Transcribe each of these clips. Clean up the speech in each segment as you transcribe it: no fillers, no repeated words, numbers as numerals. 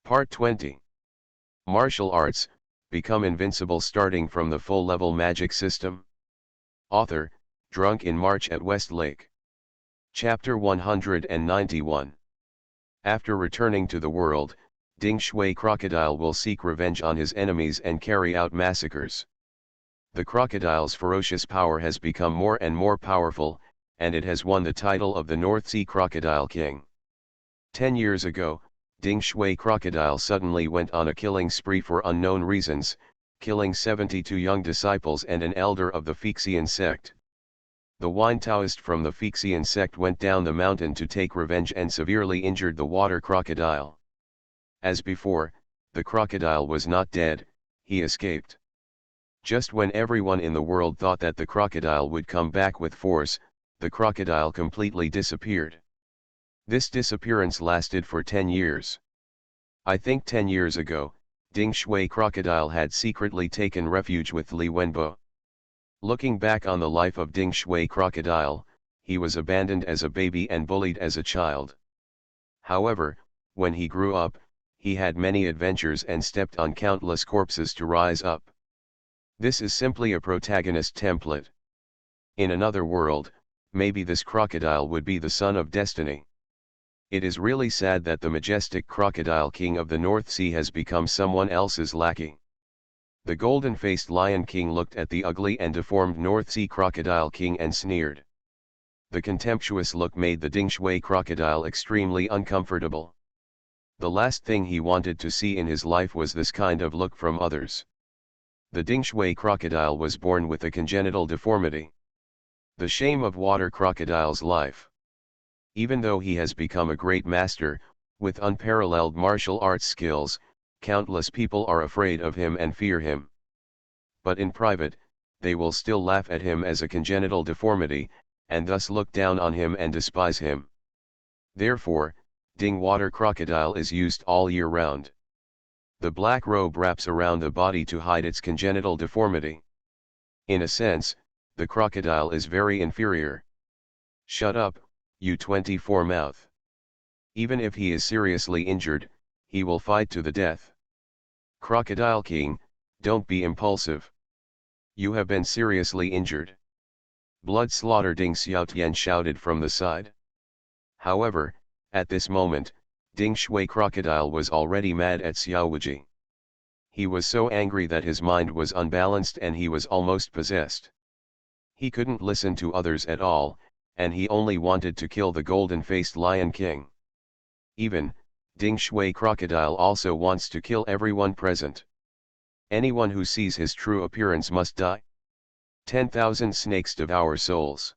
Part 20. Martial Arts, Become Invincible starting from the full-level magic system. Author, Drunk in March at Westlake. Chapter 191. After returning to the world, Ding Shui Crocodile will seek revenge on his enemies and carry out massacres. The crocodile's ferocious power has become more and more powerful, and it has won the title of the North Sea Crocodile King. 10 years ago, Ding Shui Crocodile suddenly went on a killing spree for unknown reasons, killing 72 young disciples and an elder of the Wuxian sect. The wine Taoist from the Wuxian sect went down the mountain to take revenge and severely injured the water crocodile. As before, the crocodile was not dead, he escaped. Just when everyone in the world thought that the crocodile would come back with force, the crocodile completely disappeared. This disappearance lasted for 10 years. I think 10 years ago, Ding Shui Crocodile had secretly taken refuge with Li Wenbo. Looking back on the life of Ding Shui Crocodile, he was abandoned as a baby and bullied as a child. However, when he grew up, he had many adventures and stepped on countless corpses to rise up. This is simply a protagonist template. In another world, maybe this crocodile would be the son of destiny. It is really sad that the majestic crocodile king of the North Sea has become someone else's lackey. The golden-faced Lion King looked at the ugly and deformed North Sea crocodile king and sneered. The contemptuous look made the Ding Shui crocodile extremely uncomfortable. The last thing he wanted to see in his life was this kind of look from others. The Ding Shui crocodile was born with a congenital deformity. The shame of water crocodile's life. Even though he has become a great master, with unparalleled martial arts skills, countless people are afraid of him and fear him. But in private, they will still laugh at him as a congenital deformity, and thus look down on him and despise him. Therefore, Ding Water Crocodile is used all year round. The black robe wraps around the body to hide its congenital deformity. In a sense, the crocodile is very inferior. Shut up, you 24-mouth. Even if he is seriously injured, he will fight to the death. Crocodile King, don't be impulsive. You have been seriously injured. Blood slaughter, Ding Xiaotian shouted from the side. However, at this moment, Ding Shui Crocodile was already mad at Xiaowuji. He was so angry that his mind was unbalanced and he was almost possessed. He couldn't listen to others at all, and he only wanted to kill the golden-faced Lion King. Even, Ding Shui Crocodile also wants to kill everyone present. Anyone who sees his true appearance must die. 10,000 snakes devour souls.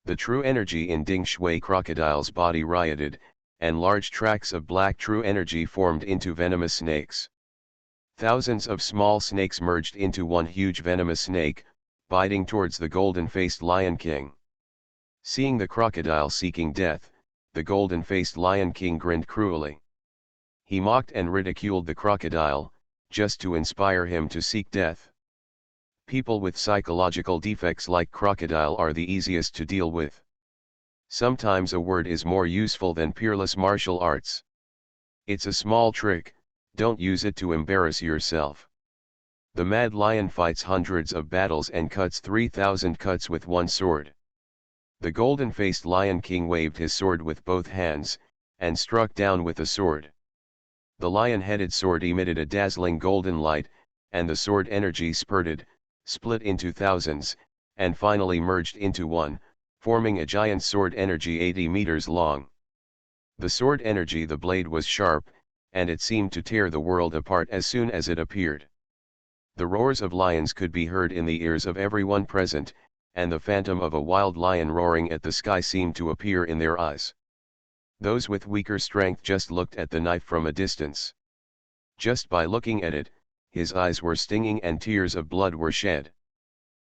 The true energy in Ding Shui Crocodile's body rioted, and large tracts of black true energy formed into venomous snakes. Thousands of small snakes merged into one huge venomous snake, biting towards the golden-faced Lion King. Seeing the crocodile seeking death, the golden-faced Lion King grinned cruelly. He mocked and ridiculed the crocodile, just to inspire him to seek death. People with psychological defects like crocodile are the easiest to deal with. Sometimes a word is more useful than peerless martial arts. It's a small trick, don't use it to embarrass yourself. The mad lion fights hundreds of battles and cuts 3,000 cuts with one sword. The golden-faced Lion King waved his sword with both hands, and struck down with the sword. The lion-headed sword emitted a dazzling golden light, and the sword energy split into thousands, and finally merged into one, forming a giant sword energy 80 meters long. The sword energy, the blade was sharp, and it seemed to tear the world apart as soon as it appeared. The roars of lions could be heard in the ears of everyone present, and the phantom of a wild lion roaring at the sky seemed to appear in their eyes. Those with weaker strength just looked at the knife from a distance. Just by looking at it, his eyes were stinging and tears of blood were shed.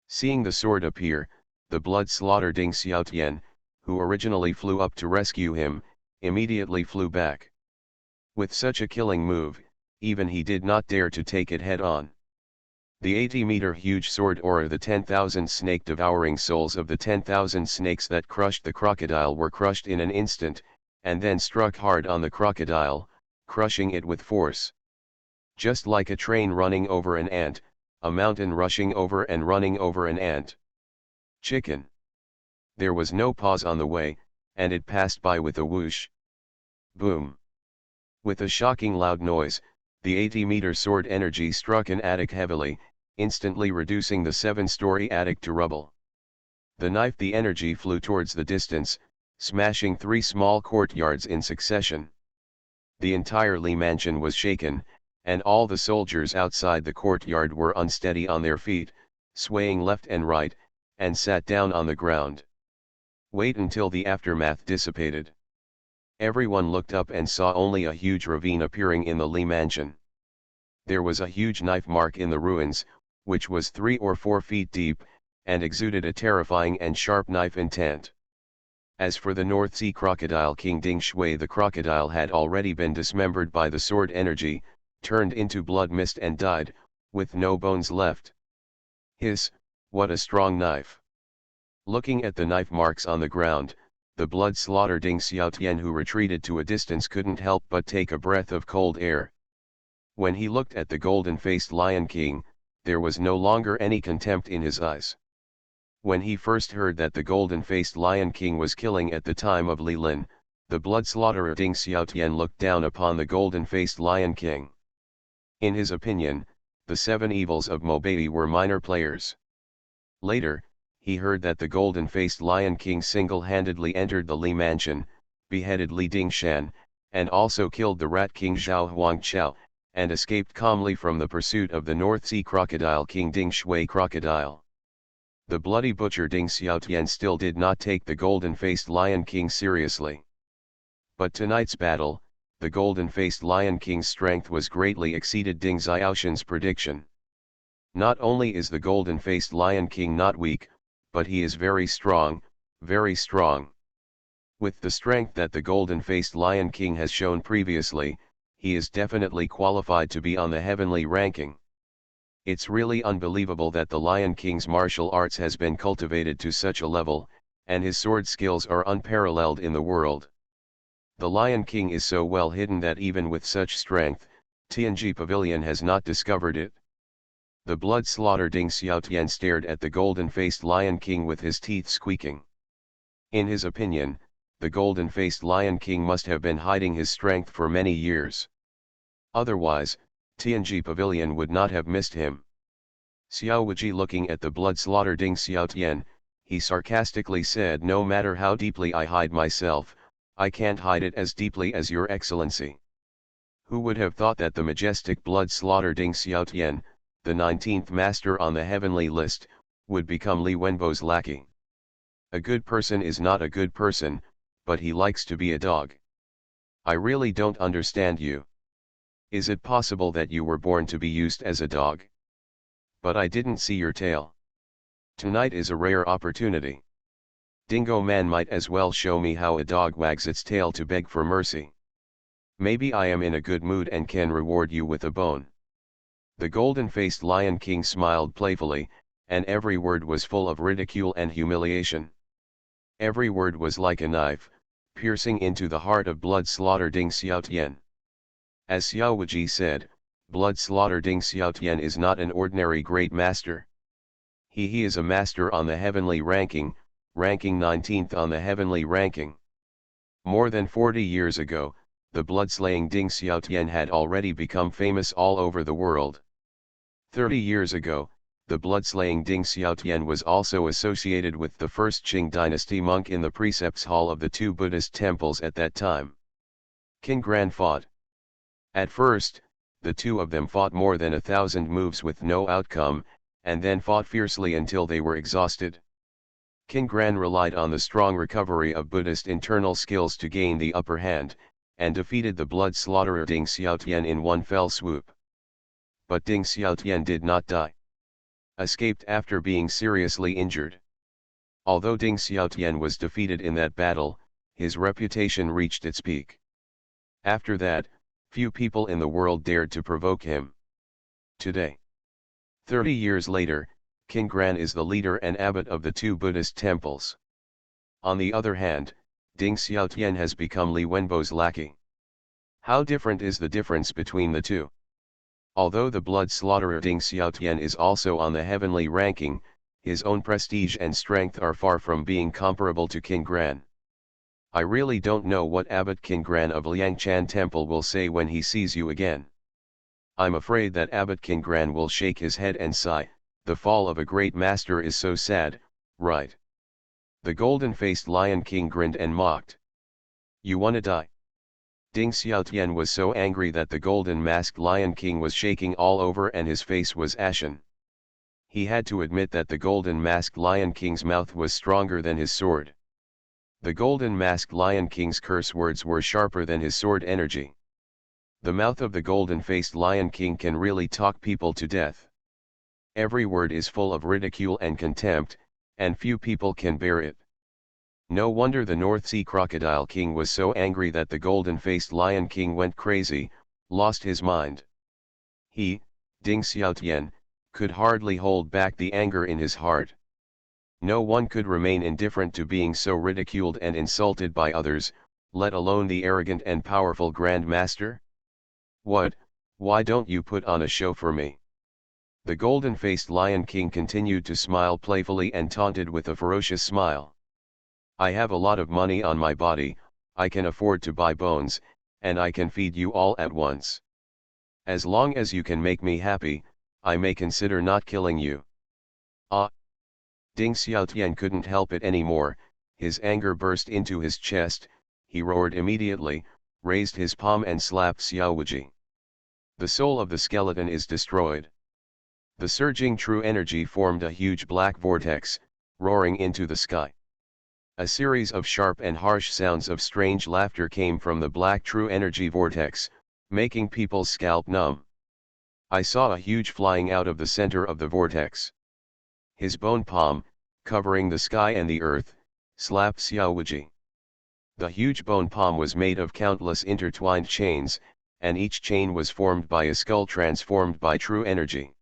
Seeing the sword appear, the blood-slaughtered Ding Xiaotian, who originally flew up to rescue him, immediately flew back. With such a killing move, even he did not dare to take it head-on. The 80-meter huge sword or the 10,000 snake-devouring souls of the 10,000 snakes that crushed the crocodile were crushed in an instant, and then struck hard on the crocodile, crushing it with force. Just like a train running over an ant, a mountain rushing over and running over an ant. Chicken. There was no pause on the way, and it passed by with a whoosh. Boom. With a shocking loud noise, the 80-meter sword energy struck an attic heavily, instantly reducing the 7-story attic to rubble. The energy flew towards the distance, smashing 3 small courtyards in succession. The entire Li mansion was shaken, and all the soldiers outside the courtyard were unsteady on their feet, swaying left and right, and sat down on the ground. Wait until the aftermath dissipated. Everyone looked up and saw only a huge ravine appearing in the Li mansion. There was a huge knife mark in the ruins, which was 3 or 4 feet deep, and exuded a terrifying and sharp knife intent. As for the North Sea crocodile King Ding Shui, the crocodile had already been dismembered by the sword energy, turned into blood mist and died, with no bones left. Hiss, what a strong knife! Looking at the knife marks on the ground, the blood-slaughtered Ding Xiaotian, who retreated to a distance, couldn't help but take a breath of cold air. When he looked at the golden-faced Lion King, there was no longer any contempt in his eyes. When he first heard that the golden-faced Lion King was killing at the time of Li Lin, the blood-slaughterer Ding Xiaotian looked down upon the golden-faced Lion King. In his opinion, the 7 evils of Mobei were minor players. Later, he heard that the golden-faced Lion King single-handedly entered the Li mansion, beheaded Li Dingshan, and also killed the Rat King Zhao Huangqiao, and escaped calmly from the pursuit of the North Sea crocodile King Ding Shui crocodile. The bloody butcher Ding Xiaotian still did not take the golden-faced Lion King seriously. But tonight's battle, the golden-faced Lion King's strength was greatly exceeded Ding Xiaoshan's prediction. Not only is the golden-faced Lion King not weak, but he is very strong, very strong. With the strength that the golden-faced Lion King has shown previously, he is definitely qualified to be on the heavenly ranking. It's really unbelievable that the Lion King's martial arts has been cultivated to such a level, and his sword skills are unparalleled in the world. The Lion King is so well hidden that even with such strength, Tianji Pavilion has not discovered it. The blood-slaughtered Ding Xiaotian stared at the golden-faced Lion King with his teeth squeaking. In his opinion, the golden-faced Lion King must have been hiding his strength for many years. Otherwise, Tianji Pavilion would not have missed him. Xiao Wuji, looking at the blood-slaughtered Ding Xiaotian, he sarcastically said, "No matter how deeply I hide myself, I can't hide it as deeply as your excellency." Who would have thought that the majestic blood-slaughtered Ding Xiaotian, the 19th master on the heavenly list, would become Li Wenbo's lackey? A good person is not a good person, but he likes to be a dog. I really don't understand you. Is it possible that you were born to be used as a dog? But I didn't see your tail. Tonight is a rare opportunity. Dingo Man might as well show me how a dog wags its tail to beg for mercy. Maybe I am in a good mood and can reward you with a bone. The golden-faced Lion King smiled playfully, and every word was full of ridicule and humiliation. Every word was like a knife, piercing into the heart of blood-slaughtered Ding Xiaotian. As Xiao Wuji said, blood-slaughtered Ding Xiaotian is not an ordinary great master. He is a master on the heavenly ranking, ranking 19th on the heavenly ranking. More than 40 years ago, the blood-slaying Ding Xiaotian had already become famous all over the world. 30 years ago, the blood-slaying Ding Xiaotian was also associated with the first Qing dynasty monk in the precepts hall of the 2 Buddhist temples at that time. King Gran fought. At first, the 2 of them fought more than 1,000 moves with no outcome, and then fought fiercely until they were exhausted. King Gran relied on the strong recovery of Buddhist internal skills to gain the upper hand, and defeated the blood-slaughterer Ding Xiaotian in one fell swoop. But Ding Xiaotian did not die. Escaped after being seriously injured. Although Ding Xiaotian was defeated in that battle, his reputation reached its peak. After that, few people in the world dared to provoke him. Today, 30 years later, King Gran is the leader and abbot of the 2 Buddhist temples. On the other hand, Ding Xiaotian has become Li Wenbo's lackey. How different is the difference between the two? Although the blood slaughterer Ding Xiaotian is also on the heavenly ranking, his own prestige and strength are far from being comparable to King Gran. I really don't know what Abbot King Gran of Liangchan Temple will say when he sees you again. I'm afraid that Abbot King Gran will shake his head and sigh, the fall of a great master is so sad, right? The golden-faced Lion King grinned and mocked. You wanna die? Ding Xiaotian was so angry that the golden-masked Lion King was shaking all over and his face was ashen. He had to admit that the golden-masked Lion King's mouth was stronger than his sword. The golden-masked Lion King's curse words were sharper than his sword energy. The mouth of the golden-faced Lion King can really talk people to death. Every word is full of ridicule and contempt, and few people can bear it. No wonder the North Sea Crocodile King was so angry that the golden-faced Lion King went crazy, lost his mind. He, Ding Xiaotian, could hardly hold back the anger in his heart. No one could remain indifferent to being so ridiculed and insulted by others, let alone the arrogant and powerful Grand Master. What, why don't you put on a show for me? The golden-faced Lion King continued to smile playfully and taunted with a ferocious smile. I have a lot of money on my body, I can afford to buy bones, and I can feed you all at once. As long as you can make me happy, I may consider not killing you. Ah! Ding Xiaotian couldn't help it anymore, his anger burst into his chest, he roared immediately, raised his palm and slapped Xiao Wuji. The soul of the skeleton is destroyed. The surging true energy formed a huge black vortex, roaring into the sky. A series of sharp and harsh sounds of strange laughter came from the black true energy vortex, making people's scalp numb. I saw a huge flying out of the center of the vortex. His bone palm, covering the sky and the earth, slapped Xiao Wuji. The huge bone palm was made of countless intertwined chains, and each chain was formed by a skull transformed by true energy.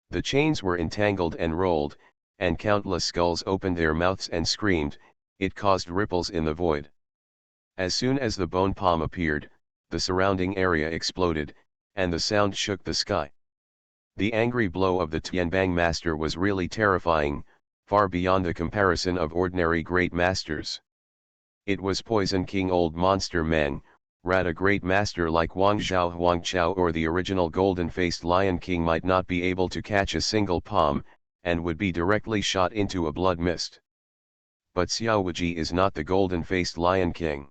The chains were entangled and rolled, and countless skulls opened their mouths and screamed, it caused ripples in the void. As soon as the bone palm appeared, the surrounding area exploded, and the sound shook the sky. The angry blow of the Tianbang master was really terrifying, far beyond the comparison of ordinary great masters. It was Poison King Old Monster Meng, a great master like Wang Chao or the original golden-faced Lion King might not be able to catch a single palm, and would be directly shot into a blood mist. But Xiao Wuji is not the golden-faced Lion King.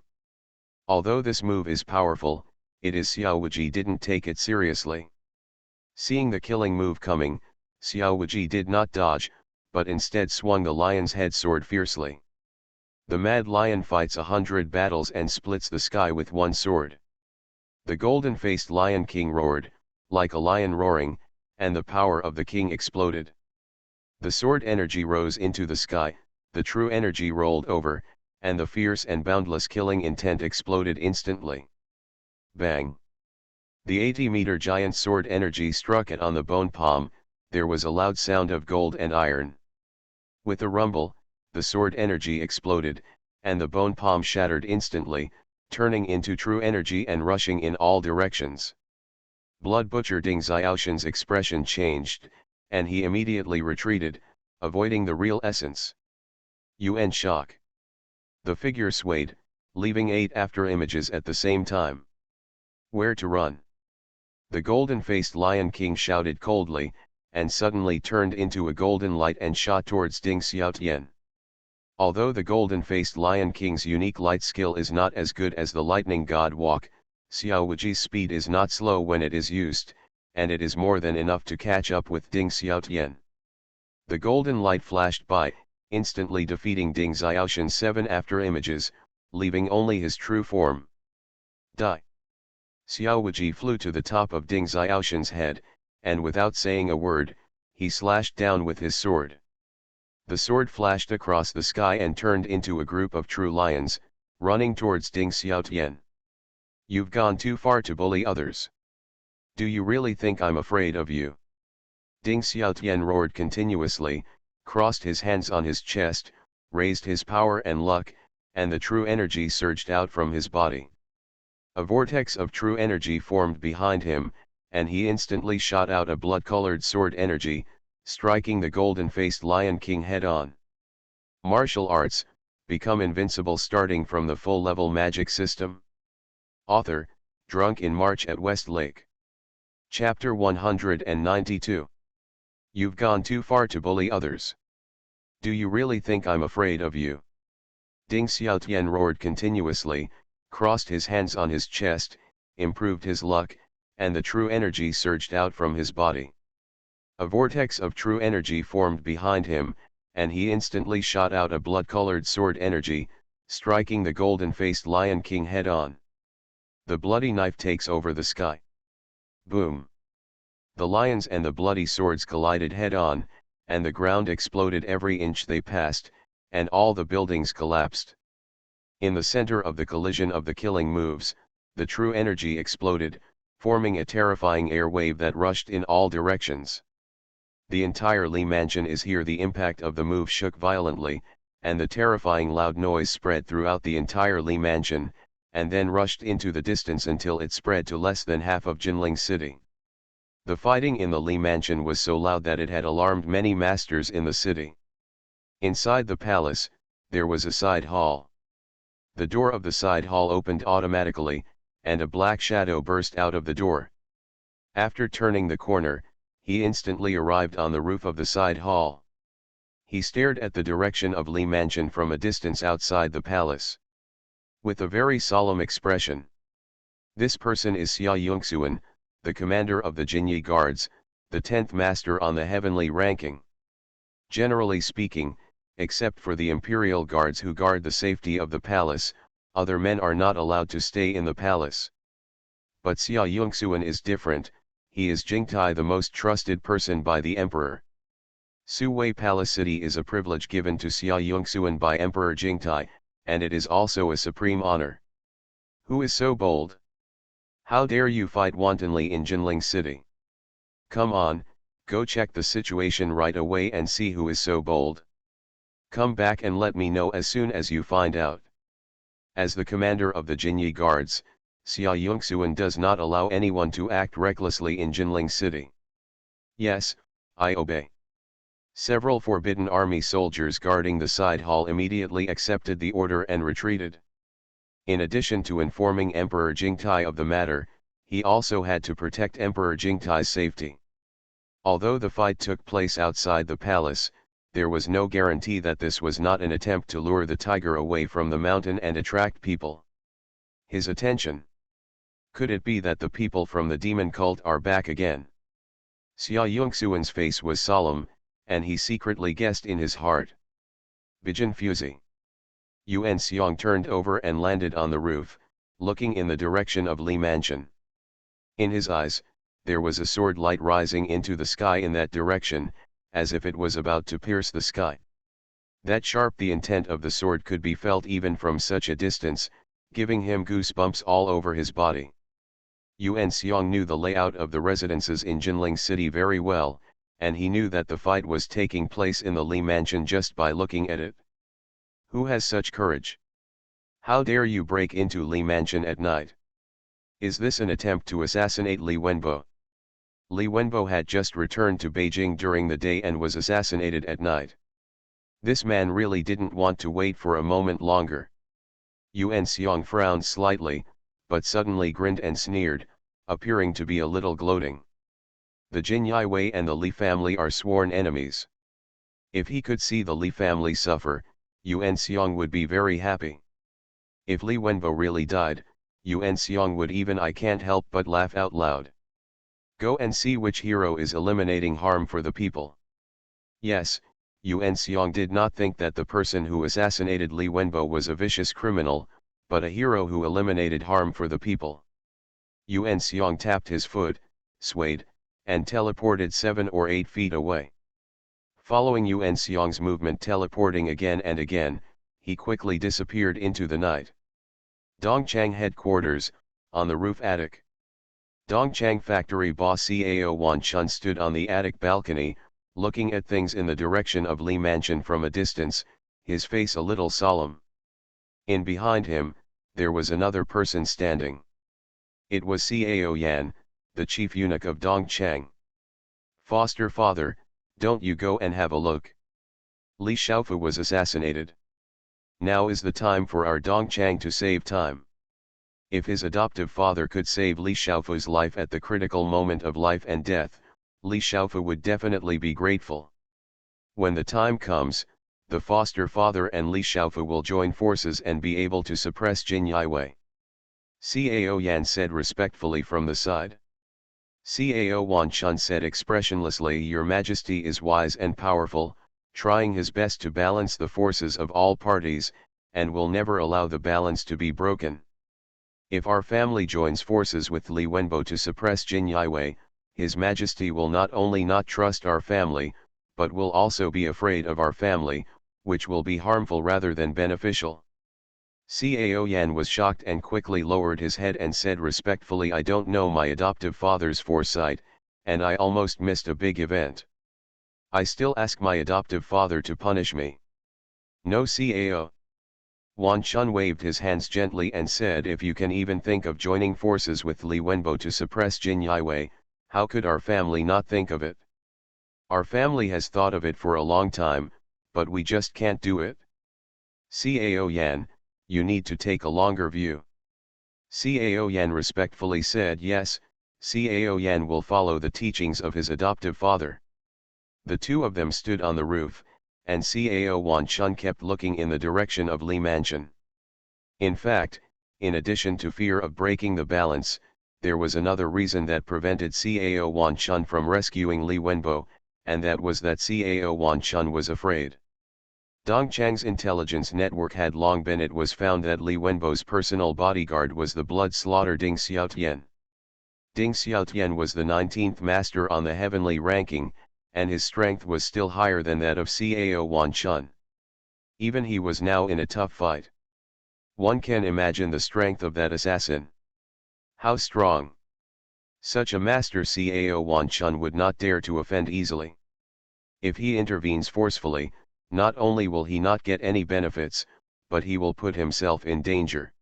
Although this move is powerful, it is Xiao Wuji didn't take it seriously. Seeing the killing move coming, Xiao Wuji did not dodge, but instead swung the lion's head sword fiercely. The mad lion fights 100 battles and splits the sky with one sword. The golden-faced Lion King roared, like a lion roaring, and the power of the king exploded. The sword energy rose into the sky, the true energy rolled over, and the fierce and boundless killing intent exploded instantly. Bang! The 80-meter giant sword energy struck it on the bone palm, there was a loud sound of gold and iron. With a rumble, the sword energy exploded, and the bone palm shattered instantly, turning into true energy and rushing in all directions. Blood Butcher Ding Xiaoshan's expression changed, and he immediately retreated, avoiding the real essence. UN shock. The figure swayed, leaving 8 after images at the same time. Where to run? The golden-faced Lion King shouted coldly, and suddenly turned into a golden light and shot towards Ding Xiaotian. Although the golden-faced Lion King's unique light skill is not as good as the lightning god walk, Xiao Wuji's speed is not slow when it is used, and it is more than enough to catch up with Ding Xiaotian. The golden light flashed by, instantly defeating Ding Xiaoshan's 7 after images, leaving only his true form. Die! Xiao Wuji flew to the top of Ding Xiaoshan's head, and without saying a word, he slashed down with his sword. The sword flashed across the sky and turned into a group of true lions, running towards Ding Xiaotian. You've gone too far to bully others. Do you really think I'm afraid of you? Ding Xiaotian roared continuously, crossed his hands on his chest, raised his power and luck, and the true energy surged out from his body. A vortex of true energy formed behind him, and he instantly shot out a blood-colored sword energy, striking the golden-faced Lion King head-on. Martial arts, become invincible starting from the full-level magic system. Author, Drunk in March at Westlake. Chapter 192. You've gone too far to bully others. Do you really think I'm afraid of you? Ding Xiaotian roared continuously, crossed his hands on his chest, improved his luck, and the true energy surged out from his body. A vortex of true energy formed behind him, and he instantly shot out a blood-colored sword energy, striking the golden-faced Lion King head-on. The bloody knife takes over the sky. Boom! The lions and the bloody swords collided head-on, and the ground exploded every inch they passed, and all the buildings collapsed. In the center of the collision of the killing moves, the true energy exploded, forming a terrifying air wave that rushed in all directions. The entire Li mansion is here. The impact of the move shook violently, and the terrifying loud noise spread throughout the entire Li mansion, and then rushed into the distance until it spread to less than half of Jinling City. The fighting in the Li mansion was so loud that it had alarmed many masters in the city. Inside the palace, there was a side hall. The door of the side hall opened automatically, and a black shadow burst out of the door. After turning the corner, he instantly arrived on the roof of the side hall. He stared at the direction of Li mansion from a distance outside the palace. With a very solemn expression. This person is Xia Yongxuan, the commander of the Jinyi Guards, the 10th master on the heavenly ranking. Generally speaking, except for the imperial guards who guard the safety of the palace, other men are not allowed to stay in the palace. But Xia Yongxuan is different. He is Jingtai, the most trusted person by the emperor. Suwei Palace City is a privilege given to Xia Yongxuan by Emperor Jingtai, and it is also a supreme honor. Who is so bold? How dare you fight wantonly in Jinling City? Come on, go check the situation right away and see who is so bold. Come back and let me know as soon as you find out. As the commander of the Jinyi Guards, Xia Yongxuan does not allow anyone to act recklessly in Jinling City. Yes, I obey. Several forbidden army soldiers guarding the side hall immediately accepted the order and retreated. In addition to informing Emperor Jingtai of the matter, he also had to protect Emperor Jingtai's safety. Although the fight took place outside the palace, there was no guarantee that this was not an attempt to lure the tiger away from the mountain and attract people. His attention. Could it be that the people from the demon cult are back again? Xia Yongxuan's face was solemn, and he secretly guessed in his heart. Bijin Fuzi. Yuan Xiong turned over and landed on the roof, looking in the direction of Li Mansion. In his eyes, there was a sword light rising into the sky in that direction, as if it was about to pierce the sky. That sharp the intent of the sword could be felt even from such a distance, giving him goosebumps all over his body. Yuan Xiong knew the layout of the residences in Jinling City very well, and he knew that the fight was taking place in the Li Mansion just by looking at it. Who has such courage? How dare you break into Li Mansion at night? Is this an attempt to assassinate Li Wenbo? Li Wenbo had just returned to Beijing during the day and was assassinated at night. This man really didn't want to wait for a moment longer. Yuan Xiong frowned slightly, but suddenly grinned and sneered, appearing to be a little gloating. The Jin Wei and the Li family are sworn enemies. If he could see the Li family suffer, Yuan Xiong would be very happy. If Li Wenbo really died, Yuan Xiong would even I can't help but laugh out loud. Go and see which hero is eliminating harm for the people. Yes, Yuan Xiong did not think that the person who assassinated Li Wenbo was a vicious criminal, but a hero who eliminated harm for the people. Yuan Xiong tapped his foot, swayed, and teleported 7 or 8 feet away. Following Yuan Xiong's movement teleporting again and again, he quickly disappeared into the night. Dongchang headquarters, on the roof attic. Dongchang factory boss Cao Wan Chun stood on the attic balcony, looking at things in the direction of Li Mansion from a distance, his face a little solemn. In behind him, there was another person standing. It was Cao Yan, the chief eunuch of Dongchang. Foster father, don't you go and have a look. Li Shaofu was assassinated. Now is the time for our Dongchang to save time. If his adoptive father could save Li Shaofu's life at the critical moment of life and death, Li Shaofu would definitely be grateful. When the time comes, the foster father and Li Shaofu will join forces and be able to suppress Jin Yiwei. Cao Yan said respectfully from the side. Cao Wanchun said expressionlessly, Your Majesty is wise and powerful, trying his best to balance the forces of all parties, and will never allow the balance to be broken. If our family joins forces with Li Wenbo to suppress Jin Yiwei, His Majesty will not only not trust our family, but will also be afraid of our family, which will be harmful rather than beneficial. Cao Yan was shocked and quickly lowered his head and said respectfully, I don't know my adoptive father's foresight, and I almost missed a big event. I still ask my adoptive father to punish me. No Cao. Wan Chun waved his hands gently and said, If you can even think of joining forces with Li Wenbo to suppress Jin Yiwei, how could our family not think of it? Our family has thought of it for a long time, but we just can't do it. Cao Yan, you need to take a longer view. Cao Yan respectfully said yes, Cao Yan will follow the teachings of his adoptive father. The two of them stood on the roof, and Cao Wanchun kept looking in the direction of Li Mansion. In fact, in addition to fear of breaking the balance, there was another reason that prevented Cao Wanchun from rescuing Li Wenbo, and that was that Cao Wanchun was afraid. Dongchang's intelligence network had long been. It was found that Li Wenbo's personal bodyguard was the blood slaughter Ding Xiaotian. Ding Xiaotian was the 19th master on the heavenly ranking, and his strength was still higher than that of Cao Wanchun. Even he was now in a tough fight. One can imagine the strength of that assassin. How strong! Such a master Cao Wanchun would not dare to offend easily. If he intervenes forcefully, not only will he not get any benefits, but he will put himself in danger.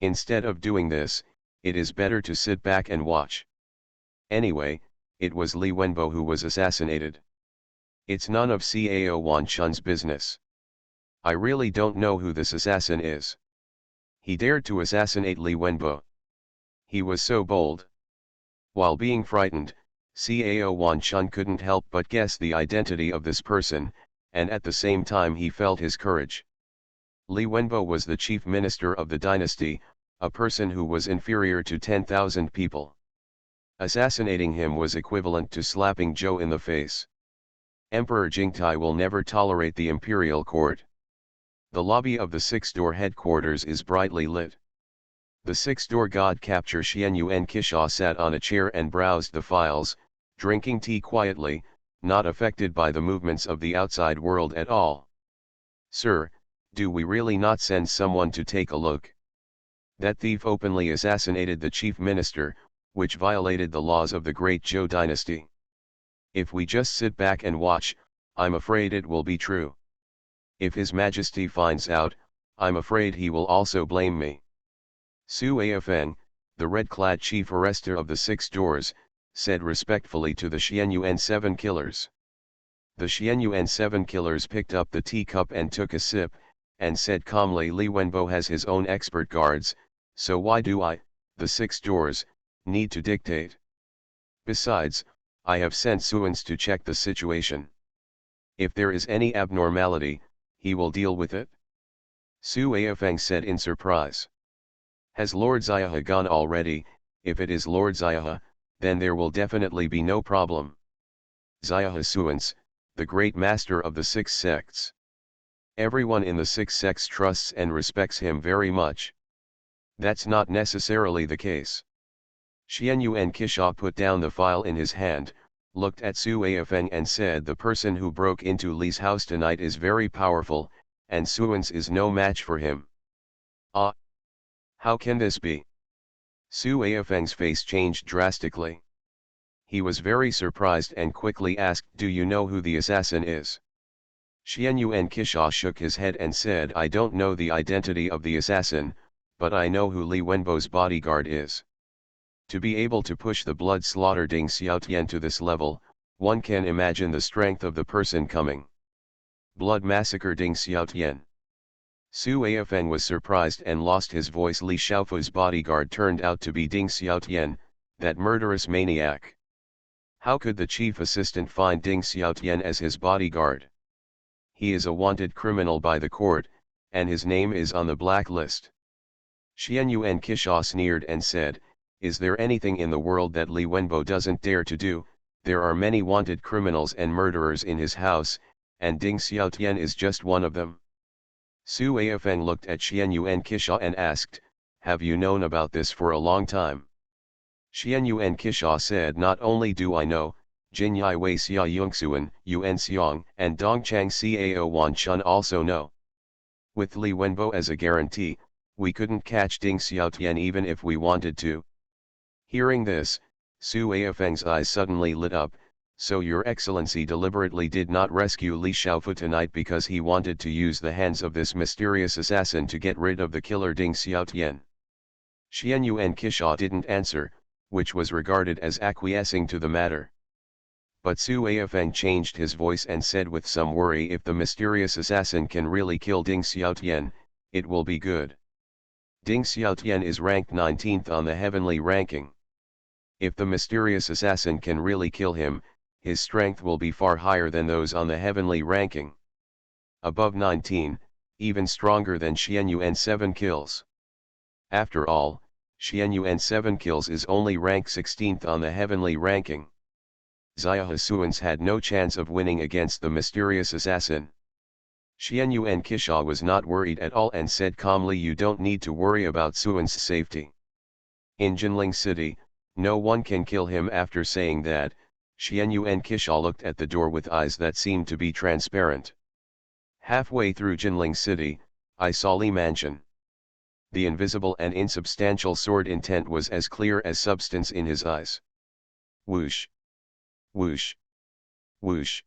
Instead of doing this, it is better to sit back and watch. Anyway, it was Li Wenbo who was assassinated. It's none of Cao Wanchun's business. I really don't know who this assassin is. He dared to assassinate Li Wenbo. He was so bold. While being frightened, Cao Wanchun couldn't help but guess the identity of this person, and at the same time he felt his courage. Li Wenbo was the chief minister of the dynasty, a person who was inferior to 10,000 people. Assassinating him was equivalent to slapping Zhou in the face. Emperor Jingtai will never tolerate the imperial court. The lobby of the six-door headquarters is brightly lit. The six-door god capture Xianyuan Kisha sat on a chair and browsed the files, drinking tea quietly, not affected by the movements of the outside world at all. Sir, do we really not send someone to take a look? That thief openly assassinated the chief minister, which violated the laws of the great Zhou dynasty. If we just sit back and watch, I'm afraid it will be true. If His Majesty finds out, I'm afraid he will also blame me. Su Aifeng, the red-clad chief arrester of the Six Doors, said respectfully to the Xianyuan 7 killers. The Xianyuan 7 killers picked up the teacup and took a sip, and said calmly, Li Wenbo has his own expert guards, so why do I, the Six Doors, need to dictate? Besides, I have sent Suans to check the situation. If there is any abnormality, he will deal with it. Su Aifeng said in surprise. Has Lord Xiahe gone already? If it is Lord Xiahe, then there will definitely be no problem. Xiahe Suans, the great master of the 6 sects. Everyone in the 6 sects trusts and respects him very much. That's not necessarily the case. Xianyuan Kisha put down the file in his hand, looked at Su Aifeng and said, the person who broke into Li's house tonight is very powerful, and Suans is no match for him. Ah! How can this be? Su Aifeng's face changed drastically. He was very surprised and quickly asked, do you know who the assassin is? Xianyuan Kisha shook his head and said, I don't know the identity of the assassin, but I know who Li Wenbo's bodyguard is. To be able to push the blood slaughter Ding Xiaotian to this level, one can imagine the strength of the person coming. Blood massacre Ding Xiaotian. Su Aifeng was surprised and lost his voice. Li Xiaofu's bodyguard turned out to be Ding Xiaotian, that murderous maniac. How could the chief assistant find Ding Xiaotian as his bodyguard? He is a wanted criminal by the court, and his name is on the blacklist. Xian Yuan Kisha sneered and said, "Is there anything in the world that Li Wenbo doesn't dare to do? There are many wanted criminals and murderers in his house, and Ding Xiaotian is just one of them." Su Aifeng looked at Xian Yuan Kisha and asked, "Have you known about this for a long time?" Xian Yuan Kisha said, "Not only do I know, Jin Yi Wei Xia Yungxuan, Yuan Xiang and Dongchang Cao Wan Chun also know. With Li Wenbo as a guarantee, we couldn't catch Ding Xiaotian even if we wanted to." Hearing this, Su Aifeng's eyes suddenly lit up. "So your excellency deliberately did not rescue Li Xiaofu tonight because he wanted to use the hands of this mysterious assassin to get rid of the killer Ding Xiaotian?" Xian Yuan Kisha didn't answer, which was regarded as acquiescing to the matter. But Su Aifeng changed his voice and said with some worry, "If the mysterious assassin can really kill Ding Xiaotian, it will be good. Ding Xiaotian is ranked 19th on the heavenly ranking. If the mysterious assassin can really kill him, his strength will be far higher than those on the heavenly ranking. Above 19, even stronger than Xianyuan 7 kills. After all, Xianyuan 7 kills is only rank 16th on the heavenly ranking. Xia Hasuans had no chance of winning against the mysterious assassin." Xianyuan Kisha was not worried at all and said calmly, "You don't need to worry about Suan's safety. In Jinling City, no one can kill him." After saying that, Xianyuan Kisha looked at the door with eyes that seemed to be transparent. "Halfway through Jinling City, I saw Li Mansion. The invisible and insubstantial sword intent was as clear as substance in his eyes. Whoosh! Whoosh! Whoosh!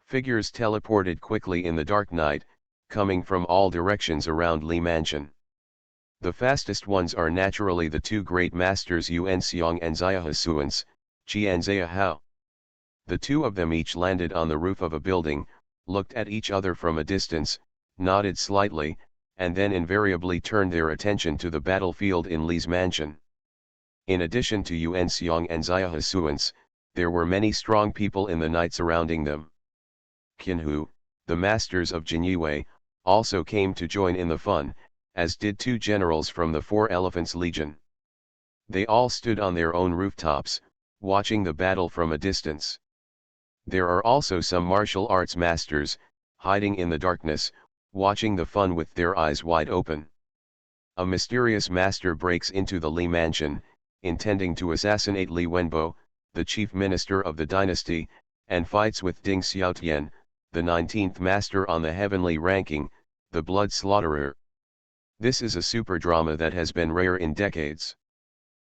Figures teleported quickly in the dark night, coming from all directions around Li Mansion. The fastest ones are naturally the two great masters Yuan Xiang and Xia Hasuans, Qian Xia Hao. The two of them each landed on the roof of a building, looked at each other from a distance, nodded slightly, and then invariably turned their attention to the battlefield in Li's mansion. In addition to Yuan Xiang and Xia Hasuans, there were many strong people in the night surrounding them. Qinhu, the masters of Jinyue, also came to join in the fun, as did two generals from the Four Elephants Legion. They all stood on their own rooftops, watching the battle from a distance. There are also some martial arts masters, hiding in the darkness, watching the fun with their eyes wide open. A mysterious master breaks into the Li mansion, intending to assassinate Li Wenbo, the chief minister of the dynasty, and fights with Ding Xiaotian, the 19th master on the heavenly ranking, the blood slaughterer. This is a super drama that has been rare in decades.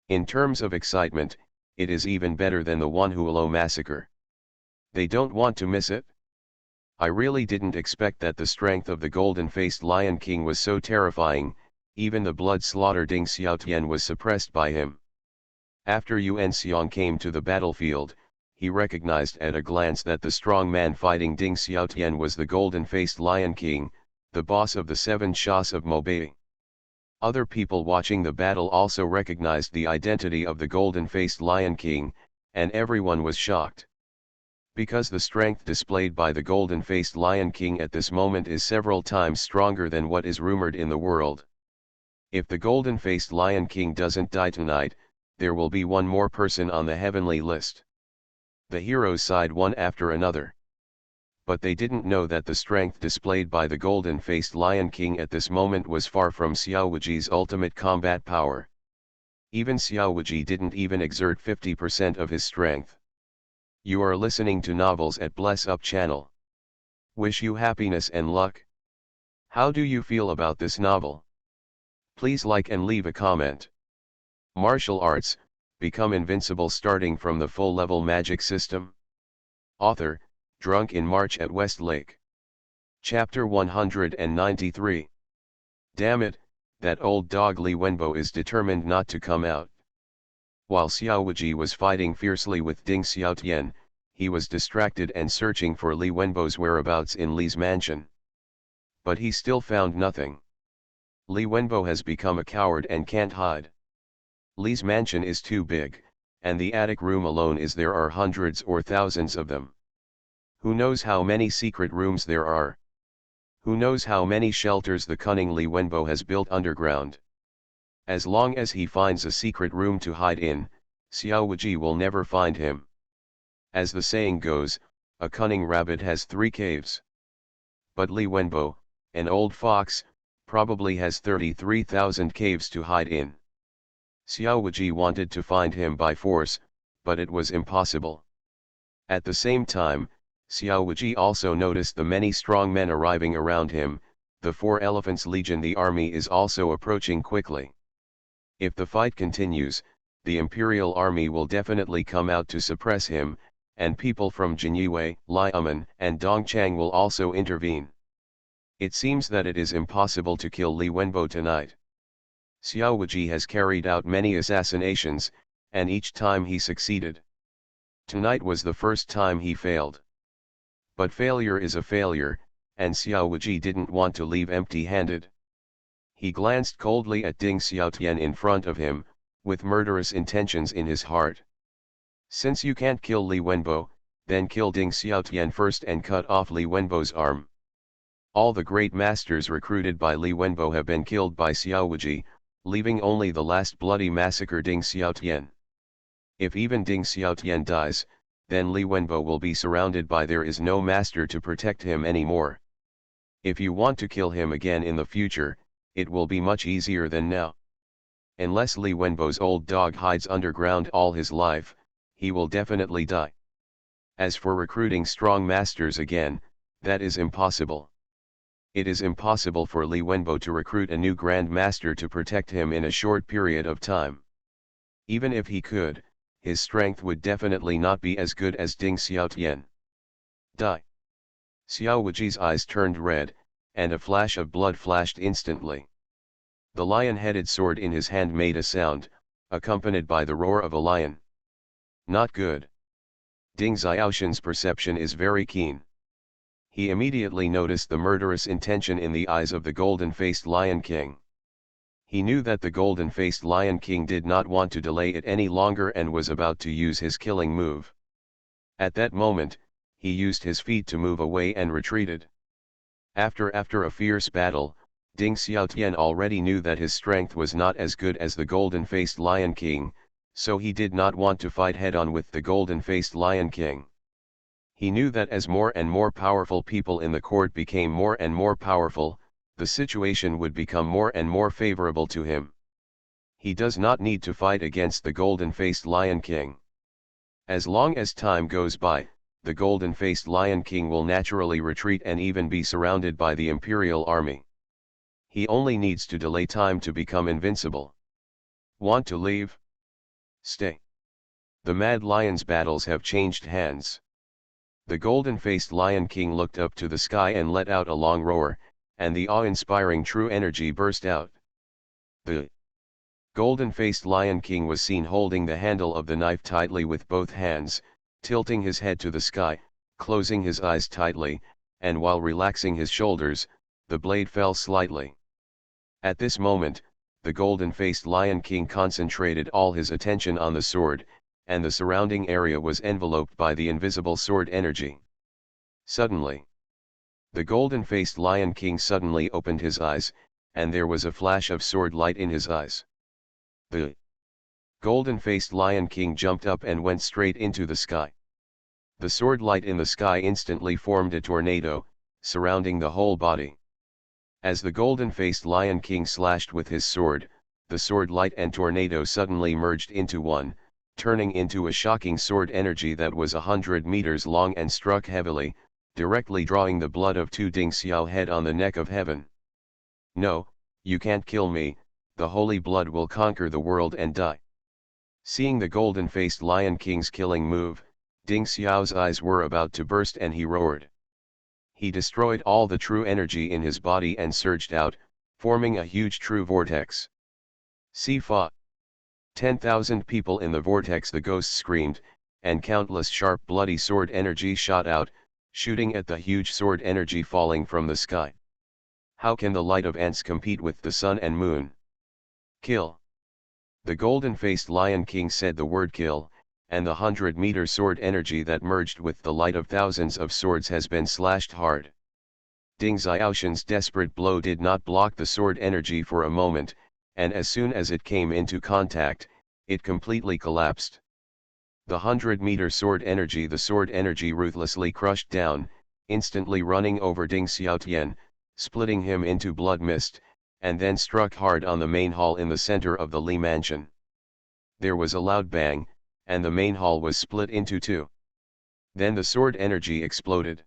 In terms of excitement, it is even better than the Wanhuolo massacre. They don't want to miss it. I really didn't expect that the strength of the golden-faced Lion King was so terrifying. Even the blood slaughter Ding Xiaotian was suppressed by him. After Yuan Xiang came to the battlefield, he recognized at a glance that the strong man fighting Ding Xiaotian was the golden-faced Lion King, the boss of the 7 Shahs of Mobei. Other people watching the battle also recognized the identity of the golden-faced Lion King, and everyone was shocked. Because the strength displayed by the golden-faced Lion King at this moment is several times stronger than what is rumored in the world. If the golden-faced Lion King doesn't die tonight, there will be one more person on the heavenly list. The heroes sighed one after another. But they didn't know that the strength displayed by the golden-faced Lion King at this moment was far from Xiao Wuji's ultimate combat power. Even Xiao Wuji didn't even exert 50% of his strength. You are listening to Novels at Bless Up channel. Wish you happiness and luck. How do you feel about this novel? Please like and leave a comment. Martial arts, become invincible starting from the full-level magic system. Author, Drunk in March at Westlake. Chapter 193. Damn it, that old dog Li Wenbo is determined not to come out. While Xiao Wuji was fighting fiercely with Ding Xiaotian, he was distracted and searching for Li Wenbo's whereabouts in Li's mansion. But he still found nothing. Li Wenbo has become a coward and can't hide. Li's mansion is too big, and the attic room alone there are hundreds or thousands of them. Who knows how many secret rooms there are? Who knows how many shelters the cunning Li Wenbo has built underground? As long as he finds a secret room to hide in, Xiao Wuji will never find him. As the saying goes, a cunning rabbit has 3 caves. But Li Wenbo, an old fox, probably has 33,000 caves to hide in. Xiao Wuji wanted to find him by force, but it was impossible. At the same time, Xiao Wuji also noticed the many strong men arriving around him. The 4 Elephants Legion, the army, is also approaching quickly. If the fight continues, the Imperial Army will definitely come out to suppress him, and people from Jinyue, Liamen, and Dongchang will also intervene. It seems that it is impossible to kill Li Wenbo tonight. Xiao Wuji has carried out many assassinations, and each time he succeeded. Tonight was the first time he failed. But failure is a failure, and Xiao Wuji didn't want to leave empty-handed. He glanced coldly at Ding Xiaotian in front of him, with murderous intentions in his heart. Since you can't kill Li Wenbo, then kill Ding Xiaotian first and cut off Li Wenbo's arm. All the great masters recruited by Li Wenbo have been killed by Xiao Wuji, leaving only the last bloody massacre, Ding Xiaotian. If even Ding Xiaotian dies, then Li Wenbo will be surrounded by there is no master to protect him anymore. If you want to kill him again in the future, it will be much easier than now. Unless Li Wenbo's old dog hides underground all his life, he will definitely die. As for recruiting strong masters again, that is impossible. It is impossible for Li Wenbo to recruit a new Grand Master to protect him in a short period of time. Even if he could, his strength would definitely not be as good as Ding Xiaotian. Die! Xiao Wuji's eyes turned red, and a flash of blood flashed instantly. The lion-headed sword in his hand made a sound, accompanied by the roar of a lion. Not good. Ding Xiaotian's perception is very keen. He immediately noticed the murderous intention in the eyes of the golden-faced Lion King. He knew that the golden-faced Lion King did not want to delay it any longer and was about to use his killing move. At that moment, he used his feet to move away and retreated. After a fierce battle, Ding Xiaotian already knew that his strength was not as good as the golden-faced Lion King, so he did not want to fight head-on with the golden-faced Lion King. He knew that as more and more powerful people in the court became more and more powerful, the situation would become more and more favorable to him. He does not need to fight against the golden-faced Lion King. As long as time goes by, the golden-faced Lion King will naturally retreat and even be surrounded by the Imperial Army. He only needs to delay time to become invincible. Want to leave? Stay. The Mad Lion's battles have changed hands. The golden-faced Lion King looked up to the sky and let out a long roar, and the awe-inspiring true energy burst out. The golden-faced Lion King was seen holding the handle of the knife tightly with both hands, tilting his head to the sky, closing his eyes tightly, and while relaxing his shoulders, the blade fell slightly. At this moment, the golden-faced Lion King concentrated all his attention on the sword, and the surrounding area was enveloped by the invisible sword energy. Suddenly, the golden-faced Lion King suddenly opened his eyes, and there was a flash of sword light in his eyes. The golden-faced Lion King jumped up and went straight into the sky. The sword light in the sky instantly formed a tornado, surrounding the whole body. As the golden-faced Lion King slashed with his sword, the sword light and tornado suddenly merged into one, turning into a shocking sword energy that was 100 meters long and struck heavily, directly drawing the blood of Tu Ding Xiao head on the neck of heaven. No, you can't kill me, the holy blood will conquer the world and die. Seeing the golden-faced Lion King's killing move, Ding Xiao's eyes were about to burst and he roared. He destroyed all the true energy in his body and surged out, forming a huge true vortex. Sci-fi. 10,000 people in the vortex, the ghost screamed, and countless sharp bloody sword energy shot out, shooting at the huge sword energy falling from the sky. How can the light of ants compete with the sun and moon? Kill! The golden-faced Lion King said the word kill, and the 100-meter sword energy that merged with the light of thousands of swords has been slashed hard. Ding Xiaoshan's desperate blow did not block the sword energy for a moment, and as soon as it came into contact, it completely collapsed. The 100-meter sword energy ruthlessly crushed down, instantly running over Ding Xiaotian, splitting him into blood mist, and then struck hard on the main hall in the center of the Li mansion. There was a loud bang, and the main hall was split into two. Then the sword energy exploded.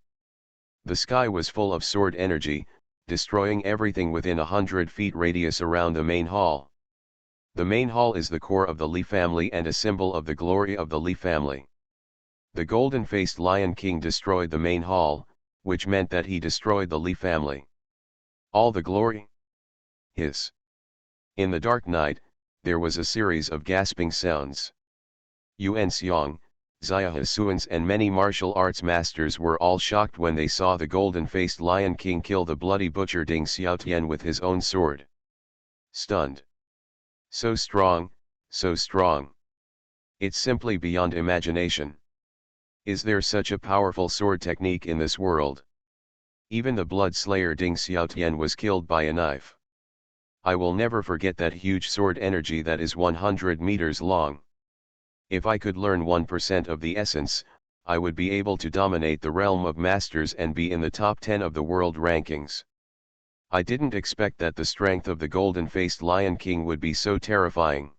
The sky was full of sword energy, destroying everything within 100 feet radius around the main hall. The main hall is the core of the Li family and a symbol of the glory of the Li family. The golden-faced Lion King destroyed the main hall, which meant that he destroyed the Li family. All the glory? His. In the dark night, there was a series of gasping sounds. Yuan Xiong, Xia Hasuans and many martial arts masters were all shocked when they saw the golden-faced Lion King kill the bloody butcher Ding Xiaotian with his own sword. Stunned. So strong, so strong. It's simply beyond imagination. Is there such a powerful sword technique in this world? Even the blood slayer Ding Xiaotian was killed by a knife. I will never forget that huge sword energy that is 100 meters long. If I could learn 1% of the essence, I would be able to dominate the realm of masters and be in the top 10 of the world rankings. I didn't expect that the strength of the golden-faced Lion King would be so terrifying.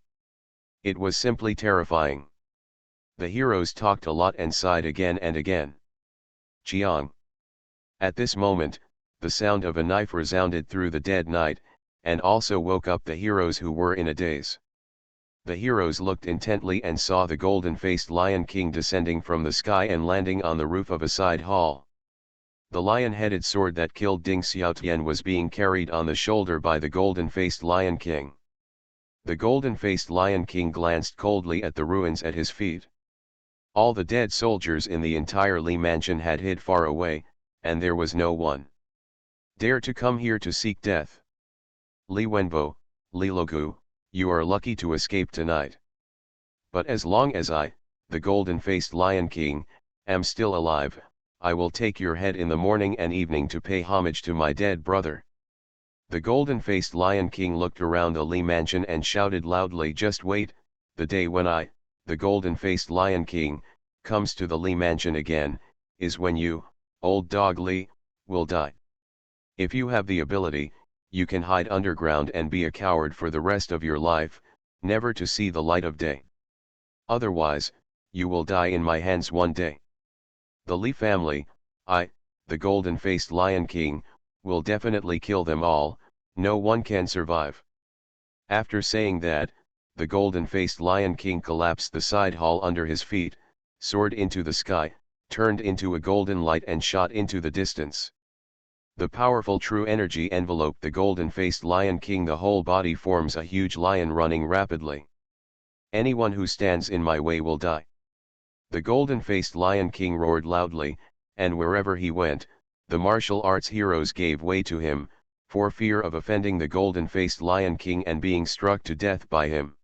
It was simply terrifying. The heroes talked a lot and sighed again and again. Chiang. At this moment, the sound of a knife resounded through the dead night, and also woke up the heroes who were in a daze. The heroes looked intently and saw the golden-faced Lion King descending from the sky and landing on the roof of a side hall. The lion-headed sword that killed Ding Xiaotian was being carried on the shoulder by the golden-faced Lion King. The golden-faced Lion King glanced coldly at the ruins at his feet. All the dead soldiers in the entire Li mansion had hid far away, and there was no one dare to come here to seek death. Li Wenbo, Li Logu, you are lucky to escape tonight. But as long as I, the golden-faced Lion King, am still alive, I will take your head in the morning and evening to pay homage to my dead brother. The golden-faced Lion King looked around the Li mansion and shouted loudly, just wait, the day when I, the golden-faced Lion King, comes to the Li mansion again, is when you, old dog Li, will die. If you have the ability, you can hide underground and be a coward for the rest of your life, never to see the light of day. Otherwise, you will die in my hands one day. The Li family, I, the golden-faced Lion King, will definitely kill them all, no one can survive. After saying that, the golden-faced Lion King collapsed the side hall under his feet, soared into the sky, turned into a golden light and shot into the distance. The powerful true energy enveloped the golden-faced Lion King. The whole body forms a huge lion running rapidly. Anyone who stands in my way will die. The golden-faced Lion King roared loudly, and wherever he went, the martial arts heroes gave way to him, for fear of offending the golden-faced Lion King and being struck to death by him.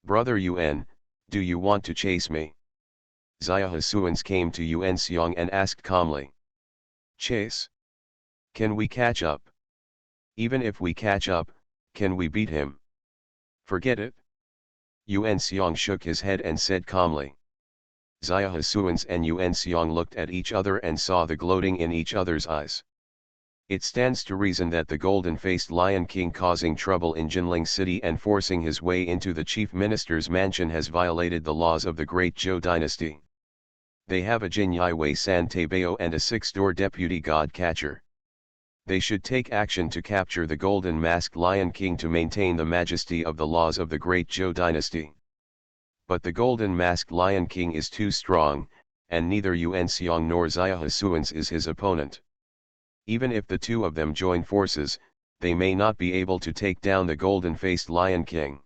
Brother Yuan, do you want to chase me? Xia Hasuans came to Yuan Xiong and asked calmly. Chase? Can we catch up? Even if we catch up, can we beat him? Forget it. Yuan Xiong shook his head and said calmly. Xia Hasuans and Yuan Xiong looked at each other and saw the gloating in each other's eyes. It stands to reason that the golden-faced Lion King causing trouble in Jinling City and forcing his way into the chief minister's mansion has violated the laws of the great Zhou dynasty. They have a Jinyai Wei San Taibao and a 6-door deputy god catcher. They should take action to capture the golden masked Lion King to maintain the majesty of the laws of the great Zhou dynasty. But the golden masked Lion King is too strong, and neither Yuan Xiong nor Xia Hasuans is his opponent. Even if the two of them join forces, they may not be able to take down the golden-faced Lion King.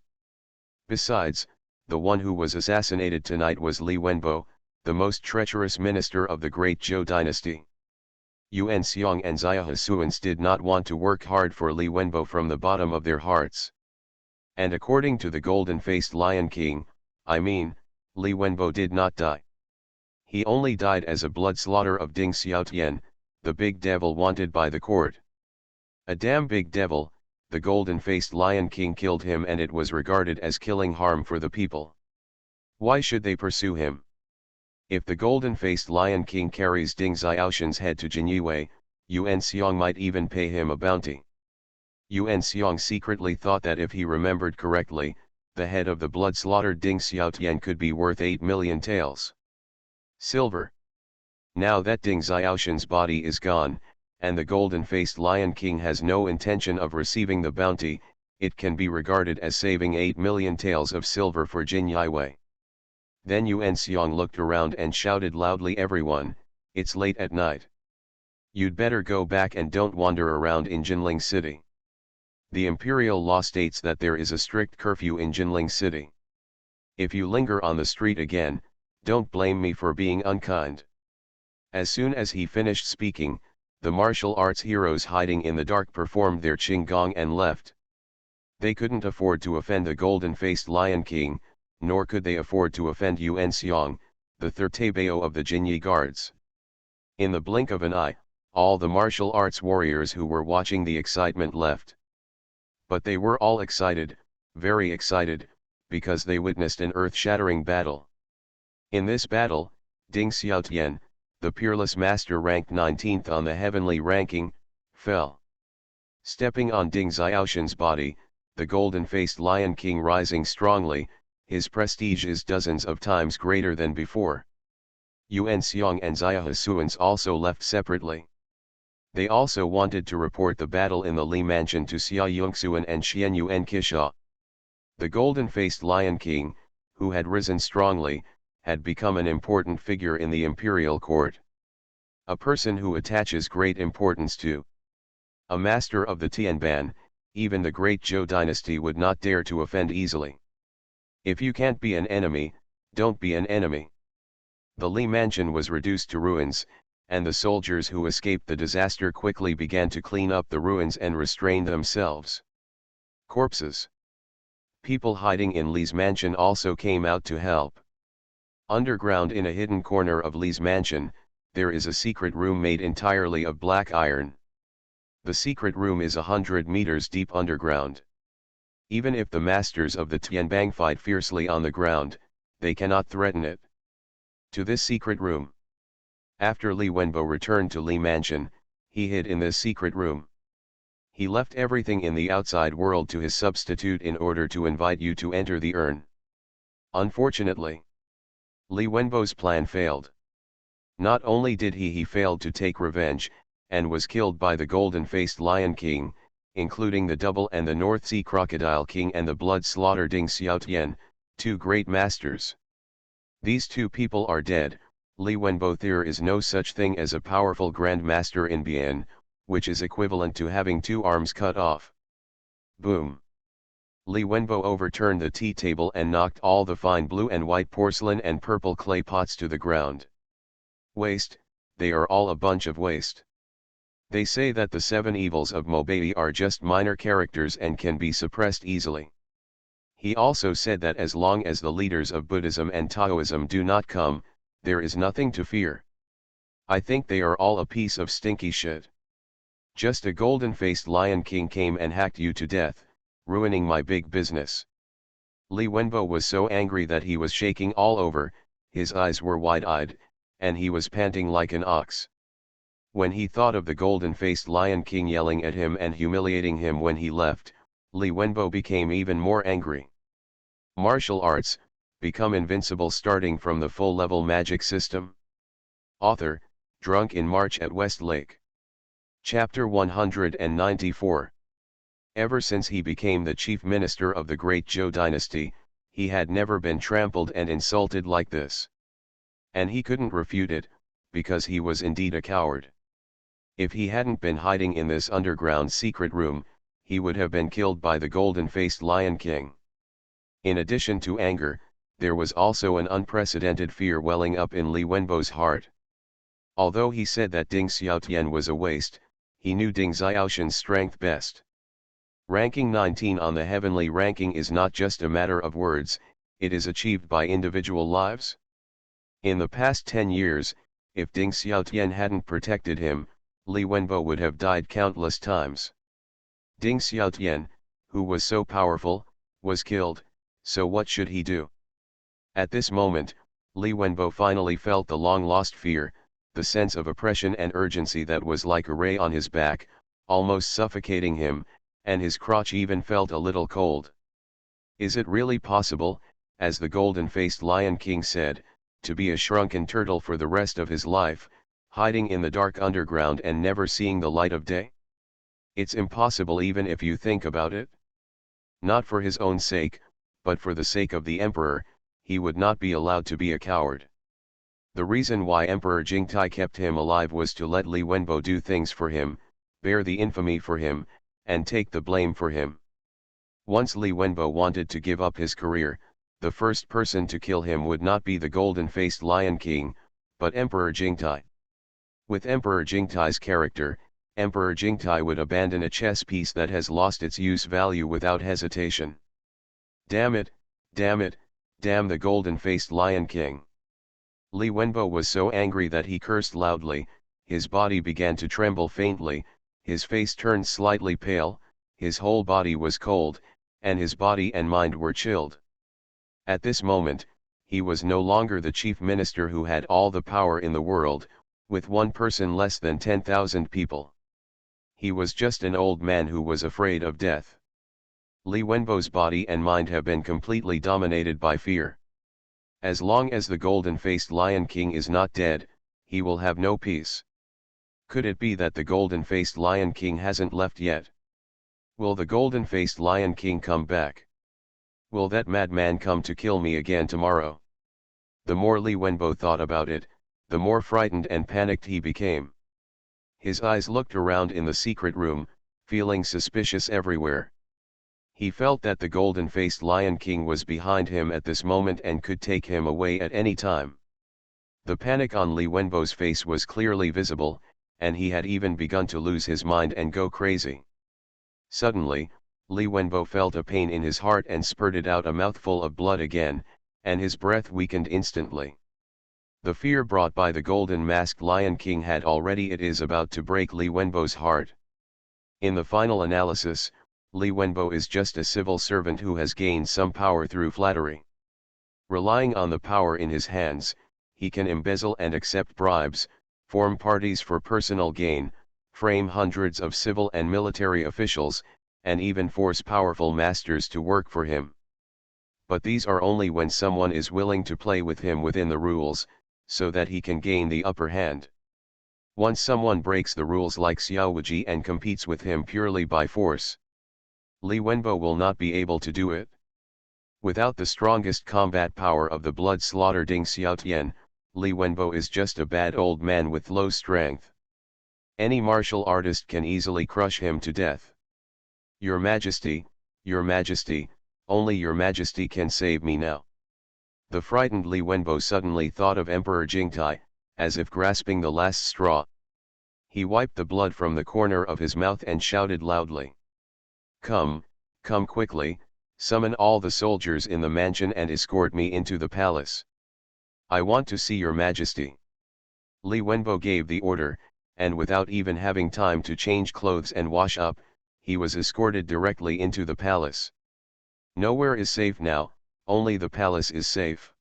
Besides, the one who was assassinated tonight was Li Wenbo, the most treacherous minister of the great Zhou dynasty. Yuan Xiong and Xia Hasuans did not want to work hard for Li Wenbo from the bottom of their hearts. And according to the golden-faced Lion King, Li Wenbo did not die. He only died as a blood slaughter of Ding Xiaotian, the big devil wanted by the court. A damn big devil, the golden-faced Lion King killed him, and it was regarded as killing harm for the people. Why should they pursue him? If the golden-faced Lion King carries Ding Xiaoshan's head to Jinyue, Yuan Xiong might even pay him a bounty. Yuan Xiong secretly thought that if he remembered correctly, the head of the blood-slaughtered Ding Xiaotian could be worth 8 million taels. Silver. Now that Ding Xiaoshan's body is gone, and the golden-faced Lion King has no intention of receiving the bounty, it can be regarded as saving 8 million taels of silver for Jin Yue. Then Yuan Xiong looked around and shouted loudly, "Everyone, it's late at night. You'd better go back and don't wander around in Jinling City. The imperial law states that there is a strict curfew in Jinling City. If you linger on the street again, don't blame me for being unkind." As soon as he finished speaking, the martial arts heroes hiding in the dark performed their qinggong and left. They couldn't afford to offend the golden-faced Lion King, nor could they afford to offend Yuan Xiong, the third Taibao of the Jinyi guards. In the blink of an eye, all the martial arts warriors who were watching the excitement left. But they were all excited, very excited, because they witnessed an earth-shattering battle. In this battle, Ding Xiaotian, the peerless master ranked 19th on the heavenly ranking, fell. Stepping on Ding Xiaoshan's body, the golden-faced Lion King rising strongly, his prestige is dozens of times greater than before. Yuan Xiong and Xia Hasuans also left separately. They also wanted to report the battle in the Li Mansion to Xia Yongxuan and Xian Yuan Kisha. The golden-faced Lion King, who had risen strongly, had become an important figure in the imperial court. A person who attaches great importance to. A master of the Tianban, even the great Zhou dynasty would not dare to offend easily. If you can't be an enemy, don't be an enemy. The Li Mansion was reduced to ruins, and the soldiers who escaped the disaster quickly began to clean up the ruins and restrain themselves. Corpses. People hiding in Li's mansion also came out to help. Underground in a hidden corner of Li's mansion, there is a secret room made entirely of black iron. The secret room is 100 meters deep underground. Even if the masters of the Tianbang fight fiercely on the ground, they cannot threaten it. To this secret room. After Li Wenbo returned to Li Mansion, he hid in this secret room. He left everything in the outside world to his substitute in order to invite you to enter the urn. Unfortunately, Li Wenbo's plan failed. Not only did he failed to take revenge, and was killed by the golden-faced Lion King, including the Double and the North Sea Crocodile King and the blood-slaughtered Ding Xiaotian, two great masters. These two people are dead. Li Wenbo there is no such thing as a powerful Grand Master in Bian, which is equivalent to having two arms cut off. Boom! Li Wenbo overturned the tea table and knocked all the fine blue and white porcelain and purple clay pots to the ground. Waste, they are all a bunch of waste. They say that the 7 evils of Mobai are just minor characters and can be suppressed easily. He also said that as long as the leaders of Buddhism and Taoism do not come, there is nothing to fear. I think they are all a piece of stinky shit. Just a golden-faced Lion King came and hacked you to death, ruining my big business. Li Wenbo was so angry that he was shaking all over, his eyes were wide-eyed, and he was panting like an ox. When he thought of the golden-faced Lion King yelling at him and humiliating him when he left, Li Wenbo became even more angry. Martial arts, become invincible starting from the full-level magic system. Author, Drunk in March at West Lake. Chapter 194. Ever since he became the chief minister of the great Zhou dynasty, he had never been trampled and insulted like this. And he couldn't refute it, because he was indeed a coward. If he hadn't been hiding in this underground secret room, he would have been killed by the golden-faced Lion King. In addition to anger, there was also an unprecedented fear welling up in Li Wenbo's heart. Although he said that Ding Xiaotian was a waste, he knew Ding Xiaoshan's strength best. Ranking 19 on the heavenly ranking is not just a matter of words, it is achieved by individual lives. In the past 10 years, if Ding Xiaotian hadn't protected him, Li Wenbo would have died countless times. Ding Xiaotian, who was so powerful, was killed, so what should he do? At this moment, Li Wenbo finally felt the long-lost fear, the sense of oppression and urgency that was like a ray on his back, almost suffocating him, and his crotch even felt a little cold. Is it really possible, as the golden-faced Lion King said, to be a shrunken turtle for the rest of his life, hiding in the dark underground and never seeing the light of day? It's impossible even if you think about it. Not for his own sake, but for the sake of the emperor, he would not be allowed to be a coward. The reason why Emperor Jingtai kept him alive was to let Li Wenbo do things for him, bear the infamy for him, and take the blame for him. Once Li Wenbo wanted to give up his career, the first person to kill him would not be the golden-faced Lion King, but Emperor Jingtai. With Emperor Jingtai's character, Emperor Jingtai would abandon a chess piece that has lost its use value without hesitation. Damn it, damn it, damn the golden-faced Lion King. Li Wenbo was so angry that he cursed loudly, his body began to tremble faintly, his face turned slightly pale, his whole body was cold, and his body and mind were chilled. At this moment, he was no longer the chief minister who had all the power in the world, with one person less than 10,000 people. He was just an old man who was afraid of death. Li Wenbo's body and mind have been completely dominated by fear. As long as the golden-faced Lion King is not dead, he will have no peace. Could it be that the golden-faced Lion King hasn't left yet? Will the golden-faced Lion King come back? Will that madman come to kill me again tomorrow? The more Li Wenbo thought about it, the more frightened and panicked he became. His eyes looked around in the secret room, feeling suspicious everywhere. He felt that the golden-faced Lion King was behind him at this moment and could take him away at any time. The panic on Li Wenbo's face was clearly visible, and he had even begun to lose his mind and go crazy. Suddenly, Li Wenbo felt a pain in his heart and spurted out a mouthful of blood again, and his breath weakened instantly. The fear brought by the golden-masked Lion King had already it is about to break Li Wenbo's heart. In the final analysis, Li Wenbo is just a civil servant who has gained some power through flattery. Relying on the power in his hands, he can embezzle and accept bribes, form parties for personal gain, frame hundreds of civil and military officials, and even force powerful masters to work for him. But these are only when someone is willing to play with him within the rules, so that he can gain the upper hand. Once someone breaks the rules like Xiao Wuji and competes with him purely by force, Li Wenbo will not be able to do it. Without the strongest combat power of the blood-slaughter Ding Xiaotian, Li Wenbo is just a bad old man with low strength. Any martial artist can easily crush him to death. Your Majesty, only Your Majesty can save me now. The frightened Li Wenbo suddenly thought of Emperor Jingtai, as if grasping the last straw. He wiped the blood from the corner of his mouth and shouted loudly. Come quickly, summon all the soldiers in the mansion and escort me into the palace. I want to see Your Majesty. Li Wenbo gave the order, and without even having time to change clothes and wash up, he was escorted directly into the palace. Nowhere is safe now, only the palace is safe.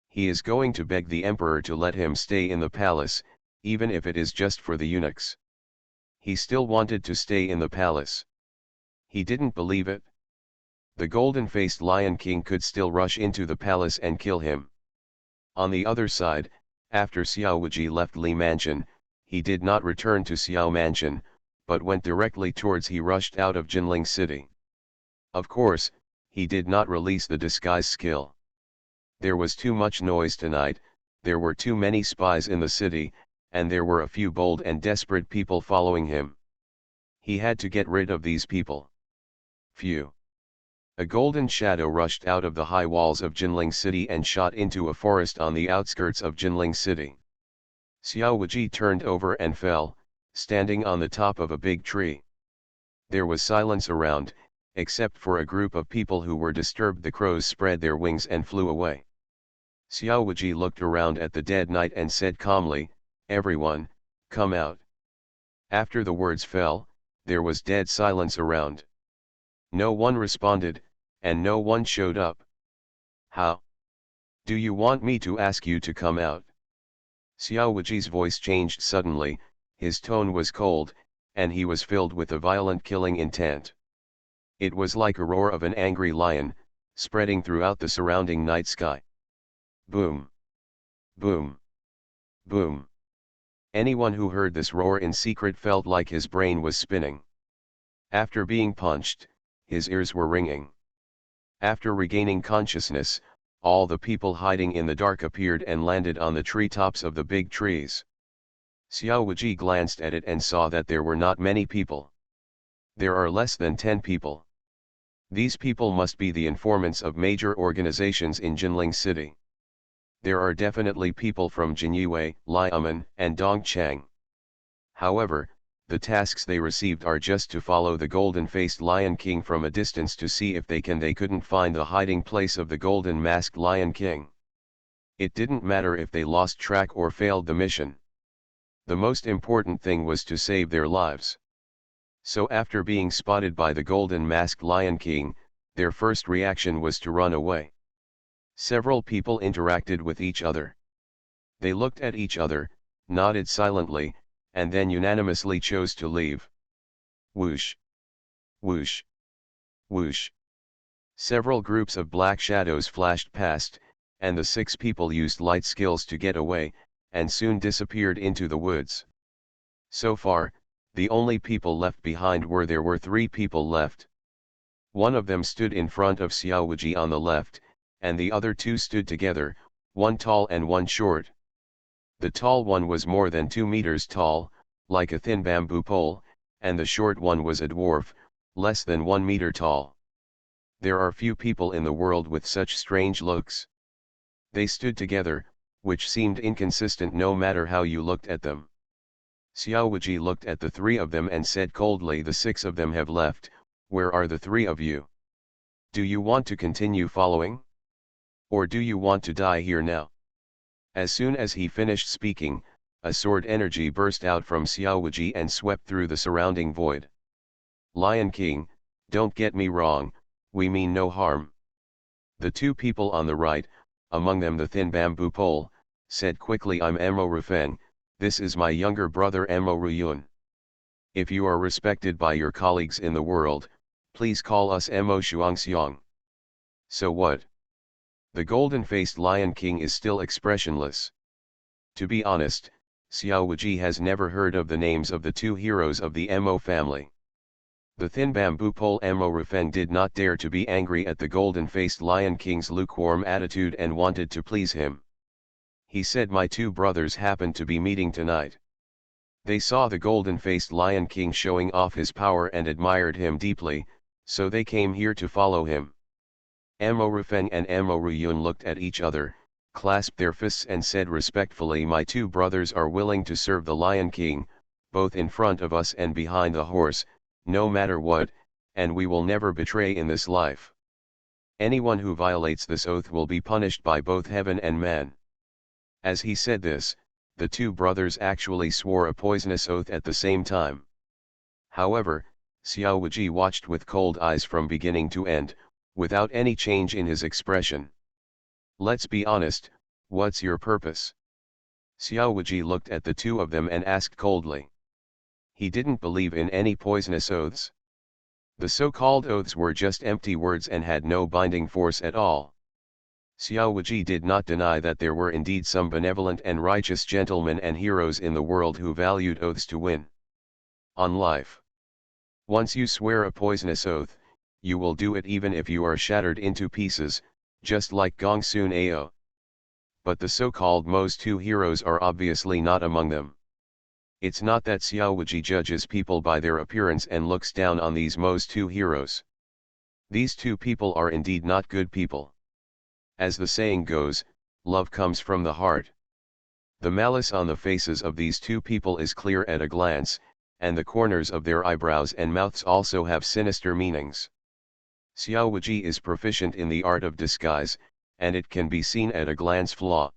He is going to beg the emperor to let him stay in the palace, even if it is just for the eunuchs. He still wanted to stay in the palace. He didn't believe it. The golden-faced Lion King could still rush into the palace and kill him. On the other side, after Xiao Wuji left Li Mansion, he did not return to Xiao Mansion, but went directly towards he rushed out of Jinling City. Of course, he did not release the disguise skill. There was too much noise tonight, there were too many spies in the city, and there were a few bold and desperate people following him. He had to get rid of these people. Phew. A golden shadow rushed out of the high walls of Jinling City and shot into a forest on the outskirts of Jinling City. Xiao Wuji turned over and fell, standing on the top of a big tree. There was silence around, except for a group of people who were disturbed. The crows spread their wings and flew away. Xiao Wuji looked around at the dead knight and said calmly, "Everyone, come out." After the words fell, there was dead silence around. No one responded, and no one showed up. "How? Do you want me to ask you to come out?" Xiao Wuji's voice changed suddenly, his tone was cold, and he was filled with a violent killing intent. It was like a roar of an angry lion, spreading throughout the surrounding night sky. Boom! Boom! Boom! Anyone who heard this roar in secret felt like his brain was spinning. After being punched, his ears were ringing. After regaining consciousness, all the people hiding in the dark appeared and landed on the treetops of the big trees. Xiao Wuji glanced at it and saw that there were not many people. There are less than 10 people. These people must be the informants of major organizations in Jinling City. There are definitely people from Jinyue, Liamen, and Dongchang. However, the tasks they received are just to follow the golden-faced Lion King from a distance to see if they couldn't find the hiding place of the golden-masked Lion King. It didn't matter if they lost track or failed the mission. The most important thing was to save their lives. So after being spotted by the golden-masked Lion King, their first reaction was to run away. Several people interacted with each other. They looked at each other, nodded silently, and then unanimously chose to leave. Whoosh! Whoosh! Whoosh! Several groups of black shadows flashed past, and the 6 people used light skills to get away, and soon disappeared into the woods. So far, the only people left behind were 3 people left. One of them stood in front of Xiao Wuji on the left, and the other 2 stood together, one tall and one short. The tall one was more than 2 meters tall, like a thin bamboo pole, and the short one was a dwarf, less than 1 meter tall. There are few people in the world with such strange looks. They stood together, which seemed inconsistent no matter how you looked at them. Xiao Wuji looked at the 3 of them and said coldly, "The 6 of them have left, where are the 3 of you? Do you want to continue following? Or do you want to die here now?" As soon as he finished speaking, a sword energy burst out from Xiao Wuji and swept through the surrounding void. "Lion King, don't get me wrong, we mean no harm." The 2 people on the right, among them the thin bamboo pole, said quickly, "I'm Emo Rufeng, this is my younger brother Emo Ruyun. If you are respected by your colleagues in the world, please call us Emo Shuangxiang." So what? The golden-faced Lion King is still expressionless. To be honest, Xiao Wuji has never heard of the names of the 2 heroes of the Emo family. The thin bamboo pole Emo Rufeng did not dare to be angry at the golden-faced Lion King's lukewarm attitude and wanted to please him. He said, "My 2 brothers happened to be meeting tonight. They saw the golden-faced Lion King showing off his power and admired him deeply, so they came here to follow him." Emo Rufeng and Emo Ruyun looked at each other, clasped their fists and said respectfully, "My 2 brothers are willing to serve the Lion King, both in front of us and behind the horse, no matter what, and we will never betray in this life. Anyone who violates this oath will be punished by both heaven and man." As he said this, the 2 brothers actually swore a poisonous oath at the same time. However, Xiao Wuji watched with cold eyes from beginning to end, without any change in his expression. "Let's be honest, what's your purpose?" Xiao Wuji looked at the 2 of them and asked coldly. He didn't believe in any poisonous oaths. The so-called oaths were just empty words and had no binding force at all. Xiao Wuji did not deny that there were indeed some benevolent and righteous gentlemen and heroes in the world who valued oaths to win on life. Once you swear a poisonous oath, you will do it even if you are shattered into pieces, just like Gong Sun Ao. But the so-called most 2 heroes are obviously not among them. It's not that Xiao Wuji judges people by their appearance and looks down on these most 2 heroes. These two people are indeed not good people. As the saying goes, love comes from the heart. The malice on the faces of these two people is clear at a glance, and the corners of their eyebrows and mouths also have sinister meanings. Xiao Wuji is proficient in the art of disguise, and it can be seen at a glance flaw.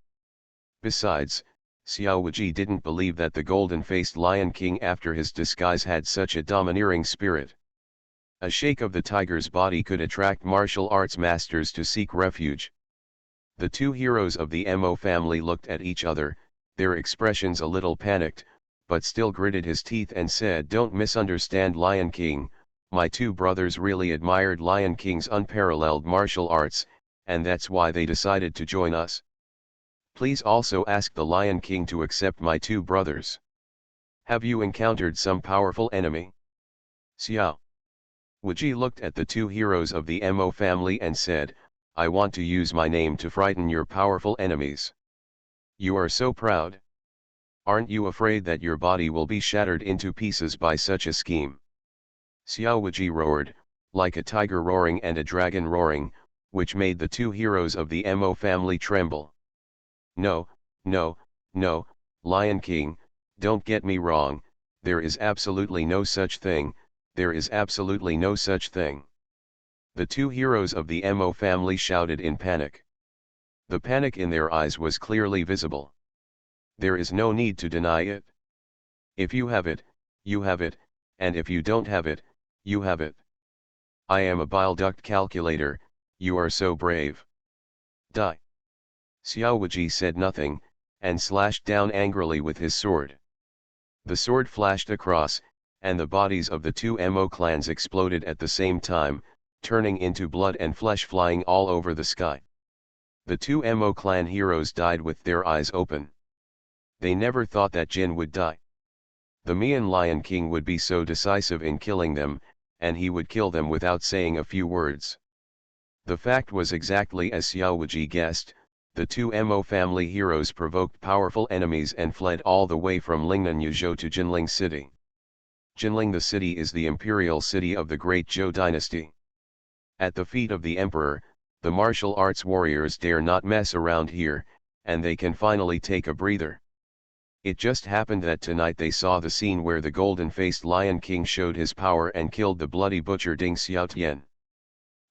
Besides, Xiao Wuji didn't believe that the golden-faced Lion King after his disguise had such a domineering spirit. A shake of the tiger's body could attract martial arts masters to seek refuge. The two heroes of the Mo family looked at each other, their expressions a little panicked, but still gritted his teeth and said, "Don't misunderstand Lion King, my two brothers really admired Lion King's unparalleled martial arts, and that's why they decided to join us. Please also ask the Lion King to accept my two brothers. Have you encountered some powerful enemy?" Xiao Wuji looked at the two heroes of the Mo family and said, "I want to use my name to frighten your powerful enemies. You are so proud. Aren't you afraid that your body will be shattered into pieces by such a scheme?" Xiao Wuji roared, like a tiger roaring and a dragon roaring, which made the two heroes of the Mo family tremble. "No, no, no, Lion King, don't get me wrong, there is absolutely no such thing, there is absolutely no such thing." The two heroes of the Mo family shouted in panic. The panic in their eyes was clearly visible. There is no need to deny it. If you have it, you have it, and if you don't have it, you have it. I am a bile duct calculator, you are so brave. Die. Xiao Wuji said nothing, and slashed down angrily with his sword. The sword flashed across, and the bodies of the two Mo clans exploded at the same time, turning into blood and flesh flying all over the sky. The two Mo clan heroes died with their eyes open. They never thought that Jin would die. The Mian Lion King would be so decisive in killing them, and he would kill them without saying a few words. The fact was exactly as Xiao Wuji guessed. The two Mo family heroes provoked powerful enemies and fled all the way from Lingnan Yuzhou to Jinling City. Jinling the city is the imperial city of the great Zhou dynasty. At the feet of the emperor, the martial arts warriors dare not mess around here, and they can finally take a breather. It just happened that tonight they saw the scene where the golden-faced Lion King showed his power and killed the bloody butcher Ding Xiaotian.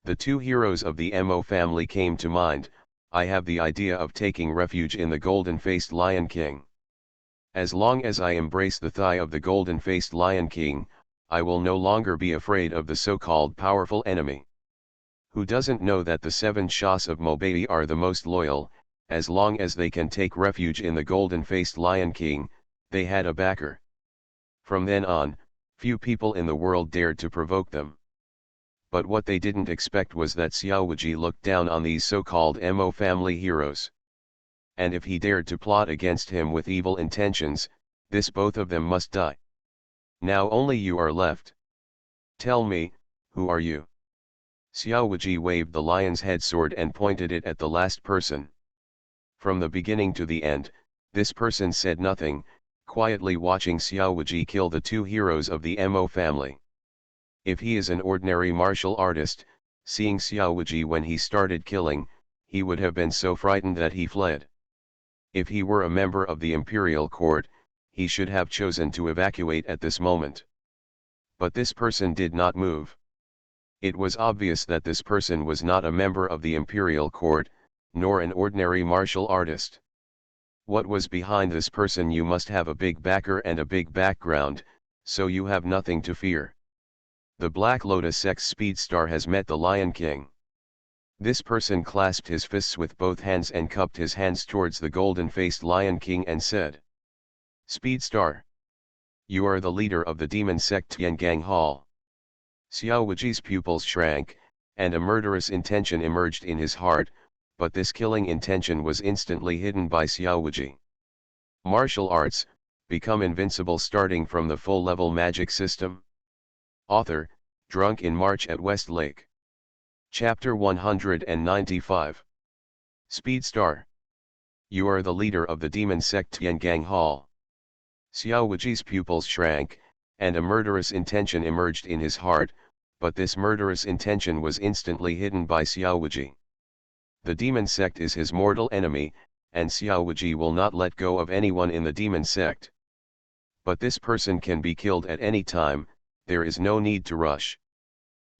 The two heroes of the Mo family came to mind. I have the idea of taking refuge in the golden-faced Lion King. As long as I embrace the thigh of the golden-faced Lion King, I will no longer be afraid of the so-called powerful enemy. Who doesn't know that the 7 Shahs of Mobei are the most loyal? As long as they can take refuge in the golden-faced Lion King, they had a backer. From then on, few people in the world dared to provoke them. But what they didn't expect was that Xiao Wuji looked down on these so-called Mo family heroes. And if he dared to plot against him with evil intentions, this both of them must die. Now only you are left. Tell me, who are you? Xiao Wuji waved the lion's head sword and pointed it at the last person. From the beginning to the end, this person said nothing, quietly watching Xiao Wuji kill the two heroes of the Mo family. If he is an ordinary martial artist, seeing Xiao Wuji when he started killing, he would have been so frightened that he fled. If he were a member of the imperial court, he should have chosen to evacuate at this moment. But this person did not move. It was obvious that this person was not a member of the imperial court, nor an ordinary martial artist. What was behind this person? You must have a big backer and a big background, so you have nothing to fear. The Black Lotus X Speed Star has met the Lion King. This person clasped his fists with both hands and cupped his hands towards the golden-faced Lion King and said, "Speed Star, you are the leader of the demon sect Tiangang Hall." Xiao Wuji's pupils shrank, and a murderous intention emerged in his heart, but this killing intention was instantly hidden by Xiao Wuji. Martial arts, become invincible starting from the full-level magic system. Author, Drunk in March at Westlake. Chapter 195. Speedstar. You are the leader of the demon sect Tiangang Hall. Xiao Wuji's pupils shrank, and a murderous intention emerged in his heart, but this murderous intention was instantly hidden by Xiao Wuji. The demon sect is his mortal enemy, and Xiao Wuji will not let go of anyone in the demon sect. But this person can be killed at any time, there is no need to rush.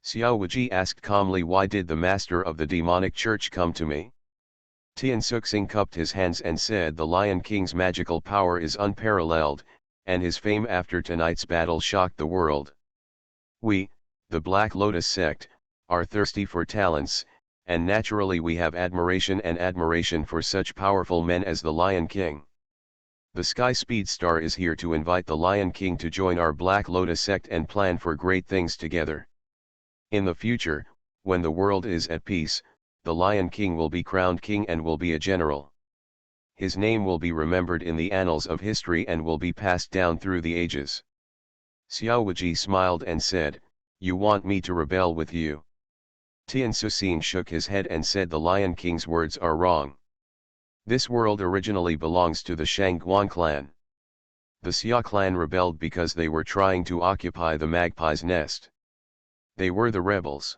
Xiao Wuji asked calmly, why did the master of the demonic church come to me? Tian Suxing cupped his hands and said, the Lion King's magical power is unparalleled, and his fame after tonight's battle shocked the world. We, the Black Lotus sect, are thirsty for talents, and naturally we have admiration for such powerful men as the Lion King. The Sky Speed Star is here to invite the Lion King to join our Black Lotus sect and plan for great things together. In the future, when the world is at peace, the Lion King will be crowned king and will be a general. His name will be remembered in the annals of history and will be passed down through the ages. Xiao Wuji smiled and said, you want me to rebel with you? Tian Suxing shook his head and said, the Lion King's words are wrong. This world originally belongs to the Shangguan clan. The Xia clan rebelled because they were trying to occupy the magpie's nest. They were the rebels.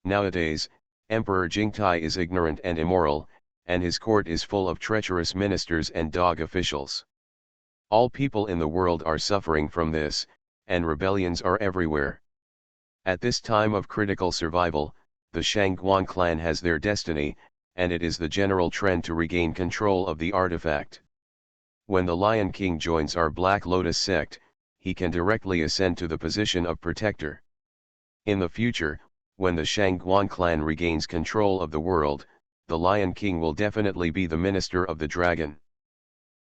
Nowadays, Emperor Jingtai is ignorant and immoral, and his court is full of treacherous ministers and dog officials. All people in the world are suffering from this, and rebellions are everywhere. At this time of critical survival, the Shangguan clan has their destiny, and it is the general trend to regain control of the artifact. When the Lion King joins our Black Lotus sect, he can directly ascend to the position of protector. In the future, when the Shangguan clan regains control of the world, the Lion King will definitely be the minister of the dragon.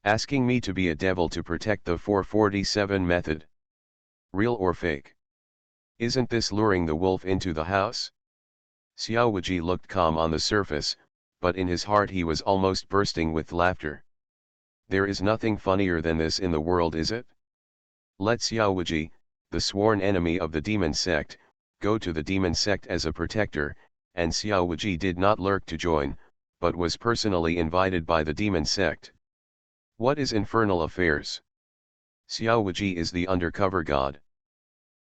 Asking me to be a devil to protect the 447 method. Real or fake? Isn't this luring the wolf into the house? Xiao Wuji looked calm on the surface, but in his heart he was almost bursting with laughter. There is nothing funnier than this in the world, is it? Let Xiao Wuji, the sworn enemy of the demon sect, go to the demon sect as a protector, and Xiao Wuji did not lurk to join, but was personally invited by the demon sect. What is infernal affairs? Xiao Wuji is the undercover god.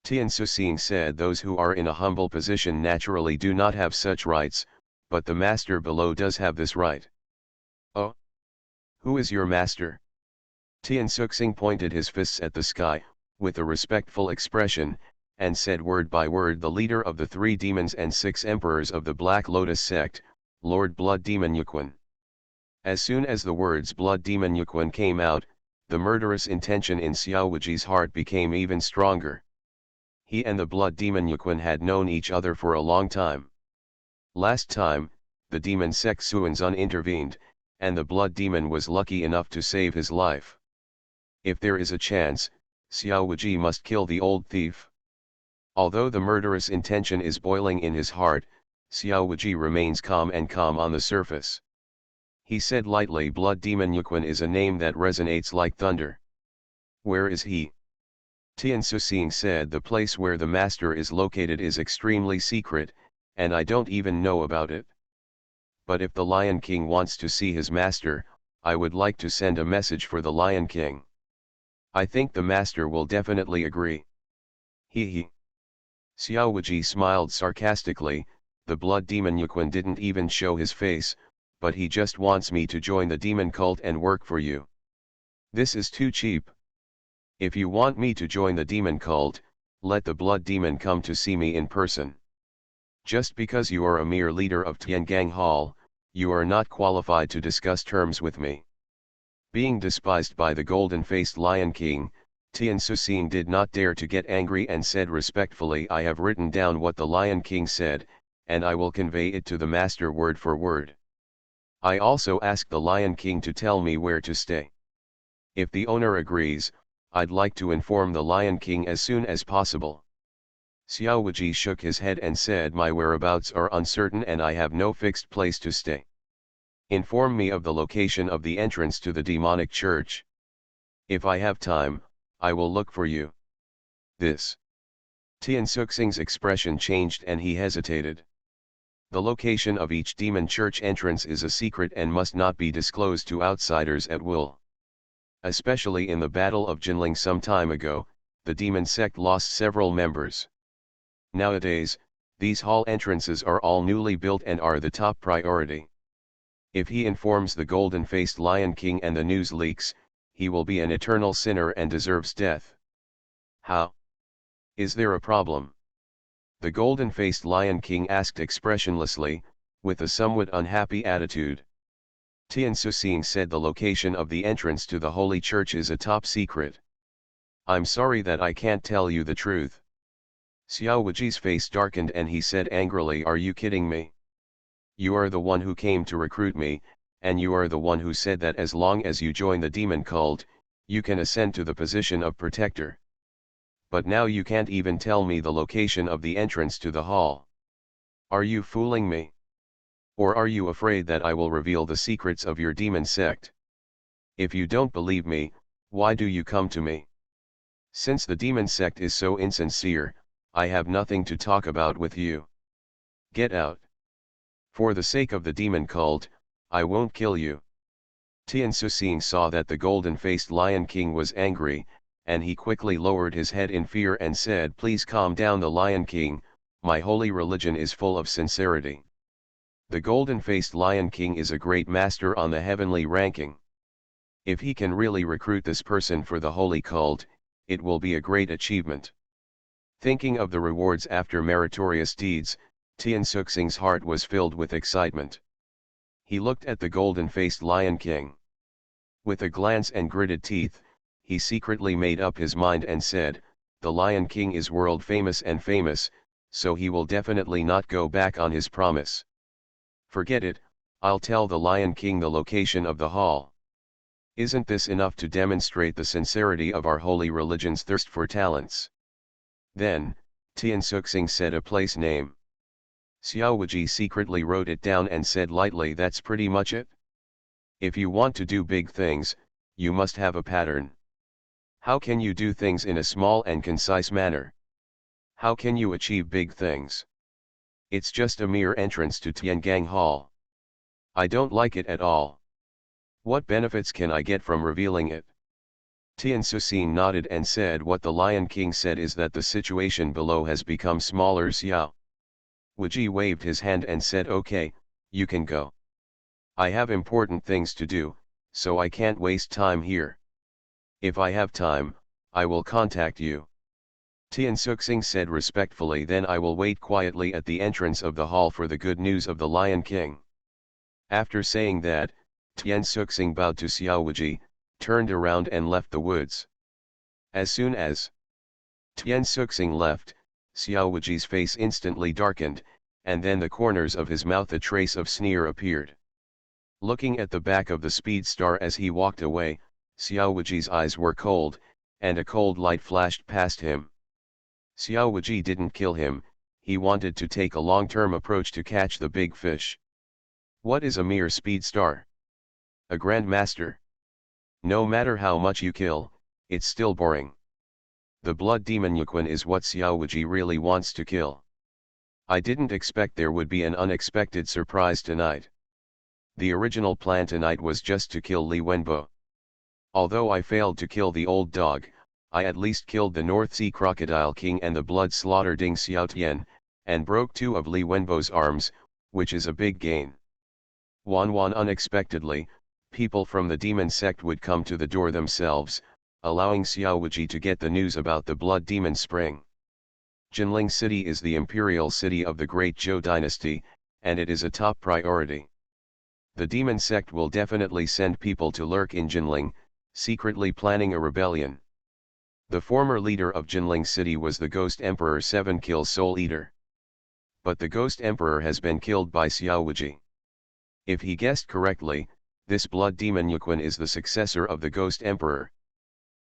Tian Suxing said, those who are in a humble position naturally do not have such rights, but the master below does have this right. Oh? Who is your master? Tian Suxing pointed his fists at the sky, with a respectful expression, and said word by word, the leader of the 3 demons and 6 emperors of the Black Lotus sect, Lord Blood Demon Yuquan. As soon as the words Blood Demon Yuquan came out, the murderous intention in Xiao Wuji's heart became even stronger. He and the Blood Demon Yuquan had known each other for a long time. Last time, the demon sect Xuanzun intervened, and the Blood Demon was lucky enough to save his life. If there is a chance, Xiao Wuji must kill the old thief. Although the murderous intention is boiling in his heart, Xiao Wuji remains calm on the surface. He said lightly, Blood Demon Yuquan is a name that resonates like thunder. Where is he? Tian Suxing said, the place where the master is located is extremely secret, and I don't even know about it. But if the Lion King wants to see his master, I would like to send a message for the Lion King. I think the master will definitely agree. He. Xiao Wuji smiled sarcastically, the Blood Demon Yuquan didn't even show his face, but he just wants me to join the demon cult and work for you. This is too cheap. If you want me to join the demon cult, let the Blood Demon come to see me in person. Just because you are a mere leader of Tiangang Hall, you are not qualified to discuss terms with me. Being despised by the golden-faced Lion King, Tian Suxing did not dare to get angry and said respectfully, I have written down what the Lion King said, and I will convey it to the master word for word. I also asked the Lion King to tell me where to stay. If the owner agrees, I'd like to inform the Lion King as soon as possible. Xiao Wuji shook his head and said, my whereabouts are uncertain and I have no fixed place to stay. Inform me of the location of the entrance to the demonic church. If I have time, I will look for you. This. Tian Suxing's expression changed and he hesitated. The location of each demon church entrance is a secret and must not be disclosed to outsiders at will. Especially in the Battle of Jinling some time ago, the demon sect lost several members. Nowadays, these hall entrances are all newly built and are the top priority. If he informs the golden-faced Lion King and the news leaks, he will be an eternal sinner and deserves death. How? Is there a problem? The golden-faced Lion King asked expressionlessly, with a somewhat unhappy attitude. Tian Suxing said the location of the entrance to the holy church is a top secret. I'm sorry that I can't tell you the truth. Xiao Wuji's face darkened and he said angrily, are you kidding me? You are the one who came to recruit me, and you are the one who said that as long as you join the demon cult, you can ascend to the position of protector. But now you can't even tell me the location of the entrance to the hall. Are you fooling me? Or are you afraid that I will reveal the secrets of your demon sect? If you don't believe me, why do you come to me? Since the demon sect is so insincere, I have nothing to talk about with you. Get out. For the sake of the demon cult, I won't kill you. Tian Suxing saw that the golden-faced Lion King was angry, and he quickly lowered his head in fear and said, please calm down the Lion King, my holy religion is full of sincerity. The golden-faced Lion King is a great master on the heavenly ranking. If he can really recruit this person for the holy cult, it will be a great achievement. Thinking of the rewards after meritorious deeds, Tian Suxing's heart was filled with excitement. He looked at the golden-faced Lion King. With a glance and gritted teeth, he secretly made up his mind and said, the Lion King is world famous and famous, so he will definitely not go back on his promise. Forget it, I'll tell the Lion King the location of the hall. Isn't this enough to demonstrate the sincerity of our holy religion's thirst for talents? Then, Tian Suxing said a place name. Xiao Wuji secretly wrote it down and said lightly, that's pretty much it. If you want to do big things, you must have a pattern. How can you do things in a small and concise manner? How can you achieve big things? It's just a mere entrance to Tiangang Hall. I don't like it at all. What benefits can I get from revealing it? Tian Suxing nodded and said, what the Lion King said is that the situation below has become smaller. Xiao Wuji waved his hand and said, okay, you can go. I have important things to do, so I can't waste time here. If I have time, I will contact you. Tian Suxing said respectfully, then I will wait quietly at the entrance of the hall for the good news of the Lion King. After saying that, Tian Suxing bowed to Xiao Wuji, turned around and left the woods. As soon as Tian Suxing left, Xiao Wuji's face instantly darkened, and then the corners of his mouth a trace of sneer appeared. Looking at the back of the speed star as he walked away, Xiao Wuji's eyes were cold, and a cold light flashed past him. Xiao Wuji didn't kill him, he wanted to take a long-term approach to catch the big fish. What is a mere speed star? A grandmaster? No matter how much you kill, it's still boring. The blood demon Yuquan is what Xiao Wuji really wants to kill. I didn't expect there would be an unexpected surprise tonight. The original plan tonight was just to kill Li Wenbo. Although I failed to kill the old dog, I at least killed the North Sea Crocodile King and the blood slaughtered Ding Xiaotian, and broke 2 of Li Wenbo's arms, which is a big gain. Wan unexpectedly, people from the demon sect would come to the door themselves, allowing Xiao Wuji to get the news about the blood demon spring. Jinling City is the imperial city of the great Zhou dynasty, and it is a top priority. The demon sect will definitely send people to lurk in Jinling, secretly planning a rebellion. The former leader of Jinling City was the Ghost Emperor 7-Kill Soul Eater. But the Ghost Emperor has been killed by Xiao Wuji. If he guessed correctly, this blood demon Yuquan is the successor of the Ghost Emperor.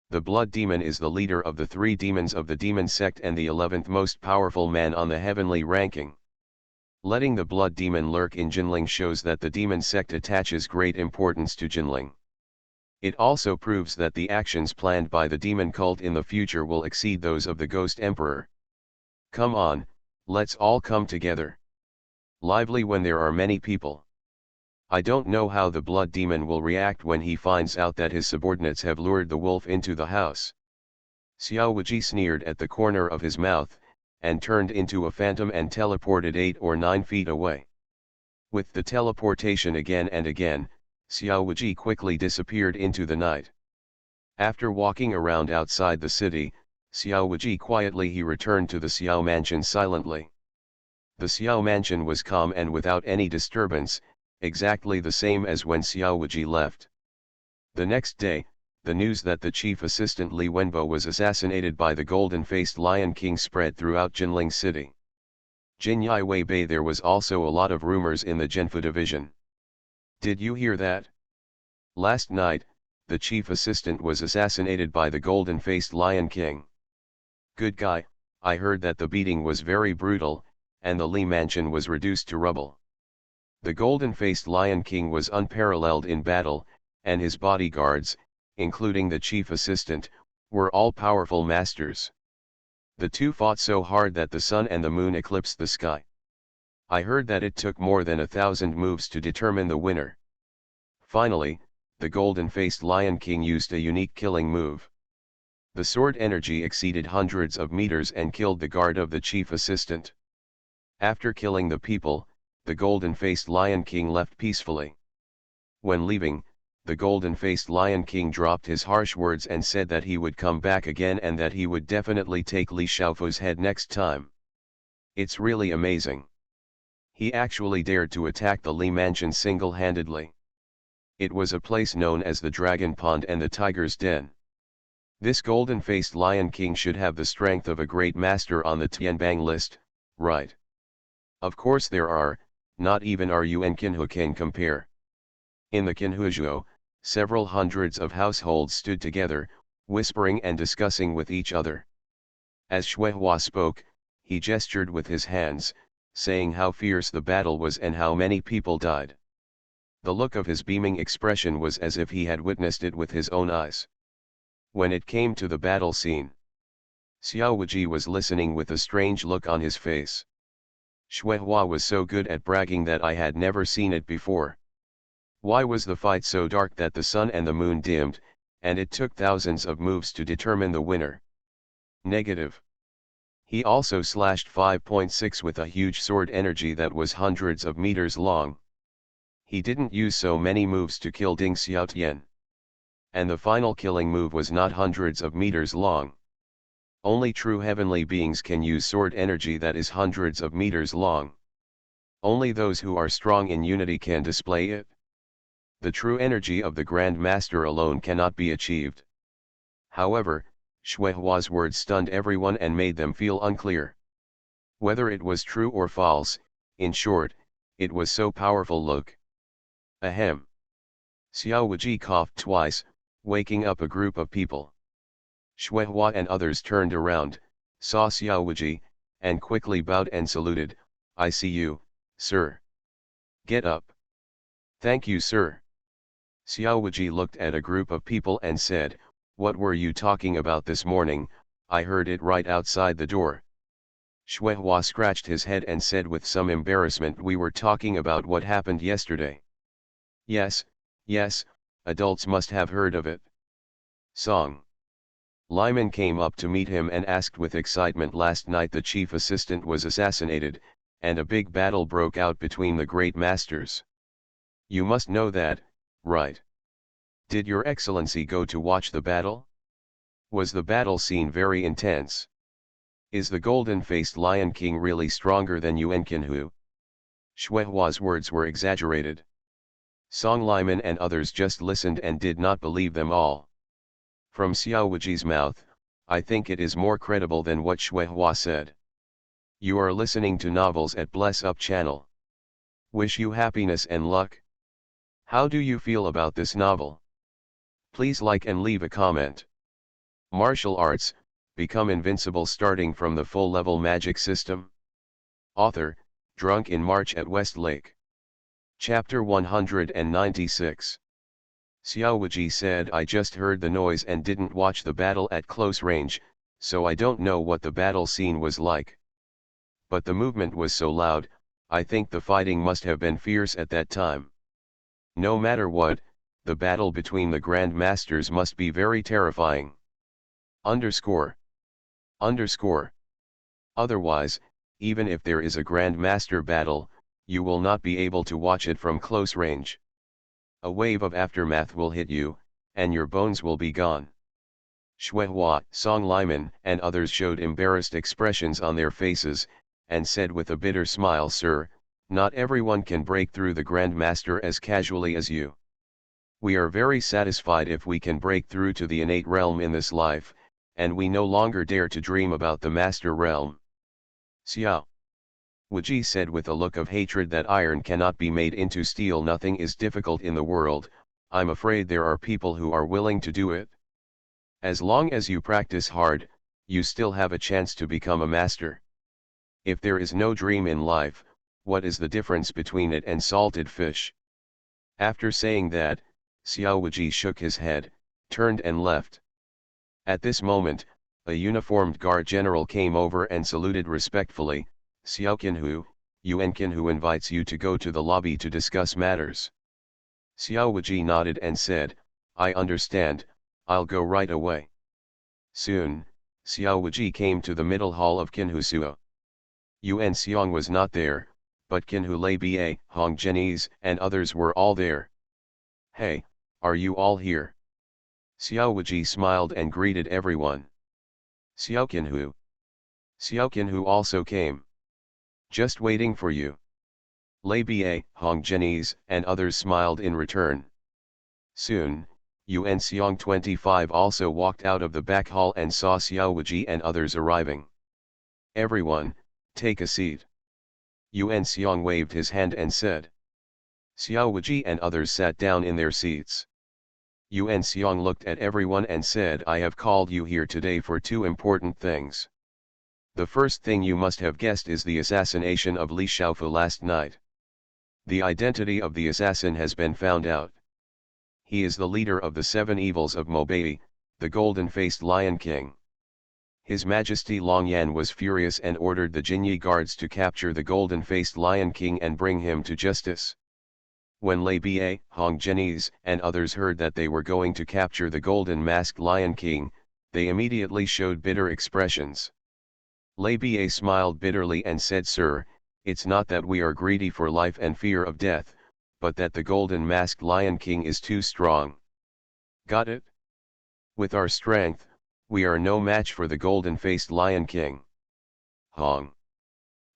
The blood demon is the leader of the 3 demons of the demon sect and the 11th most powerful man on the heavenly ranking. Letting the blood demon lurk in Jinling shows that the demon sect attaches great importance to Jinling. It also proves that the actions planned by the demon cult in the future will exceed those of the Ghost Emperor. Come on, let's all come together. Lively when there are many people. I don't know how the blood demon will react when he finds out that his subordinates have lured the wolf into the house. Xiao Wuji sneered at the corner of his mouth, and turned into a phantom and teleported 8 or 9 feet away. With the teleportation again and again, Xiao Wuji quickly disappeared into the night. After walking around outside the city, Xiao Wuji quietly returned to the Xiao mansion silently. The Xiao mansion was calm and without any disturbance, exactly the same as when Xiao Wuji left. The next day, the news that the chief assistant Li Wenbo was assassinated by the golden-faced Lion King spread throughout Jinling City. Jinyai Weibei, there was also a lot of rumors in the Zhenfu division. Did you hear that? Last night, the chief assistant was assassinated by the golden-faced Lion King. Good guy, I heard that the beating was very brutal, and the Li mansion was reduced to rubble. The golden-faced Lion King was unparalleled in battle, and his bodyguards, including the chief assistant, were all powerful masters. The two fought so hard that the sun and the moon eclipsed the sky. I heard that it took more than 1,000 moves to determine the winner. Finally, the golden-faced Lion King used a unique killing move. The sword energy exceeded hundreds of meters and killed the guard of the chief assistant. After killing the people, the golden-faced Lion King left peacefully. When leaving, the golden-faced Lion King dropped his harsh words and said that he would come back again and that he would definitely take Li Xiaofu's head next time. It's really amazing. He actually dared to attack the Li mansion single-handedly. It was a place known as the Dragon Pond and the Tiger's Den. This golden-faced Lion King should have the strength of a great master on the Tianbang list, right? Of course there are, not even Ryuan Qinhu can compare. In the Qinhuzhuo, several hundreds of households stood together, whispering and discussing with each other. As Shuihua spoke, he gestured with his hands, saying how fierce the battle was and how many people died. The look of his beaming expression was as if he had witnessed it with his own eyes. When it came to the battle scene, Xiao Wuji was listening with a strange look on his face. Shuihua was so good at bragging that I had never seen it before. Why was the fight so dark that the sun and the moon dimmed, and it took thousands of moves to determine the winner? Negative. He also slashed 5.6 with a huge sword energy that was hundreds of meters long. He didn't use so many moves to kill Ding Xiaotian. And the final killing move was not hundreds of meters long. Only true heavenly beings can use sword energy that is hundreds of meters long. Only those who are strong in unity can display it. The true energy of the Grand Master alone cannot be achieved. However, Shuihua's words stunned everyone and made them feel unclear. Whether it was true or false, in short, it was so powerful. Look. Ahem. Xiao Wuji coughed twice, waking up a group of people. Shuihua and others turned around, saw Xiao Wuji, and quickly bowed and saluted. I see you, sir. Get up. Thank you, sir. Xiao Wuji looked at a group of people and said, what were you talking about this morning? I heard it right outside the door. Shuihua scratched his head and said with some embarrassment, we were talking about what happened yesterday. Yes, adults must have heard of it. Song. Lyman came up to meet him and asked with excitement, last night the chief assistant was assassinated, and a big battle broke out between the great masters. You must know that, right? Did your excellency go to watch the battle? Was the battle scene very intense? Is the golden-faced Lion King really stronger than Yuan Qinhu? Shuihua's words were exaggerated. Song Lyman and others just listened and did not believe them all. From Xiao Wuji's mouth, I think it is more credible than what Shuihua said. You are listening to Novels at Bless Up channel. Wish you happiness and luck. How do you feel about this novel? Please like and leave a comment. Martial arts, become invincible starting from the full level magic system. Author, drunk in March at West Lake. Chapter 196. Xiao Wuji said, I just heard the noise and didn't watch the battle at close range, so I don't know what the battle scene was like. But the movement was so loud, I think the fighting must have been fierce at that time. No matter what, the battle between the Grand Masters must be very terrifying. Underscore. Otherwise, even if there is a Grand Master battle, you will not be able to watch it from close range. A wave of aftermath will hit you, and your bones will be gone. Xuehua, Song Liman, and others showed embarrassed expressions on their faces, and said with a bitter smile, "Sir, not everyone can break through the Grand Master as casually as you. We are very satisfied if we can break through to the innate realm in this life, and we no longer dare to dream about the Master realm." Xiao Wuji said with a look of hatred that iron cannot be made into steel. "Nothing is difficult in the world, I'm afraid there are people who are willing to do it. As long as you practice hard, you still have a chance to become a master. If there is no dream in life, what is the difference between it and salted fish?" After saying that, Xiao Wuji shook his head, turned and left. At this moment, a uniformed guard general came over and saluted respectfully. "Xiao Qinhu, Yuan Qinhu invites you to go to the lobby to discuss matters." Xiao Wuji nodded and said, "I understand, I'll go right away." Soon, Xiao Wuji came to the middle hall of Qinhu Suo. Yuan Xiong was not there, but Qinhu Lei Ba, Hong Zhenese, and others were all there. "Hey, are you all here?" Xiao Wuji smiled and greeted everyone. "Xiao Qinhu." Xiao Qinhu also came. "Just waiting for you." Lei Ba, Hong Zhenese, and others smiled in return. Soon, Yuan Xiong 25 also walked out of the back hall and saw Xiao Wuji and others arriving. "Everyone, take a seat." Yuan Xiong waved his hand and said. Xiao Wuji and others sat down in their seats. Yuan Xiong looked at everyone and said, "I have called you here today for two important things. The first thing you must have guessed is the assassination of Li Xiaofu last night. The identity of the assassin has been found out. He is the leader of the seven evils of Mobei, the golden-faced Lion King." His Majesty Long Yan was furious and ordered the Jinyi guards to capture the golden-faced Lion King and bring him to justice. When Lei Ba, Hong Zhenese, and others heard that they were going to capture the golden-masked Lion King, they immediately showed bitter expressions. Lei Ba smiled bitterly and said, "Sir, it's not that we are greedy for life and fear of death, but that the golden-masked Lion King is too strong. Got it? With our strength, we are no match for the golden-faced Lion King." Hong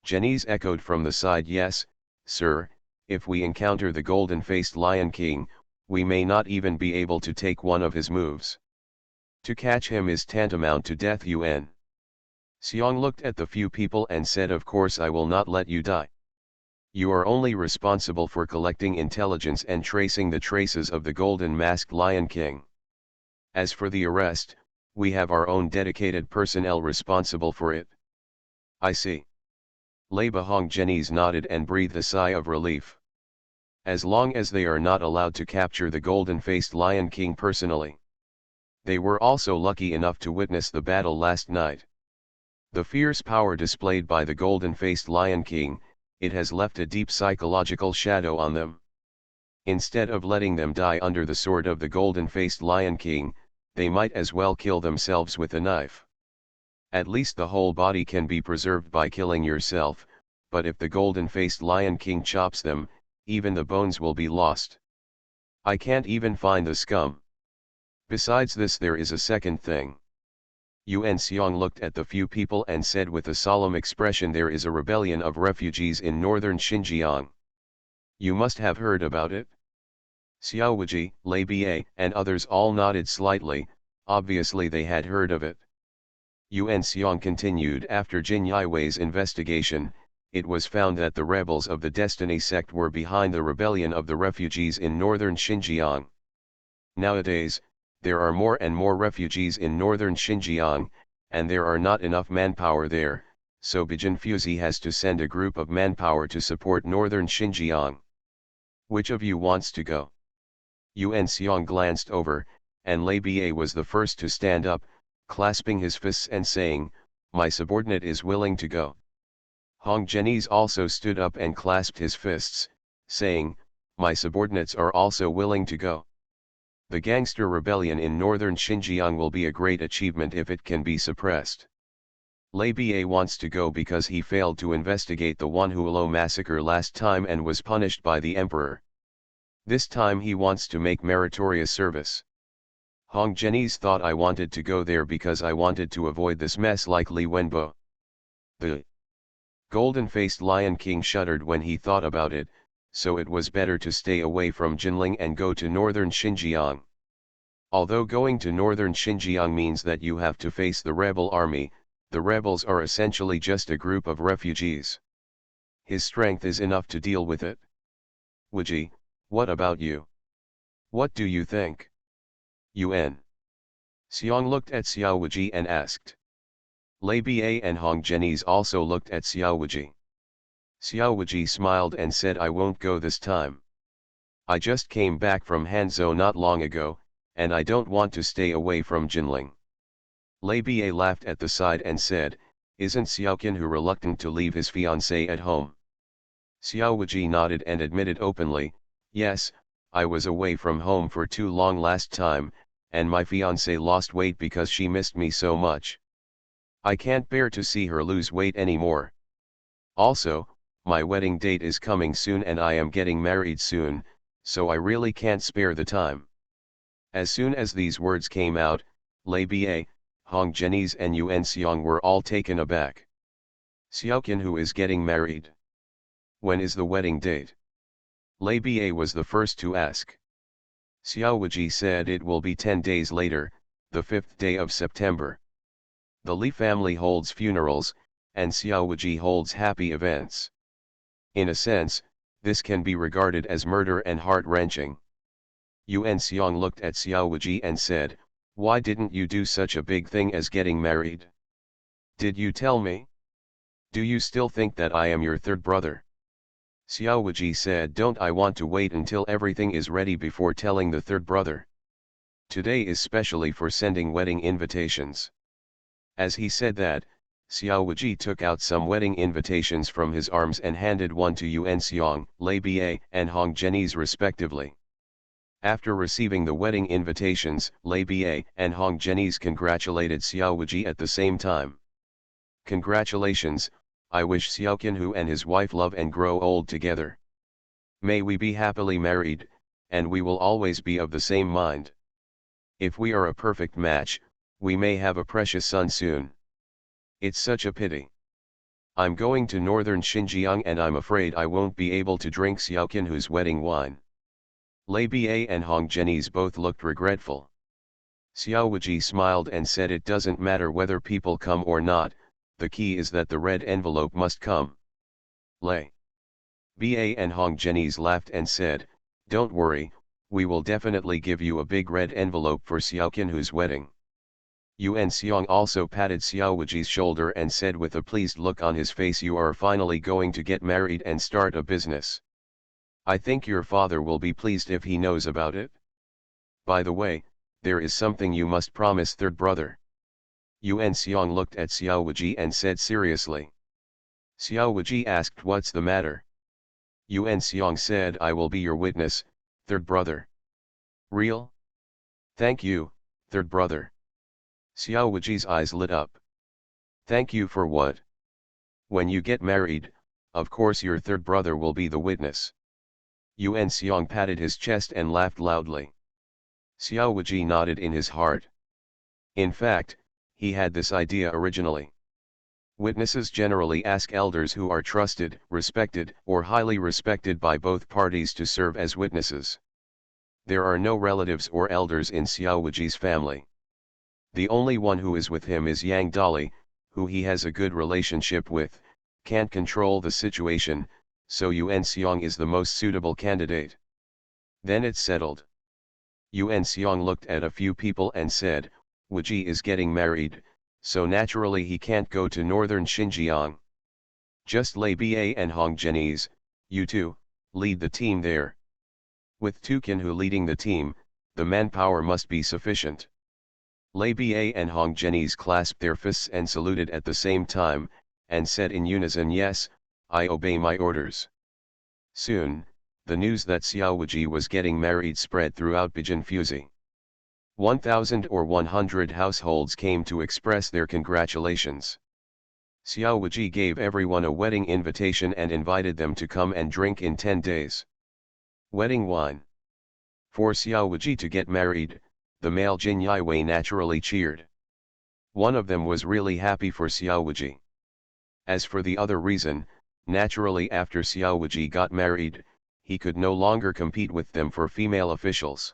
Zhenese echoed from the side, "Yes, sir, if we encounter the golden-faced Lion King, we may not even be able to take one of his moves. To catch him is tantamount to death." Yuan Xiong looked at the few people and said, "Of course I will not let you die. You are only responsible for collecting intelligence and tracing the traces of the golden-masked Lion King. As for the arrest, we have our own dedicated personnel responsible for it." "I see." Lei Ba Hong Zhenese nodded and breathed a sigh of relief. As long as they are not allowed to capture the golden-faced Lion King personally. They were also lucky enough to witness the battle last night. The fierce power displayed by the golden-faced Lion King, it has left a deep psychological shadow on them. Instead of letting them die under the sword of the golden-faced Lion King, they might as well kill themselves with a knife. At least the whole body can be preserved by killing yourself, but if the golden-faced Lion King chops them, even the bones will be lost. I can't even find the scum. Besides this, there is a second thing." Yuan Xiong looked at the few people and said with a solemn expression, "There is a rebellion of refugees in northern Xinjiang. You must have heard about it." Xiao Wuji, Lei Ba, and others all nodded slightly, obviously they had heard of it. Yuan Xiong continued, "After Jin Yiwei's investigation, it was found that the rebels of the Destiny sect were behind the rebellion of the refugees in northern Xinjiang. Nowadays, there are more and more refugees in northern Xinjiang, and there are not enough manpower there, so Bijin Fuzi has to send a group of manpower to support northern Xinjiang. Which of you wants to go?" Yuan Xiong glanced over, and Lei Ba was the first to stand up, clasping his fists and saying, "My subordinate is willing to go." Hong Zhenese also stood up and clasped his fists, saying, "My subordinates are also willing to go. The gangster rebellion in northern Xinjiang will be a great achievement if it can be suppressed." Lei Ba wants to go because he failed to investigate the Wanhuo massacre last time and was punished by the emperor. This time he wants to make meritorious service. Hong Zhenyi's thought I wanted to go there because I wanted to avoid this mess like Li Wenbo. The golden-faced Lion King shuddered when he thought about it, so it was better to stay away from Jinling and go to northern Xinjiang. Although going to northern Xinjiang means that you have to face the rebel army, the rebels are essentially just a group of refugees. His strength is enough to deal with it. Wuji, what about you? What do you think? Yuan. Xiang looked at Xiao Wuji and asked. Lei Ba and Hong Zhenyi also looked at Xiao Wuji. Xiao Wuji smiled and said, I won't go this time. I just came back from Hanzhou not long ago, and I don't want to stay away from Jinling. Lei Ba laughed at the side and said, isn't Xiaoqianhu reluctant to leave his fiancée at home? Xiao Wuji nodded and admitted openly, yes, I was away from home for too long last time, and my fiancée lost weight because she missed me so much. I can't bear to see her lose weight anymore. Also, my wedding date is coming soon and I am getting married soon, so I really can't spare the time. As soon as these words came out, Lei Ba, Hong Zhenyi and Yuan Xiang were all taken aback. Xiaoqianhu is getting married. When is the wedding date? Lei Ba was the first to ask. Xiao Wuji said it will be 10 days later, the 5th day of September. The Li family holds funerals, and Xiao Wuji holds happy events. In a sense, this can be regarded as murder and heart-wrenching. Yuan Xiang looked at Xiao Wuji and said, why didn't you do such a big thing as getting married? Did you tell me? Do you still think that I am your third brother? Xiao Wuji said, don't I want to wait until everything is ready before telling the third brother. Today is specially for sending wedding invitations. As he said that, Xiao Wuji took out some wedding invitations from his arms and handed one to Yuan Xiang, Lei Ba, and Hong Zhenyi respectively. After receiving the wedding invitations, Lei Ba and Hong Zhenyi congratulated Xiao Wuji at the same time. Congratulations, I wish Xiaoqianhu and his wife love and grow old together. May we be happily married, and we will always be of the same mind. If we are a perfect match, we may have a precious son soon. It's such a pity. I'm going to northern Xinjiang and I'm afraid I won't be able to drink Xiaoqianhu's wedding wine. Lei Ba and Hong Zhenyi both looked regretful. Xiao Wuji smiled and said it doesn't matter whether people come or not, the key is that the red envelope must come. Lei Ba and Hong Zhenyi laughed and said, don't worry, we will definitely give you a big red envelope for Xiaoqianhu's wedding. Yuan Xiang also patted Xiao Wuji's shoulder and said with a pleased look on his face, you are finally going to get married and start a business. I think your father will be pleased if he knows about it. By the way, there is something you must promise third brother. Yuan Xiang looked at Xiao Wuji and said seriously. Xiao Wuji asked what's the matter. Yuan Xiang said I will be your witness, third brother. Real? Thank you, third brother. Xiao Wuji's eyes lit up. Thank you for what? When you get married, of course your third brother will be the witness. Yuan Xiang patted his chest and laughed loudly. Xiao Wuji nodded in his heart. In fact, he had this idea originally. Witnesses generally ask elders who are trusted, respected, or highly respected by both parties to serve as witnesses. There are no relatives or elders in Xiao Wuji's family. The only one who is with him is Yang Dali, who he has a good relationship with, can't control the situation, so Yuan Xiang is the most suitable candidate. Then it's settled. Yuan Xiang looked at a few people and said, Wuji is getting married, so naturally he can't go to northern Xinjiang. Just Lei Ba and Hong Zhenyi, you two, lead the team there. With Tukinhu leading the team, the manpower must be sufficient. Lei Ba and Hong Zhenyi clasped their fists and saluted at the same time, and said in unison, yes, I obey my orders. Soon, the news that Xiao Wuji was getting married spread throughout Bijinfuzi. 1,000 or 100 households came to express their congratulations. Xiao Wuji gave everyone a wedding invitation and invited them to come and drink in 10 days. Wedding wine. For Xiao Wuji to get married, the male Jin Yiwei naturally cheered. One of them was really happy for Xiao Wuji. As for the other reason, naturally after Xiao Wuji got married, he could no longer compete with them for female officials.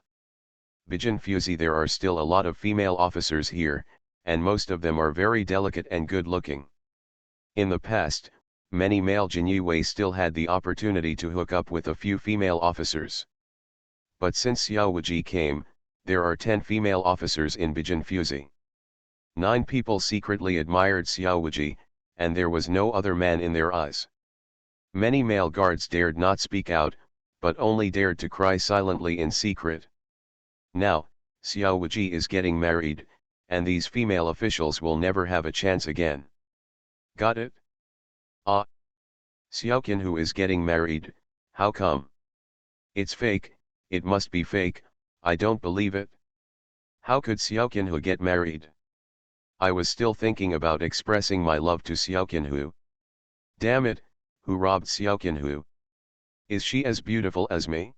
Bijin Fuzi, there are still a lot of female officers here, and most of them are very delicate and good looking. In the past, many male Jinyiwei still had the opportunity to hook up with a few female officers. But since Xiao Wuji came, there are 10 female officers in Bijin Fuzi. 9 people secretly admired Xiao Wuji, and there was no other man in their eyes. Many male guards dared not speak out, but only dared to cry silently in secret. Now, Xiao Wuji is getting married, and these female officials will never have a chance again. Got it? Ah. Xiao Qinhu is getting married, how come? It's fake, it must be fake, I don't believe it. How could Xiao Qinhu get married? I was still thinking about expressing my love to Xiao Qinhu. Damn it, who robbed Xiao Qinhu? Is she as beautiful as me?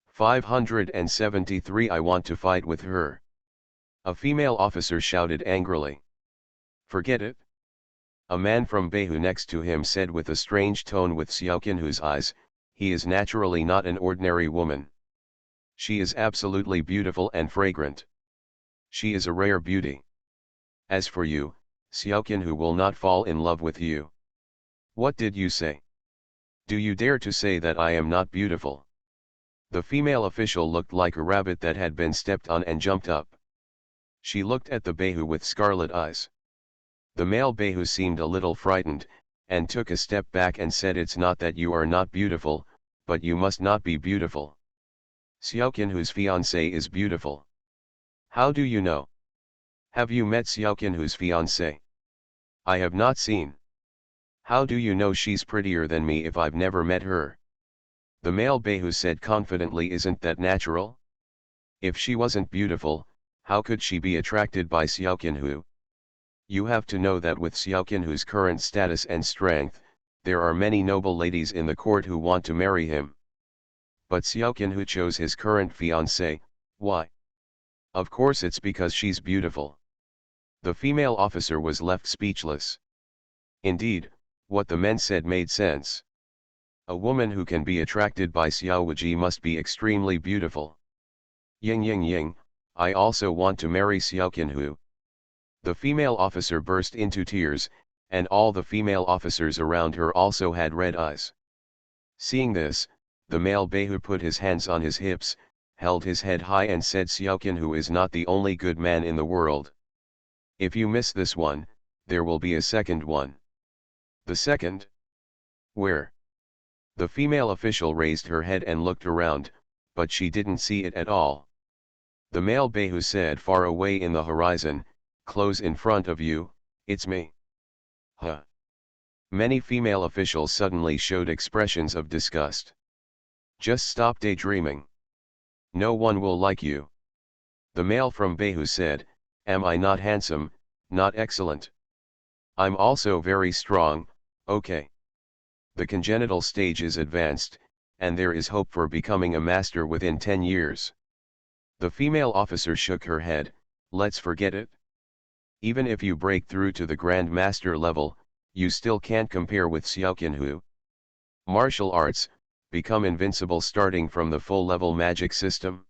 573 I want to fight with her. A female officer shouted angrily. Forget it. A man from Beihu next to him said with a strange tone with Xiao Qinhu's eyes, he is naturally not an ordinary woman. She is absolutely beautiful and fragrant. She is a rare beauty. As for you, Xiao Qinhu will not fall in love with you. What did you say? Do you dare to say that I am not beautiful? The female official looked like a rabbit that had been stepped on and jumped up. She looked at the Beihu with scarlet eyes. The male Beihu seemed a little frightened, and took a step back and said, it's not that you are not beautiful, but you must not be beautiful. Xiao Qinhu's fiancée is beautiful. How do you know? Have you met Xiao Qinhu's fiancée? I have not seen. How do you know she's prettier than me if I've never met her? The male Beihu said confidently, isn't that natural? If she wasn't beautiful, how could she be attracted by Xiao Qinhu? You have to know that with Xiao Qinhu's current status and strength, there are many noble ladies in the court who want to marry him. But Xiao Qinhu chose his current fiancée, why? Of course it's because she's beautiful. The female officer was left speechless. Indeed, what the men said made sense. A woman who can be attracted by Xiao Wuji must be extremely beautiful. Ying ying ying, I also want to marry Xiao Qinhu. The female officer burst into tears, and all the female officers around her also had red eyes. Seeing this, the male Beihu put his hands on his hips, held his head high and said, Xiao Qinhu is not the only good man in the world. If you miss this one, there will be a second one. The second? Where? The female official raised her head and looked around, but she didn't see it at all. The male Beihu said, far away in the horizon, close in front of you, it's me. Huh. Many female officials suddenly showed expressions of disgust. Just stop daydreaming. No one will like you. The male from Beihu said, am I not handsome, not excellent? I'm also very strong, okay. The congenital stage is advanced, and there is hope for becoming a master within 10 years. The female officer shook her head, let's forget it. Even if you break through to the Grand Master level, you still can't compare with Xiao Qinhu. Martial arts, become invincible starting from the full level magic system.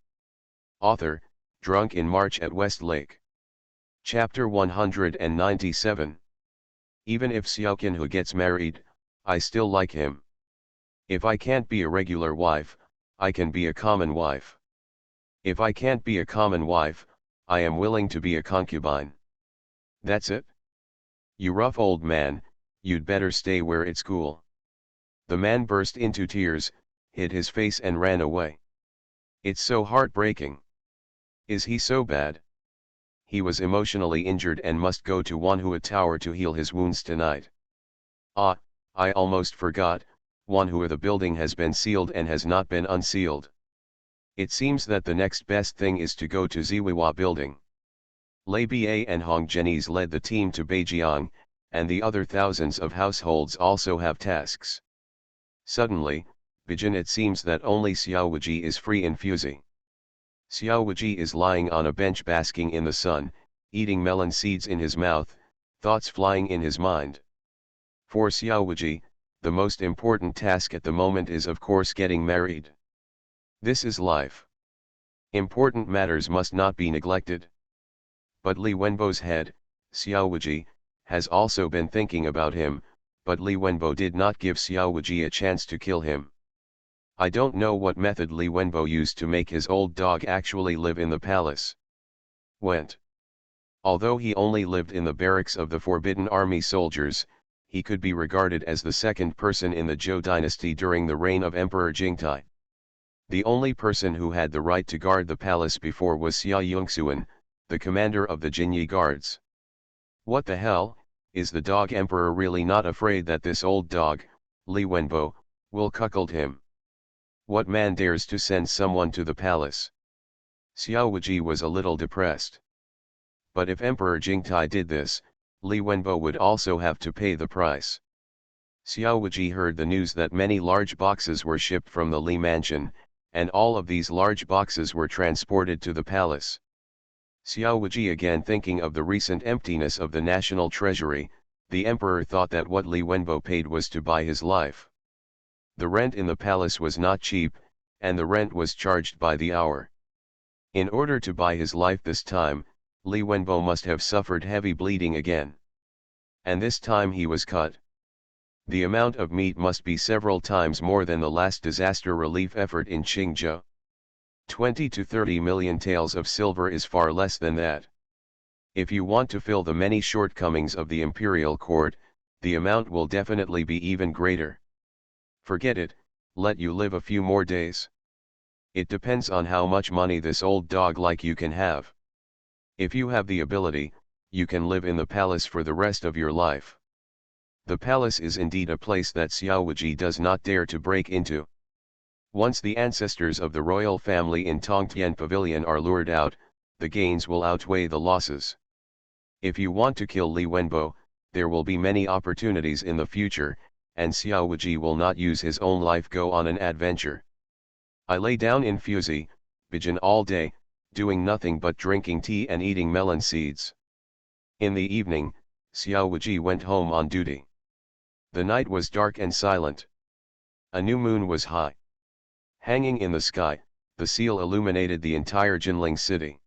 Author, Drunk in March at West Lake. Chapter 197. Even if Xiao Qinhu gets married, I still like him. If I can't be a regular wife, I can be a common wife. If I can't be a common wife, I am willing to be a concubine. That's it? You rough old man, you'd better stay where it's cool. The man burst into tears, hid his face and ran away. It's so heartbreaking. Is he so bad? He was emotionally injured and must go to Wanhua Tower to heal his wounds tonight. Ah, I almost forgot, Wanhua the building has been sealed and has not been unsealed. It seems that the next best thing is to go to Ziwiwa building. Lei Ba and Hong Zhenyi's led the team to Beijiang, and the other thousands of households also have tasks. Suddenly, Bijin, it seems that only Xiao Wuji is free in Fuzi. Xiao Wuji is lying on a bench basking in the sun, eating melon seeds in his mouth, thoughts flying in his mind. For Xiao Wuji, the most important task at the moment is of course getting married. This is life. Important matters must not be neglected. But Li Wenbo's head, Xiao Wuji, has also been thinking about him, but Li Wenbo did not give Xiao Wuji a chance to kill him. I don't know what method Li Wenbo used to make his old dog actually live in the palace. Although he only lived in the barracks of the Forbidden Army soldiers, he could be regarded as the second person in the Zhou dynasty during the reign of Emperor Jingtai. The only person who had the right to guard the palace before was Xia Yongxuan, the commander of the Jinyi guards. What the hell, is the dog emperor really not afraid that this old dog, Li Wenbo, will cuckold him? What man dares to send someone to the palace? Xiao Wuji was a little depressed. But if Emperor Jingtai did this, Li Wenbo would also have to pay the price. Xiao Wuji heard the news that many large boxes were shipped from the Li mansion, and all of these large boxes were transported to the palace. Xiao Wuji, again thinking of the recent emptiness of the national treasury, the emperor thought that what Li Wenbo paid was to buy his life. The rent in the palace was not cheap, and the rent was charged by the hour. In order to buy his life this time, Li Wenbo must have suffered heavy bleeding again. And this time he was cut. The amount of meat must be several times more than the last disaster relief effort in Qingzhou. 20 to 30 million taels of silver is far less than that. If you want to fill the many shortcomings of the imperial court, the amount will definitely be even greater. Forget it, let you live a few more days. It depends on how much money this old dog like you can have. If you have the ability, you can live in the palace for the rest of your life. The palace is indeed a place that Xiao Wuji does not dare to break into. Once the ancestors of the royal family in Tongtian Pavilion are lured out, the gains will outweigh the losses. If you want to kill Li Wenbo, there will be many opportunities in the future, and Xiao Wuji will not use his own life go on an adventure. I lay down in Fuzi, Bijin all day, doing nothing but drinking tea and eating melon seeds. In the evening, Xiao Wuji went home on duty. The night was dark and silent. A new moon was high. Hanging in the sky, the seal illuminated the entire Jinling city.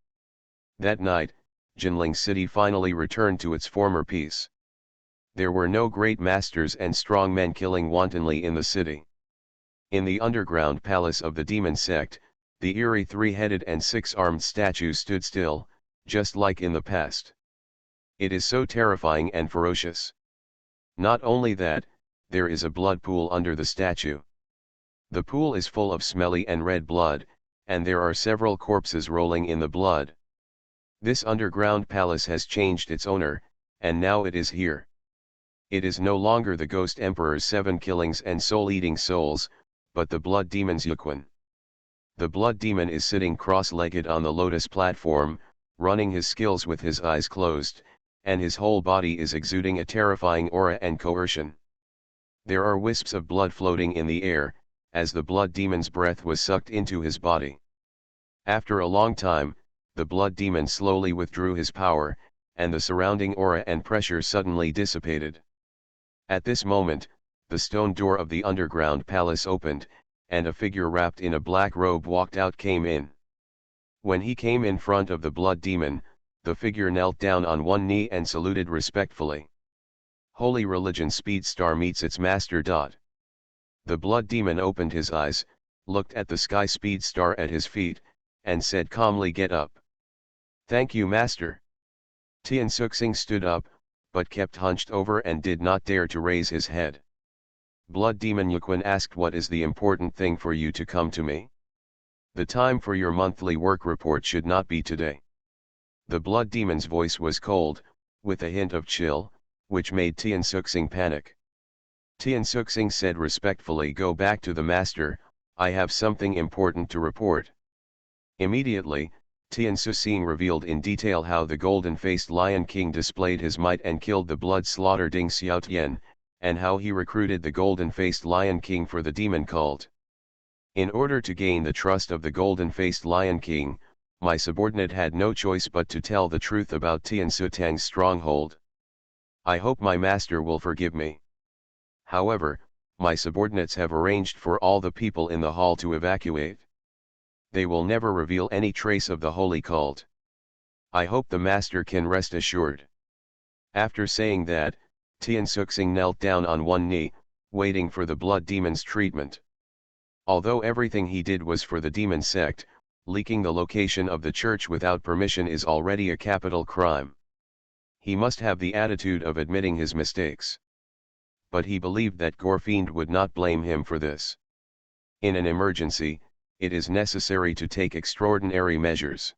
That night, Jinling city finally returned to its former peace. There were no great masters and strong men killing wantonly in the city. In the underground palace of the demon sect, the eerie three-headed and six-armed statue stood still, just like in the past. It is so terrifying and ferocious. Not only that, there is a blood pool under the statue. The pool is full of smelly and red blood, and there are several corpses rolling in the blood. This underground palace has changed its owner, and now it is here. It is no longer the ghost emperor's 7 killings and soul-eating souls, but the blood demon's Yuquan. The blood demon is sitting cross-legged on the lotus platform, running his skills with his eyes closed, and his whole body is exuding a terrifying aura and coercion. There are wisps of blood floating in the air, as the blood demon's breath was sucked into his body. After a long time, the blood demon slowly withdrew his power, and the surrounding aura and pressure suddenly dissipated. At this moment, the stone door of the underground palace opened, and a figure wrapped in a black robe walked out came in. When he came in front of the blood demon, the figure knelt down on one knee and saluted respectfully. Holy religion speed star meets its master. The blood demon opened his eyes, looked at the sky speed star at his feet, and said calmly, "Get up." "Thank you, master." Tian Suxing stood up, but kept hunched over and did not dare to raise his head. Blood demon Yuquan asked, "What is the important thing for you to come to me? The time for your monthly work report should not be today." The blood demon's voice was cold, with a hint of chill, which made Tian Suxing panic. Tian Suxing said respectfully, "Go back to the master, I have something important to report." Immediately, Tian Suxing revealed in detail how the golden-faced Lion King displayed his might and killed the blood-slaughter Ding Xiaotian, and how he recruited the golden-faced Lion King for the demon cult. In order to gain the trust of the golden-faced Lion King, my subordinate had no choice but to tell the truth about Tian Sutang's stronghold. I hope my master will forgive me. However, my subordinates have arranged for all the people in the hall to evacuate. They will never reveal any trace of the holy cult. I hope the master can rest assured. After saying that, Tian Suxing knelt down on one knee, waiting for the blood demon's treatment. Although everything he did was for the demon sect, leaking the location of the church without permission is already a capital crime. He must have the attitude of admitting his mistakes. But he believed that Gorfiend would not blame him for this. In an emergency, it is necessary to take extraordinary measures.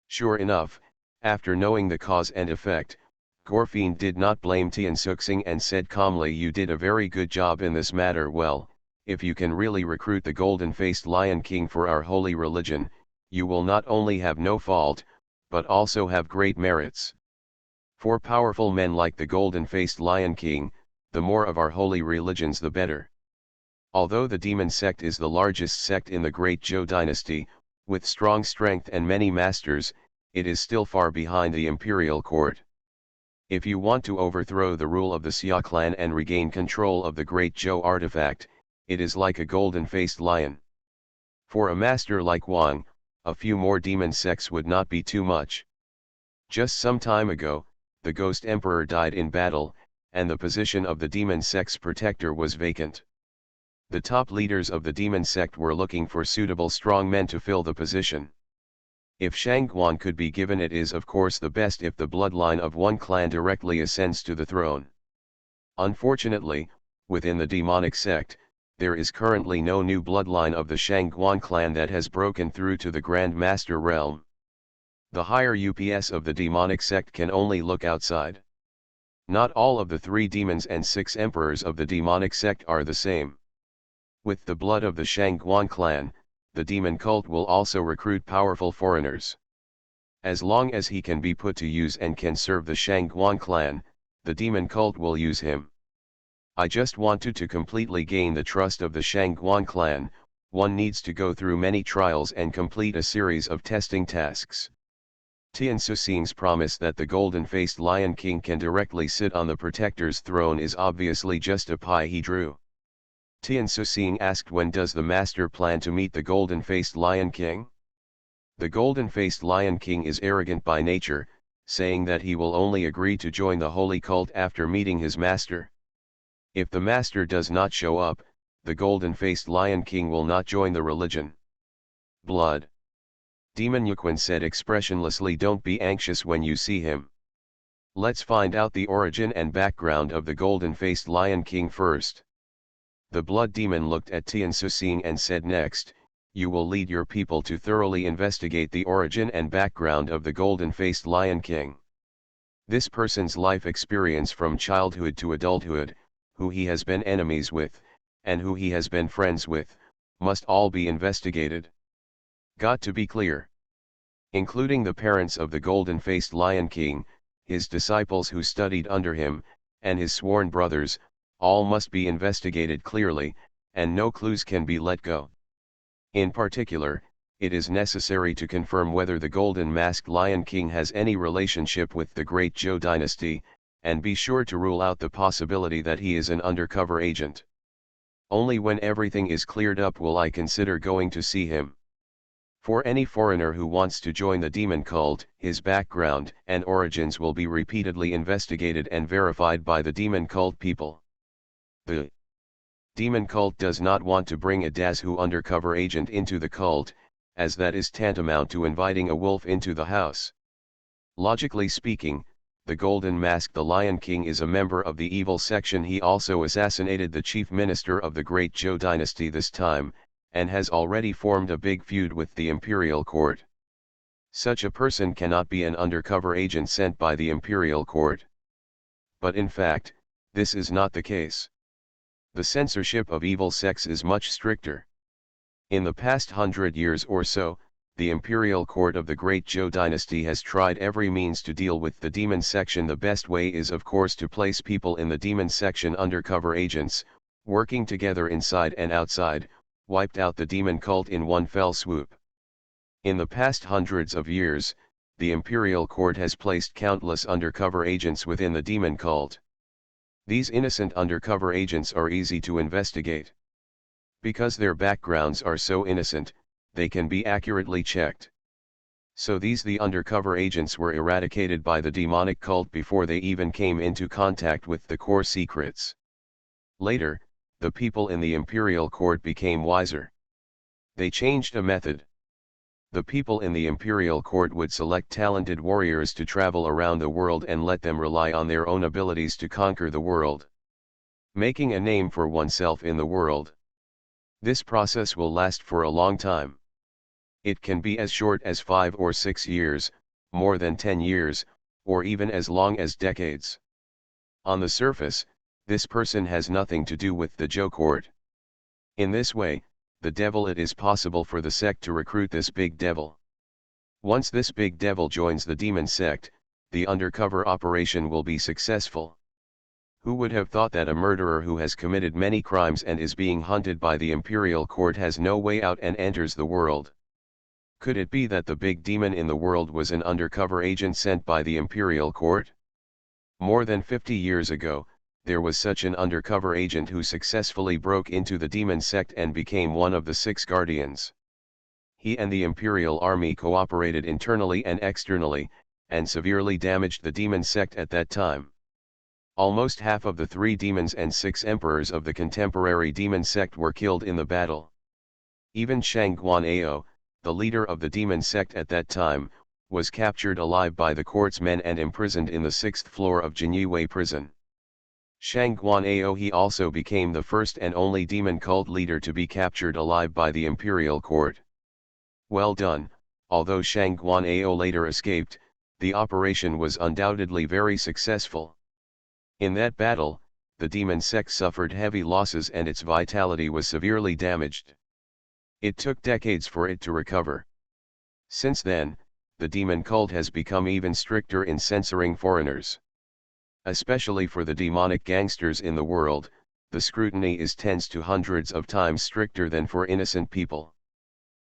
Sure enough, after knowing the cause and effect, Gorfiend did not blame Tian Suxing and said calmly, "You did a very good job in this matter. Well, if you can really recruit the golden-faced Lion King for our holy religion, you will not only have no fault, but also have great merits. For powerful men like the golden-faced Lion King, the more of our holy religions the better." Although the demon sect is the largest sect in the Great Zhou dynasty, with strong strength and many masters, it is still far behind the imperial court. If you want to overthrow the rule of the Xia clan and regain control of the Great Zhou artifact, it is like a golden-faced lion. For a master like Wang, a few more demon sects would not be too much. Just some time ago, the Ghost Emperor died in battle, and the position of the demon sect's protector was vacant. The top leaders of the demon sect were looking for suitable strong men to fill the position. If Shangguan could be given, it is of course the best if the bloodline of one clan directly ascends to the throne. Unfortunately, within the demonic sect, there is currently no new bloodline of the Shangguan clan that has broken through to the Grand Master realm. The higher UPS of the demonic sect can only look outside. Not all of the 3 demons and 6 emperors of the demonic sect are the same. With the blood of the Shangguan clan, the demon cult will also recruit powerful foreigners. As long as he can be put to use and can serve the Shangguan clan, the demon cult will use him. I just wanted to completely gain the trust of the Shangguan clan. One needs to go through many trials and complete a series of testing tasks. Tian Suxing's promise that the golden-faced Lion King can directly sit on the protector's throne is obviously just a pie he drew. Tian Suxing asked, "When does the master plan to meet the golden-faced Lion King?" The golden-faced Lion King is arrogant by nature, saying that he will only agree to join the holy cult after meeting his master. If the master does not show up, the golden-faced Lion King will not join the religion. Blood. Demon Yuquan said expressionlessly, "Don't be anxious when you see him. Let's find out the origin and background of the golden-faced Lion King first." The blood demon looked at Tian Suxing and said, "Next, you will lead your people to thoroughly investigate the origin and background of the golden-faced Lion King. This person's life experience from childhood to adulthood, who he has been enemies with, and who he has been friends with, must all be investigated. Got to be clear. Including the parents of the golden-faced Lion King, his disciples who studied under him, and his sworn brothers, all must be investigated clearly, and no clues can be let go. In particular, it is necessary to confirm whether the golden-masked Lion King has any relationship with the Great Zhou dynasty, and be sure to rule out the possibility that he is an undercover agent. Only when everything is cleared up will I consider going to see him. For any foreigner who wants to join the demon cult, his background and origins will be repeatedly investigated and verified by the demon cult people. The demon cult does not want to bring a Dazu undercover agent into the cult, as that is tantamount to inviting a wolf into the house. Logically speaking, the Golden Mask, the Lion King, is a member of the evil section. He also assassinated the chief minister of the Great Zhou dynasty this time, and has already formed a big feud with the imperial court. Such a person cannot be an undercover agent sent by the imperial court. But in fact, this is not the case. The censorship of evil sects is much stricter. In the past 100 years or so, the imperial court of the Great Zhou dynasty has tried every means to deal with the demon section. The best way is of course to place people in the demon section undercover agents, working together inside and outside, wiped out the demon cult in one fell swoop. In the past hundreds of years, the imperial court has placed countless undercover agents within the demon cult. These innocent undercover agents are easy to investigate. Because their backgrounds are so innocent, they can be accurately checked. So the undercover agents were eradicated by the demonic cult before they even came into contact with the core secrets. Later, the people in the imperial court became wiser. They changed a method. The people in the imperial court would select talented warriors to travel around the world and let them rely on their own abilities to conquer the world, making a name for oneself in the world. This process will last for a long time. It can be as short as 5 or 6 years, more than 10 years, or even as long as decades. On the surface, this person has nothing to do with the Zhou court. In this way, it is possible for the sect to recruit this big devil. Once this big devil joins the demon sect, the undercover operation will be successful. Who would have thought that a murderer who has committed many crimes and is being hunted by the imperial court has no way out and enters the world? Could it be that the big demon in the world was an undercover agent sent by the imperial court? More than 50 years ago, there was such an undercover agent who successfully broke into the demon sect and became one of the 6 guardians. He and the imperial army cooperated internally and externally, and severely damaged the demon sect at that time. Almost half of the 3 demons and 6 emperors of the contemporary demon sect were killed in the battle. Even Shang Guan'ao, the leader of the demon sect at that time, was captured alive by the court's men and imprisoned in the 6th floor of Jinyue prison. Shang Guan'ao he also became the first and only demon cult leader to be captured alive by the imperial court. Well done. Although Shang Guan'ao later escaped, the operation was undoubtedly very successful. In that battle, the demon sect suffered heavy losses and its vitality was severely damaged. It took decades for it to recover. Since then, the demon cult has become even stricter in censoring foreigners. Especially for the demonic gangsters in the world, the scrutiny is tens to hundreds of times stricter than for innocent people.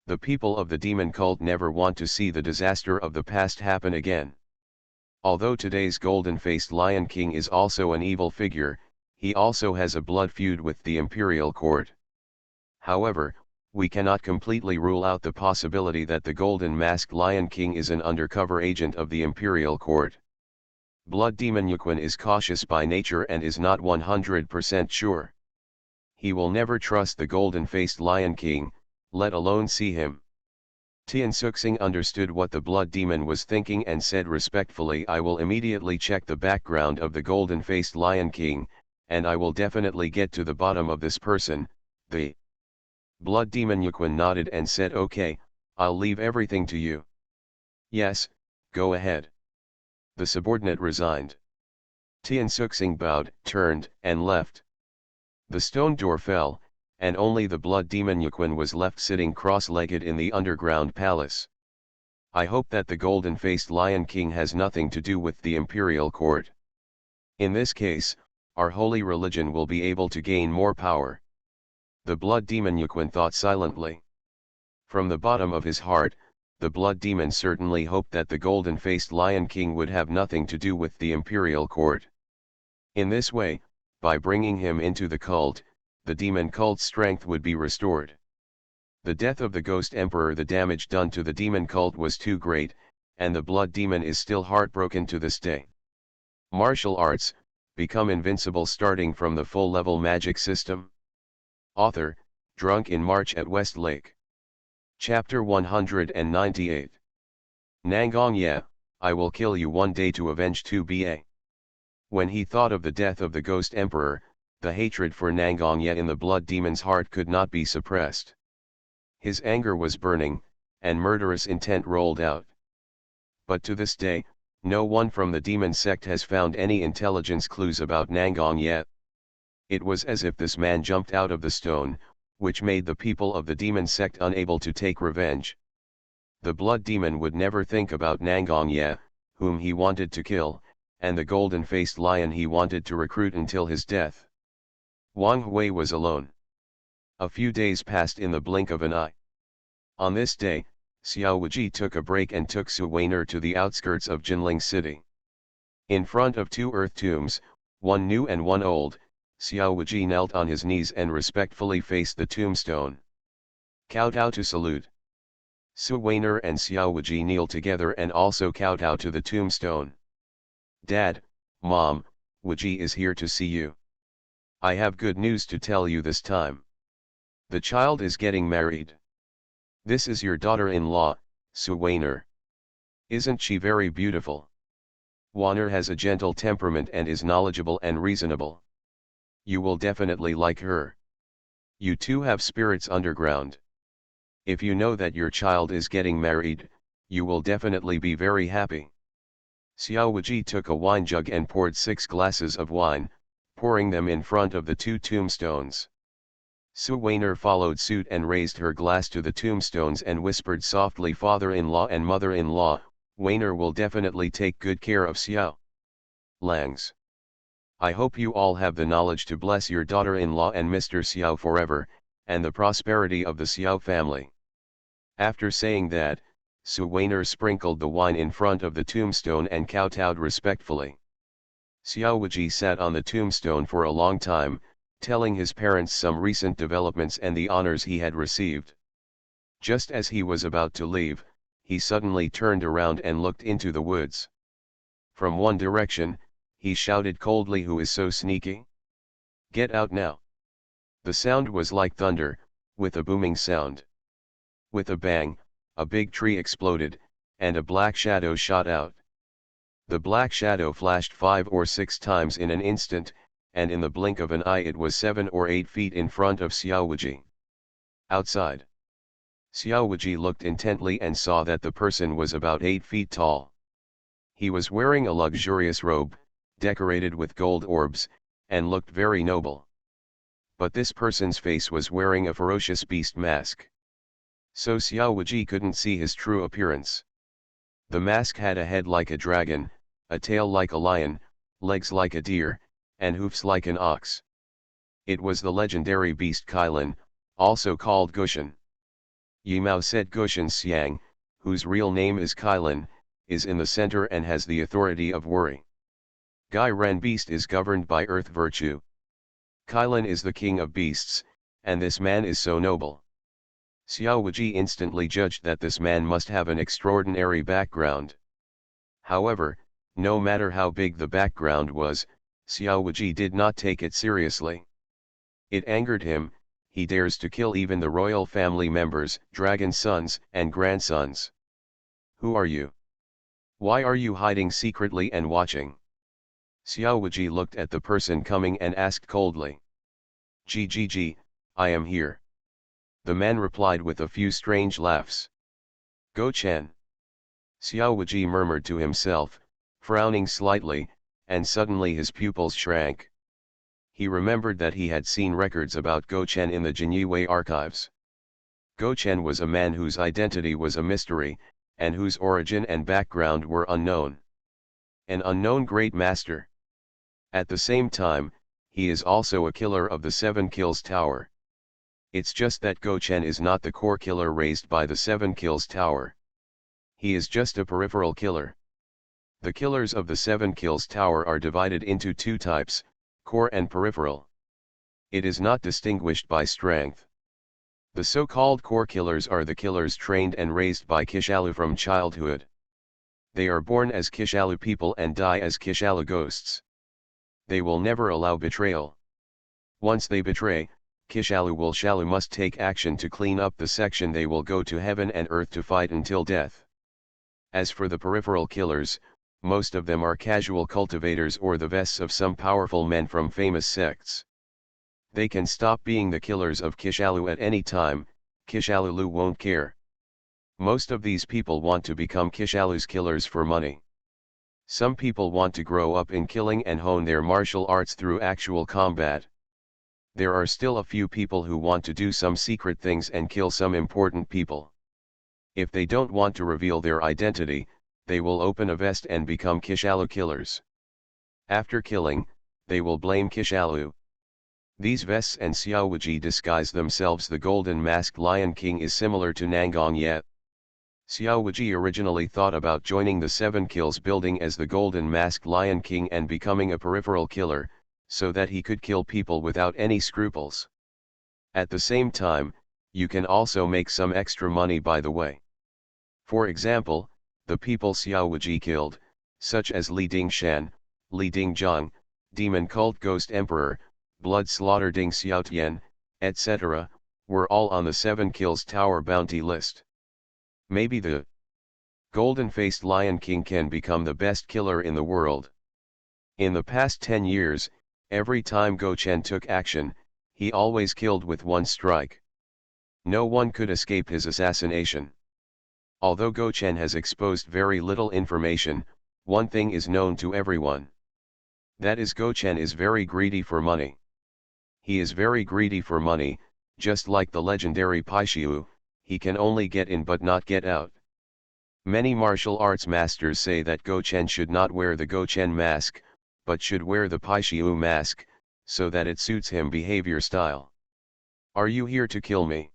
The people of the demon cult never want to see the disaster of the past happen again. Although today's golden-faced Lion King is also an evil figure, he also has a blood feud with the imperial court. However, we cannot completely rule out the possibility that the golden-masked Lion King is an undercover agent of the imperial court. Blood Demon Yuquan is cautious by nature and is not 100% sure. He will never trust the golden-faced Lion King, let alone see him. Tian Suxing understood what the blood demon was thinking and said respectfully, I will immediately check the background of the golden-faced Lion King, and I will definitely get to the bottom of this person. The blood demon Yuquan nodded and said, okay, I'll leave everything to you. Yes, go ahead. The subordinate resigned. Tian Suxing bowed, turned, and left. The stone door fell, and only the blood demon Yuquan was left sitting cross-legged in the underground palace. I hope that the golden-faced Lion King has nothing to do with the imperial court. In this case, our holy religion will be able to gain more power. The blood demon Yuquan thought silently. From the bottom of his heart, the blood demon certainly hoped that the golden-faced Lion King would have nothing to do with the imperial court. In this way, by bringing him into the cult, the demon cult's strength would be restored. The death of the ghost emperor, the damage done to the demon cult was too great, and the blood demon is still heartbroken to this day. Martial arts, become invincible starting from the full-level magic system. Author, Drunk in March at West Lake. Chapter 198. Nangong Ye, I will kill you one day to avenge 2ba. When he thought of the death of the ghost emperor, the hatred for Nangong Ye in the blood demon's heart could not be suppressed. His anger was burning, and murderous intent rolled out. But to this day, no one from the demon sect has found any intelligence clues about Nangong Ye. It was as if this man jumped out of the stone, which made the people of the demon sect unable to take revenge. The blood demon would never think about Nangongye, whom he wanted to kill, and the golden-faced lion he wanted to recruit until his death. Wang Hui was alone. A few days passed in the blink of an eye. On this day, Xiao Wuji took a break and took Su Weiner to the outskirts of Jinling City. In front of two earth tombs, one new and one old, Xiao Wuji knelt on his knees and respectfully faced the tombstone. Kowtow to salute. Su Weiner and Xiao Wuji kneel together and also kowtow to the tombstone. Dad, Mom, Wuji is here to see you. I have good news to tell you this time. The child is getting married. This is your daughter-in-law, Su Weiner. Isn't she very beautiful? Weiner has a gentle temperament and is knowledgeable and reasonable. You will definitely like her. You two have spirits underground. If you know that your child is getting married, you will definitely be very happy. Xiao Wuji took a wine jug and poured 6 glasses of wine, pouring them in front of the two tombstones. Su Weiner followed suit and raised her glass to the tombstones and whispered softly, "Father-in-law and mother-in-law, Weiner will definitely take good care of Xiao Langs. I hope you all have the knowledge to bless your daughter-in-law and Mr. Xiao forever, and the prosperity of the Xiao family." After saying that, Su Weiner sprinkled the wine in front of the tombstone and kowtowed respectfully. Xiao Wuji sat on the tombstone for a long time, telling his parents some recent developments and the honors he had received. Just as he was about to leave, he suddenly turned around and looked into the woods. From one direction, he shouted coldly, "Who is so sneaky? Get out now!" The sound was like thunder, with a booming sound. With a bang, a big tree exploded, and a black shadow shot out. The black shadow flashed 5 or 6 times in an instant, and in the blink of an eye it was 7 or 8 feet in front of Xiao Wuji. Outside. Xiao Wuji looked intently and saw that the person was about 8 feet tall. He was wearing a luxurious robe, decorated with gold orbs, and looked very noble. But this person's face was wearing a ferocious beast mask. So Xiao Wuji couldn't see his true appearance. The mask had a head like a dragon, a tail like a lion, legs like a deer, and hoofs like an ox. It was the legendary beast Kailan, also called Gushan. Yimao said Gushan Xiang, whose real name is Kailan, is in the center and has the authority of Wuri. Gai Ren beast is governed by earth virtue. Kailan is the king of beasts, and this man is so noble. Xiao Wuji instantly judged that this man must have an extraordinary background. However, no matter how big the background was, Xiao Wuji did not take it seriously. It angered him. He dares to kill even the royal family members, dragon sons and grandsons. Who are you? Why are you hiding secretly and watching? Xiao Wuji looked at the person coming and asked coldly. "Gg, I am here." The man replied with a few strange laughs. "Go Chen." Xiao Wuji murmured to himself, frowning slightly, and suddenly his pupils shrank. He remembered that he had seen records about Go Chen in the Jinyue archives. Go Chen was a man whose identity was a mystery, and whose origin and background were unknown. An unknown great master. At the same time, he is also a killer of the 7 Kills Tower. It's just that Go Chen is not the core killer raised by the 7 Kills Tower. He is just a peripheral killer. The killers of the 7 Kills Tower are divided into 2 types, core and peripheral. It is not distinguished by strength. The so-called core killers are the killers trained and raised by Kishalu from childhood. They are born as Kishalu people and die as Kishalu ghosts. They will never allow betrayal. Once they betray, Kishalu must take action to clean up the section. They will go to heaven and earth to fight until death. As for the peripheral killers, most of them are casual cultivators or the vests of some powerful men from famous sects. They can stop being the killers of Kishalu at any time. Kishalu won't care. Most of these people want to become Kishalu's killers for money. Some people want to grow up in killing and hone their martial arts through actual combat. There are still a few people who want to do some secret things and kill some important people. If they don't want to reveal their identity, they will open a vest and become Kishalu killers. After killing, they will blame Kishalu. These vests and Xiaowuji disguise themselves. The golden masked Lion King is similar to Nangong Ye. Xiaowuji originally thought about joining the Seven Kills building as the golden masked Lion King and becoming a peripheral killer, so that he could kill people without any scruples. At the same time, you can also make some extra money by the way. For example, the people Xiaowuji killed, such as Li Dingshan, Li Dingzhang, Demon Cult Ghost Emperor, Blood Slaughter Ding Xiaotian, etc., were all on the 7 Kills Tower bounty list. Maybe the golden-faced Lion King can become the best killer in the world. In the past 10 years, every time Go Chen took action, he always killed with one strike. No one could escape his assassination. Although Go Chen has exposed very little information, one thing is known to everyone. That is, Go Chen is very greedy for money. He is very greedy for money, just like the legendary Paishiu, he can only get in but not get out. Many martial arts masters say that Go Chen should not wear the Go Chen mask, but should wear the Paishiu mask, so that it suits him behavior style. Are you here to kill me?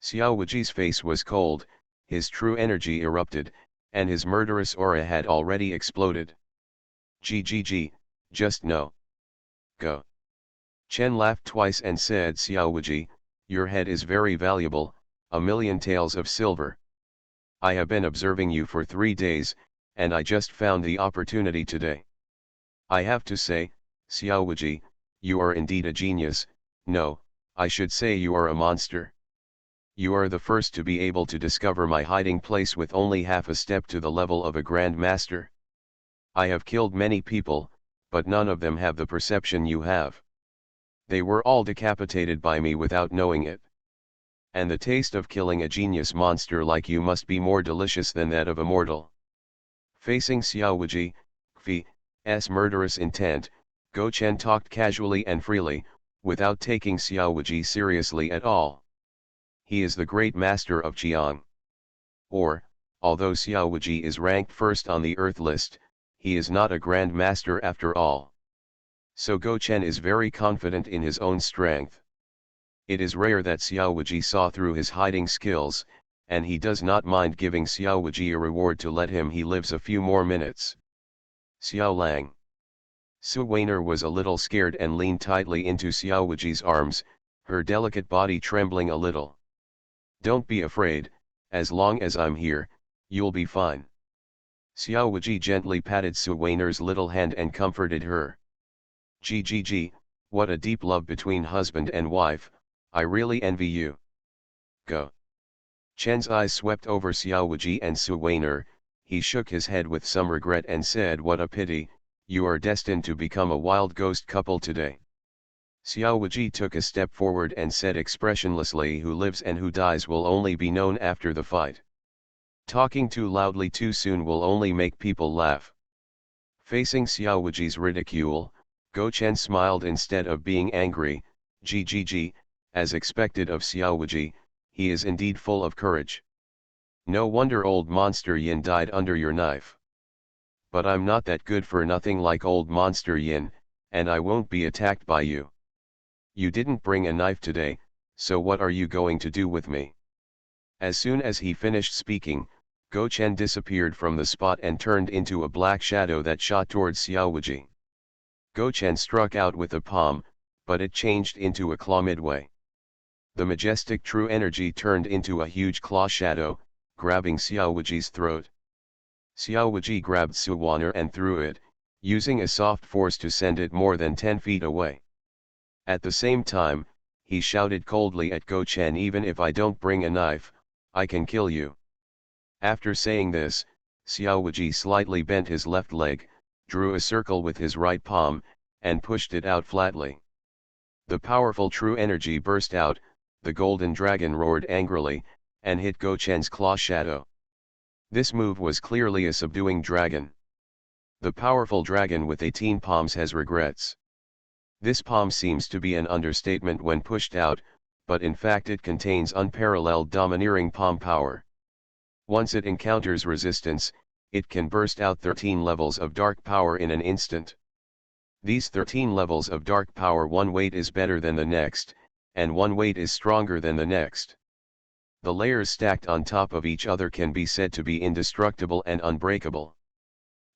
Xiaowuji's face was cold, his true energy erupted, and his murderous aura had already exploded. GGG, just no. Go. Chen laughed twice and said, Xiaowuji, your head is very valuable, 1,000,000 taels of silver. I have been observing you for 3 days, and I just found the opportunity today. I have to say, Xiaowuji, you are indeed a genius. No, I should say you are a monster. You are the first to be able to discover my hiding place with only half a step to the level of a Grand Master. I have killed many people, but none of them have the perception you have. They were all decapitated by me without knowing it. And the taste of killing a genius monster like you must be more delicious than that of a mortal. Facing Xiaowuji, Xfi's murderous intent, Go Chen talked casually and freely, without taking Xiaowuji seriously at all. He is the great master of Qiang. Or, although Xiaowuji is ranked first on the earth list, he is not a grand master after all. So Go Chen is very confident in his own strength. It is rare that Xiaowuji saw through his hiding skills, and he does not mind giving Xiaowuji a reward to let him he lives a few more minutes. Xiao Lang. Su Weiner was a little scared and leaned tightly into Xiaowuji's arms, her delicate body trembling a little. Don't be afraid, as long as I'm here, you'll be fine. Xiaowuji gently patted Su Weiner's little hand and comforted her. GGG, what a deep love between husband and wife, I really envy you. Go. Chen's eyes swept over Xiaowuji and Su Weiner, he shook his head with some regret and said, what a pity, you are destined to become a wild ghost couple today. Xiaowuji took a step forward and said expressionlessly, who lives and who dies will only be known after the fight. Talking too loudly too soon will only make people laugh. Facing Xiaowuji's ridicule, Go Chen smiled instead of being angry. GGG, as expected of Xiaowuji, he is indeed full of courage. No wonder old monster Yin died under your knife. But I'm not that good for nothing like old monster Yin, and I won't be attacked by you. You didn't bring a knife today, so what are you going to do with me? As soon as he finished speaking, Go Chen disappeared from the spot and turned into a black shadow that shot towards Xiaowuji. Go Chen struck out with a palm, but it changed into a claw midway. The majestic true energy turned into a huge claw shadow, grabbing Xiaowuji's throat. Xiaowuji grabbed Su Weiner and threw it, using a soft force to send it more than 10 feet away. At the same time, he shouted coldly at Go Chen, even if I don't bring a knife, I can kill you. After saying this, Xiaowuji slightly bent his left leg, drew a circle with his right palm, and pushed it out flatly. The powerful true energy burst out, the golden dragon roared angrily, and hit Go Chen's claw shadow. This move was clearly a subduing dragon. The powerful dragon with 18 palms has regrets. This palm seems to be an understatement when pushed out, but in fact it contains unparalleled domineering palm power. Once it encounters resistance, it can burst out 13 levels of dark power in an instant. These 13 levels of dark power, one weight is better than the next, and one weight is stronger than the next. The layers stacked on top of each other can be said to be indestructible and unbreakable.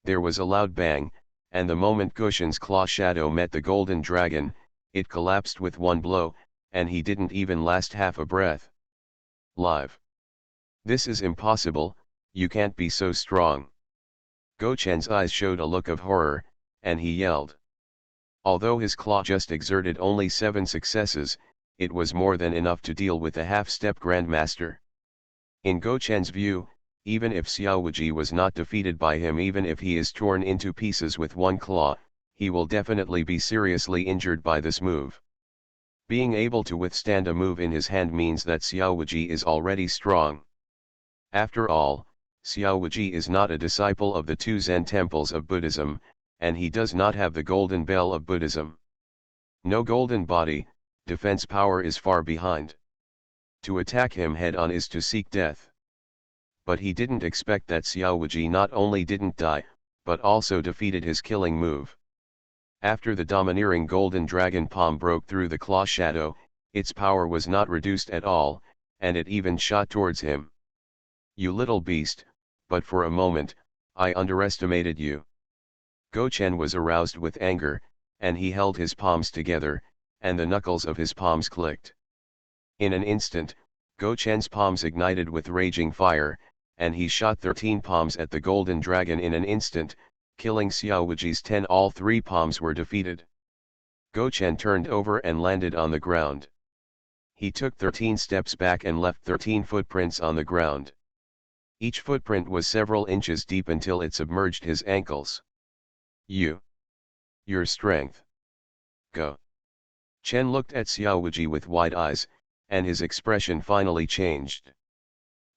There was a loud bang, and the moment Goshen's claw shadow met the golden dragon, it collapsed with one blow, and he didn't even last half a breath. Live. This is impossible, you can't be so strong. Gochen's eyes showed a look of horror, and he yelled. Although his claw just exerted only 7 successes, it was more than enough to deal with the half-step grandmaster. In Gochen's view, even if Xiao Wuji was not defeated by him, even if he is torn into pieces with one claw, he will definitely be seriously injured by this move. Being able to withstand a move in his hand means that Xiao Wuji is already strong. After all, Xiao Wuji is not a disciple of the 2 Zen temples of Buddhism, and he does not have the golden bell of Buddhism. No golden body, defense power is far behind. To attack him head-on is to seek death. But he didn't expect that Xiao Wuji not only didn't die, but also defeated his killing move. After the domineering golden dragon palm broke through the claw shadow, its power was not reduced at all, and it even shot towards him. You little beast, but for a moment, I underestimated you. Gochen was aroused with anger, and he held his palms together, and the knuckles of his palms clicked. In an instant, Gochen's palms ignited with raging fire, and he shot 13 palms at the golden dragon in an instant, killing Xiao Wuji's 10. All 3 palms were defeated. Gochen turned over and landed on the ground. He took 13 steps back and left 13 footprints on the ground. Each footprint was several inches deep until it submerged his ankles. Your strength. Go. Chen looked at Xiao Wuji with wide eyes, and his expression finally changed.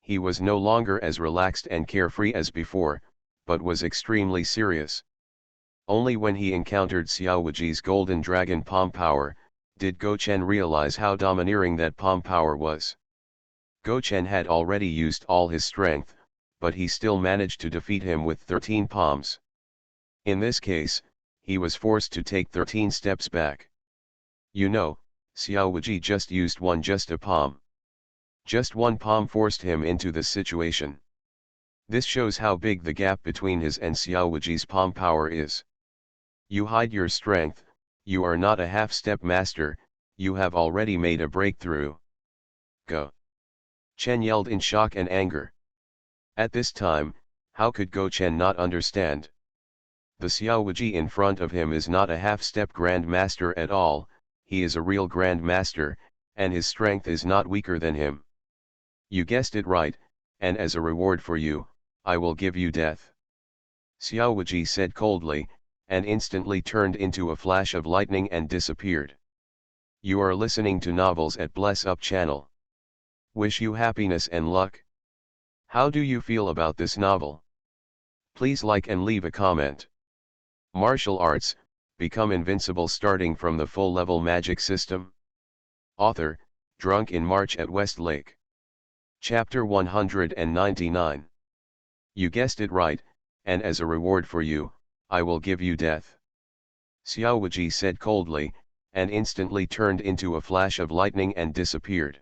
He was no longer as relaxed and carefree as before, but was extremely serious. Only when he encountered Xiao Wuji's golden dragon palm power, did Gochen realize how domineering that palm power was. Gochen had already used all his strength, but he still managed to defeat him with 13 palms. In this case, he was forced to take 13 steps back. You know, Xiao Wuji just used just a palm. Just one palm forced him into this situation. This shows how big the gap between his and Xiao Wuji's palm power is. You hide your strength, you are not a half-step master, you have already made a breakthrough. Go. Chen yelled in shock and anger. At this time, how could Gochen not understand? The Xiao Wuji in front of him is not a half-step Grand Master at all, he is a real Grand Master, and his strength is not weaker than him. You guessed it right, and as a reward for you, I will give you death. Xiao Wuji said coldly, and instantly turned into a flash of lightning and disappeared. You are listening to Novels at Bless Up channel. Wish you happiness and luck. How do you feel about this novel? Please like and leave a comment. Martial arts, become invincible starting from the full-level magic system. Author, Drunk in March at Westlake. Chapter 199. You guessed it right, and as a reward for you, I will give you death. Xiao Wuji said coldly, and instantly turned into a flash of lightning and disappeared.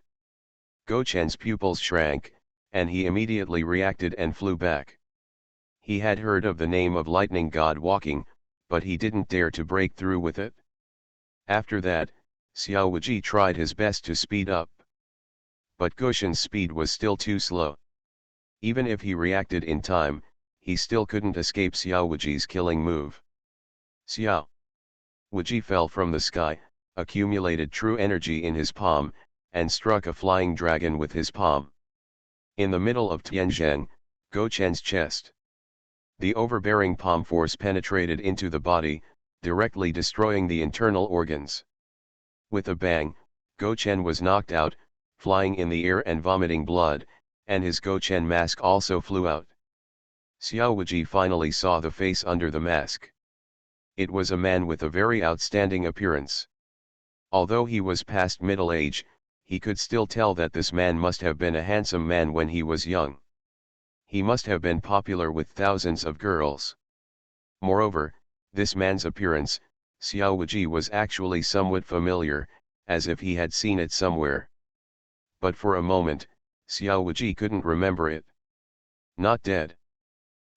Gochen's pupils shrank, and he immediately reacted and flew back. He had heard of the name of lightning god walking, but he didn't dare to break through with it. After that, Xiao Wuji tried his best to speed up. But Goshen's speed was still too slow. Even if he reacted in time, he still couldn't escape Xiao Wuji's killing move. Xiao Wuji fell from the sky, accumulated true energy in his palm, and struck a flying dragon with his palm. In the middle of Tianzheng, Gochen's chest. The overbearing palm force penetrated into the body, directly destroying the internal organs. With a bang, Gochen was knocked out, flying in the air and vomiting blood, and his Gochen mask also flew out. Xiao Wuji finally saw the face under the mask. It was a man with a very outstanding appearance. Although he was past middle age, he could still tell that this man must have been a handsome man when he was young. He must have been popular with thousands of girls. Moreover, this man's appearance, Xiao Wuji was actually somewhat familiar, as if he had seen it somewhere. But for a moment, Xiao Wuji couldn't remember it. Not dead.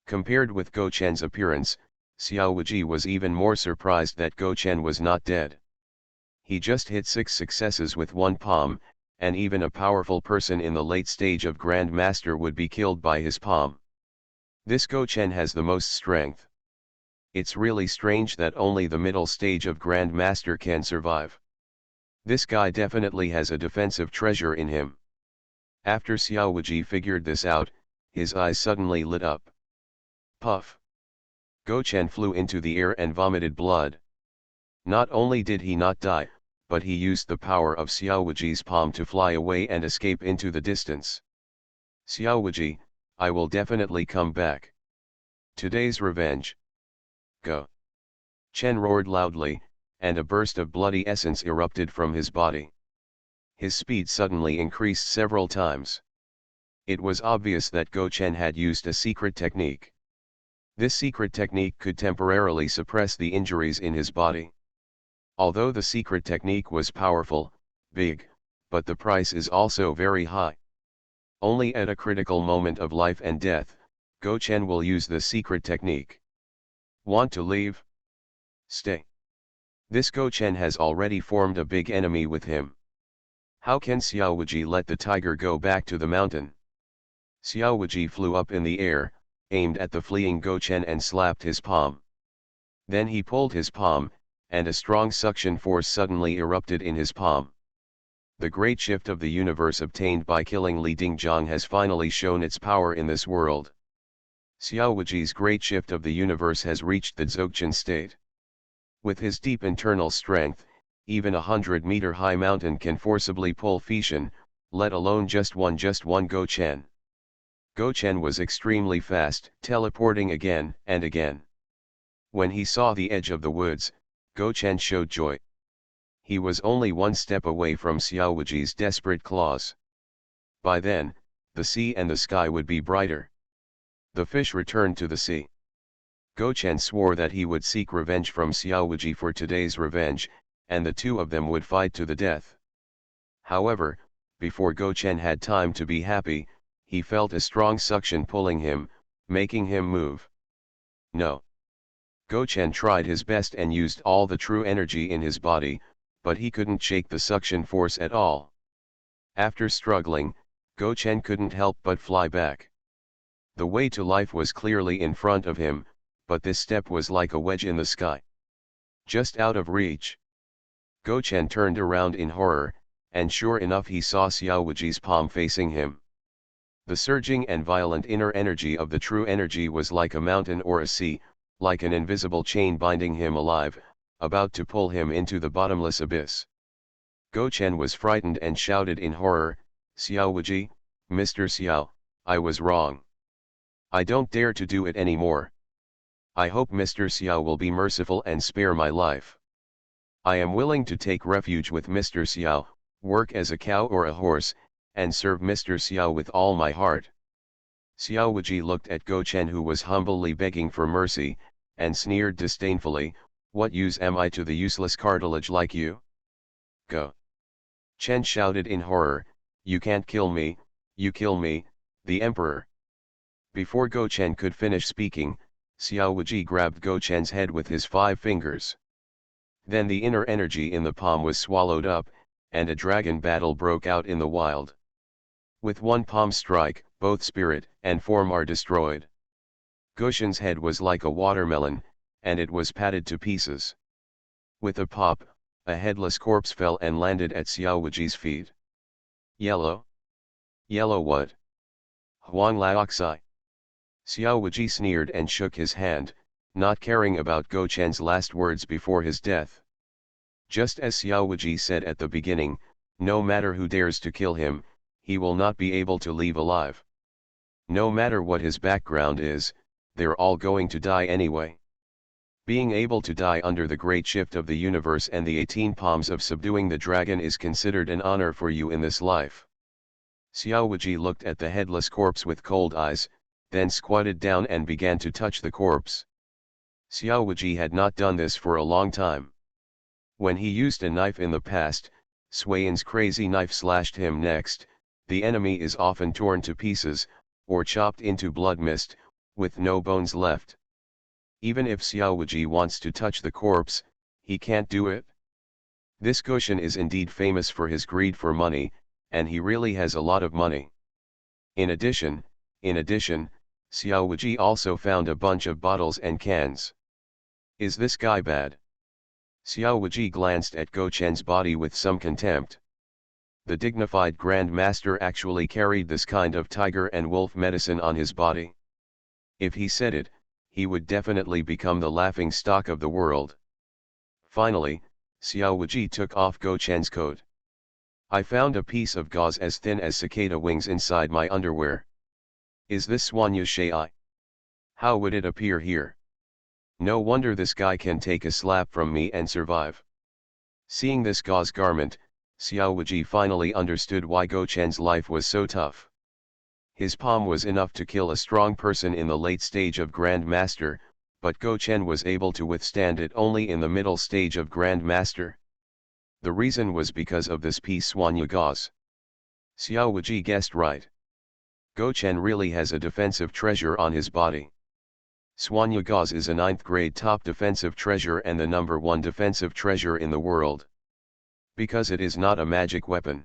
Compared with Go Chen's appearance, Xiao Wuji was even more surprised that Go Chen was not dead. He just hit 6 successes with one palm, and even a powerful person in the late stage of Grand Master would be killed by his palm. This Go Chen has the most strength. It's really strange that only the middle stage of Grand Master can survive. This guy definitely has a defensive treasure in him. After Xiao Wuji figured this out, his eyes suddenly lit up. Puff! Go Chen flew into the air and vomited blood. Not only did he not die, but he used the power of Xiao Wuji's palm to fly away and escape into the distance. Xiao Wuji, I will definitely come back. Today's revenge. Go! Chen roared loudly, and a burst of bloody essence erupted from his body. His speed suddenly increased several times. It was obvious that Go Chen had used a secret technique. This secret technique could temporarily suppress the injuries in his body. Although the secret technique was powerful, big, but the price is also very high. Only at a critical moment of life and death, Go Chen will use the secret technique. Want to leave? Stay. This Go Chen has already formed a big enemy with him. How can Xiao Wuji let the tiger go back to the mountain? Xiao Wuji flew up in the air, aimed at the fleeing Go Chen and slapped his palm. Then he pulled his palm, and a strong suction force suddenly erupted in his palm. The great shift of the universe obtained by killing Li Dingzhong has finally shown its power in this world. Xiao Wuji's great shift of the universe has reached the Dzogchen state. With his deep internal strength, even a 100-meter high mountain can forcibly pull Feishan, let alone just one Go Chen. Go Chen was extremely fast, teleporting again and again. When he saw the edge of the woods, Go Chen showed joy. He was only one step away from Xiao Wuji's desperate claws. By then, the sea and the sky would be brighter. The fish returned to the sea. Go Chen swore that he would seek revenge from Xiao Wuji for today's revenge, and the two of them would fight to the death. However, before Go Chen had time to be happy, he felt a strong suction pulling him, making him move. No. Go Chen tried his best and used all the true energy in his body, but he couldn't shake the suction force at all. After struggling, Go Chen couldn't help but fly back. The way to life was clearly in front of him, but this step was like a wedge in the sky. Just out of reach. Go Chen turned around in horror, and sure enough he saw Xiao Wuji's palm facing him. The surging and violent inner energy of the true energy was like a mountain or a sea, like an invisible chain binding him alive, about to pull him into the bottomless abyss. Go Chen was frightened and shouted in horror, "Xiao Wuji, Mr. Xiao, I was wrong. I don't dare to do it anymore. I hope Mr. Xiao will be merciful and spare my life. I am willing to take refuge with Mr. Xiao, work as a cow or a horse, and serve Mr. Xiao with all my heart." Xiao Wuji looked at Go Chen, who was humbly begging for mercy, and sneered disdainfully, "What use am I to the useless cartilage like you?" Go Chen shouted in horror, "You can't kill me, you kill me, the emperor." Before Go Chen could finish speaking, Xiao Wuji grabbed Go Chen's head with his 5 fingers. Then the inner energy in the palm was swallowed up, and a dragon battle broke out in the wild. With one palm strike, both spirit and form are destroyed. Go Chen's head was like a watermelon, and it was patted to pieces. With a pop, a headless corpse fell and landed at Xiao Wuji's feet. "Yellow? Yellow what? Huang Laoxi." Xiao Wuji sneered and shook his hand, not caring about Go Chen's last words before his death. Just as Xiao Wuji said at the beginning, no matter who dares to kill him, he will not be able to leave alive. No matter what his background is, they're all going to die anyway. Being able to die under the great shift of the universe and the 18 palms of subduing the dragon is considered an honor for you in this life. Xiao Wuji looked at the headless corpse with cold eyes, then squatted down and began to touch the corpse. Xiao Wuji had not done this for a long time. When he used a knife in the past, Suiyan's crazy knife slashed him next. The enemy is often torn to pieces, or chopped into blood mist, with no bones left. Even if Xiao Wuji wants to touch the corpse, he can't do it. This Goshen is indeed famous for his greed for money, and he really has a lot of money. In addition, Xiao Wuji also found a bunch of bottles and cans. Is this guy bad? Xiao Wuji glanced at Gochen's body with some contempt. The dignified Grand Master actually carried this kind of tiger and wolf medicine on his body. If he said it, he would definitely become the laughing stock of the world. Finally, Xiao Wuji took off Gochen's coat. I found a piece of gauze as thin as cicada wings inside my underwear. Is this Suanya Shai? How would it appear here? No wonder this guy can take a slap from me and survive. Seeing this gauze garment, Xiao Wuji finally understood why Gochen's life was so tough. His palm was enough to kill a strong person in the late stage of Grand Master, but Gochen was able to withstand it only in the middle stage of Grand Master. The reason was because of this piece Suanya gauze. Xiao Wuji guessed right. Gochen really has a defensive treasure on his body. Suanya gauze is a 9th grade top defensive treasure and the number 1 defensive treasure in the world. Because it is not a magic weapon.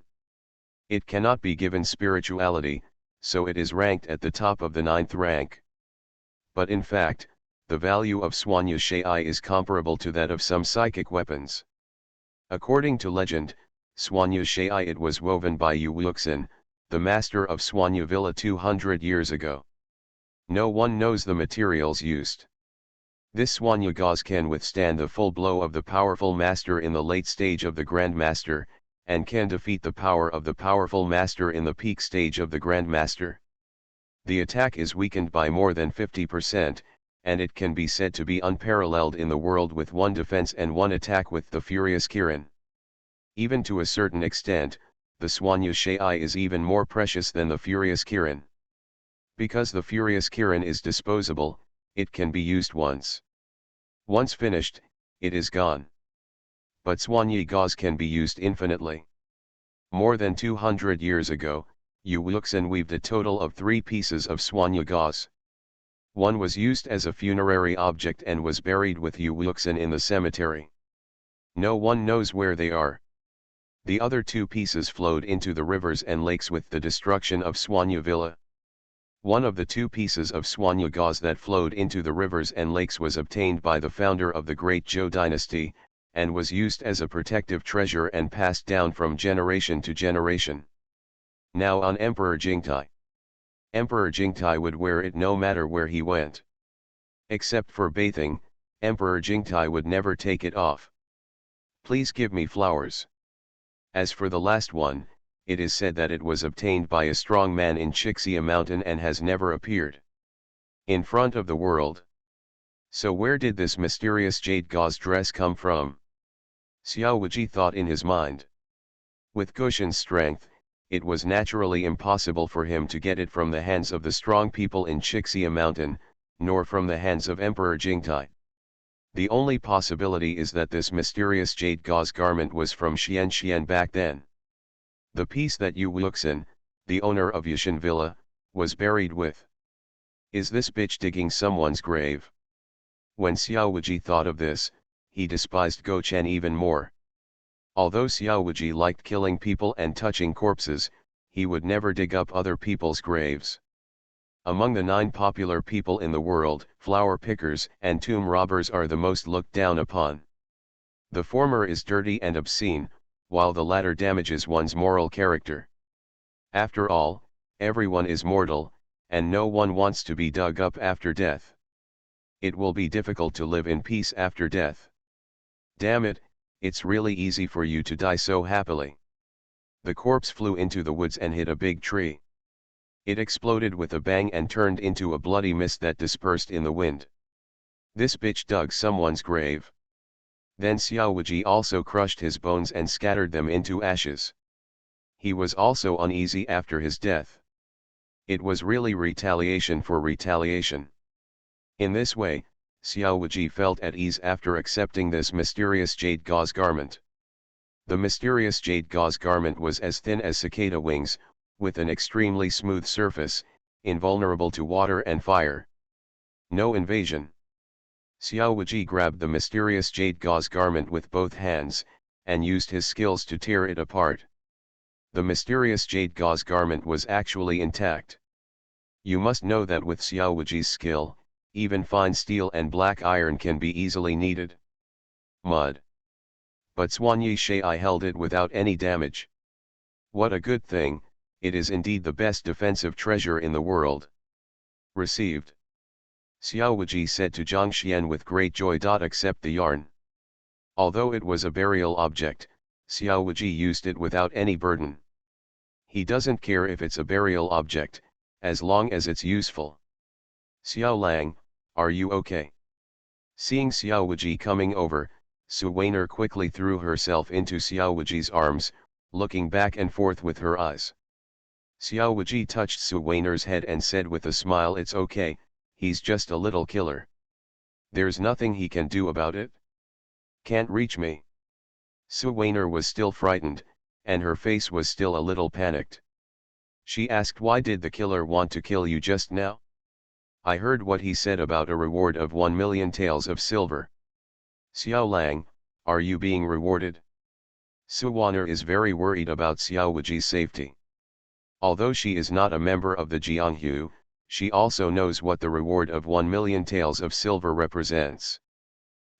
It cannot be given spirituality, so it is ranked at the top of the 9th rank. But in fact, the value of Suanya Shai is comparable to that of some psychic weapons. According to legend, Suanya Shai it was woven by Wuxia, the master of Suanya Villa 200 years ago. No one knows the materials used. This Suanya gauze can withstand the full blow of the powerful master in the late stage of the Grand Master, and can defeat the power of the powerful master in the peak stage of the Grand Master. The attack is weakened by more than 50%, and it can be said to be unparalleled in the world with 1 defense and 1 attack with the Furious Kirin. Even to a certain extent, the Suanya Shai is even more precious than the Furious Kirin. Because the Furious Kirin is disposable, it can be used once. Once finished, it is gone. But Suanya gauze can be used infinitely. More than 200 years ago, Wuxia weaved a total of 3 pieces of Suanya gauze. One was used as a funerary object and was buried with Wuxia in the cemetery. No one knows where they are. The other 2 pieces flowed into the rivers and lakes with the destruction of Suanya Villa. One of the 2 pieces of Suanya gauze that flowed into the rivers and lakes was obtained by the founder of the Great Zhou dynasty, and was used as a protective treasure and passed down from generation to generation. Now on Emperor Jingtai. Emperor Jingtai would wear it no matter where he went. Except for bathing, Emperor Jingtai would never take it off. Please give me flowers. As for the last one, it is said that it was obtained by a strong man in Wuxia mountain and has never appeared in front of the world. So where did this mysterious jade gauze dress come from? Xiao Wuji thought in his mind. With Goshen's strength, it was naturally impossible for him to get it from the hands of the strong people in Wuxia mountain, nor from the hands of Emperor Jingtai. The only possibility is that this mysterious jade gauze garment was from Xian back then. The piece that Wuxia, the owner of Yushan Villa, was buried with. Is this bitch digging someone's grave? When Xiao Wuji thought of this, he despised Gochen even more. Although Xiao Wuji liked killing people and touching corpses, he would never dig up other people's graves. Among the 9 popular people in the world, flower pickers and tomb robbers are the most looked down upon. The former is dirty and obscene, while the latter damages one's moral character. After all, everyone is mortal, and no one wants to be dug up after death. It will be difficult to live in peace after death. Damn it, it's really easy for you to die so happily. The corpse flew into the woods and hit a big tree. It exploded with a bang and turned into a bloody mist that dispersed in the wind. This bitch dug someone's grave. Then Xiao Wuji also crushed his bones and scattered them into ashes. He was also uneasy after his death. It was really retaliation for retaliation. In this way, Xiao Wuji felt at ease after accepting this mysterious jade gauze garment. The mysterious jade gauze garment was as thin as cicada wings, with an extremely smooth surface, invulnerable to water and fire. No invasion. Xiao Wuji grabbed the mysterious jade gauze garment with both hands, and used his skills to tear it apart. The mysterious jade gauze garment was actually intact. You must know that with Xiao Wuji's skill, even fine steel and black iron can be easily kneaded. Mud. But Xuanyi Shai held it without any damage. What a good thing, it is indeed the best defensive treasure in the world. Received. Xiao Wuji said to Zhang Xian with great joy. Accept the yarn. Although it was a burial object, Xiao Wuji used it without any burden. He doesn't care if it's a burial object, as long as it's useful. Xiao Lang, are you okay? Seeing Xiao Wuji coming over, Su Weiner quickly threw herself into Xiao Wuji's arms, looking back and forth with her eyes. Xiao Wuji touched Su Weiner's head and said with a smile, it's okay, he's just a little killer. There's nothing he can do about it. Can't reach me. Su Weiner was still frightened, and her face was still a little panicked. She asked, why did the killer want to kill you just now? I heard what he said about a reward of 1 million taels of silver. Xiao Lang, are you being rewarded? Su Weiner is very worried about Xiao Wuji's safety. Although she is not a member of the Jianghu, she also knows what the reward of 1 million taels of silver represents.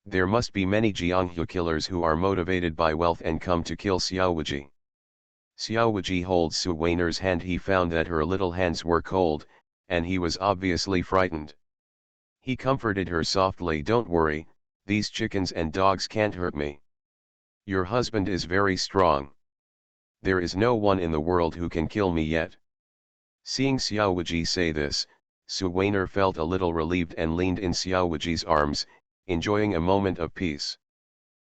There must be many Jianghu killers who are motivated by wealth and come to kill Xiao Wuji. Xiao Wuji holds Su Weiner's hand. He found that her little hands were cold, and he was obviously frightened. He comforted her softly, don't worry, these chickens and dogs can't hurt me. Your husband is very strong. There is no one in the world who can kill me yet. Seeing Xiao Wuji say this, Su Weiner felt a little relieved and leaned in Xiao Wuji's arms, enjoying a moment of peace.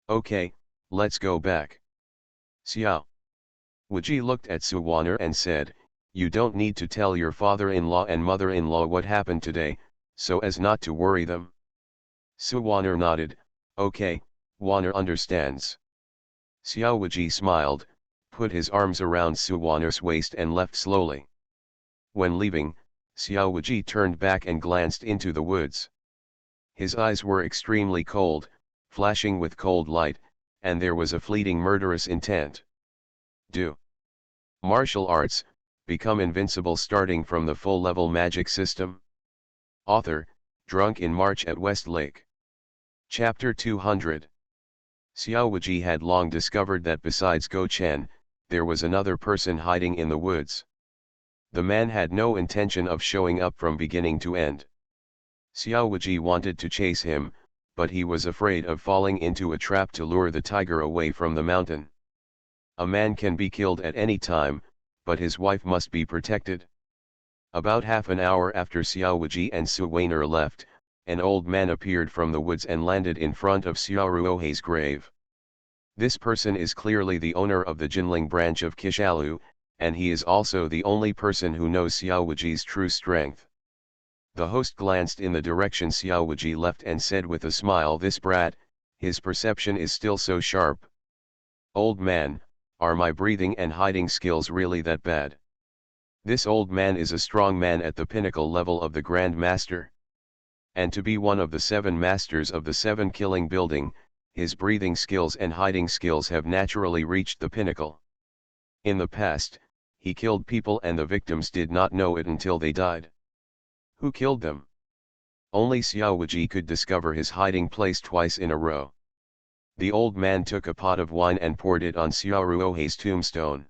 Okay, let's go back. Xiao Wuji looked at Su Weiner and said, you don't need to tell your father-in-law and mother-in-law what happened today, so as not to worry them. Su Weiner nodded, okay, Weiner understands. Xiao Wuji smiled, put his arms around Su Weiner's waist and left slowly. When leaving, Xiao Wuji turned back and glanced into the woods. His eyes were extremely cold, flashing with cold light, and there was a fleeting murderous intent. Do martial arts, become invincible starting from the full-level magic system. Author, Drunk in March at West Lake. Chapter 200. Xiao Wuji had long discovered that besides Go Chen, there was another person hiding in the woods. The man had no intention of showing up from beginning to end. Xiao Wuji wanted to chase him, but he was afraid of falling into a trap to lure the tiger away from the mountain. A man can be killed at any time, but his wife must be protected. About half an hour after Xiao Wuji and Su Weiner left, an old man appeared from the woods and landed in front of Xiao Ruohei's grave. This person is clearly the owner of the Jinling branch of Kishalu, and he is also the only person who knows Xiao Wuji's true strength. The host glanced in the direction Xiao Wuji left and said with a smile, this brat, his perception is still so sharp. Old man, are my breathing and hiding skills really that bad? This old man is a strong man at the pinnacle level of the Grand Master. And to be one of the 7 masters of the 7 killing building, his breathing skills and hiding skills have naturally reached the pinnacle. In the past, he killed people and the victims did not know it until they died. Who killed them? Only Xiao Wuji could discover his hiding place twice in a row. The old man took a pot of wine and poured it on Xiao Ruohei's tombstone.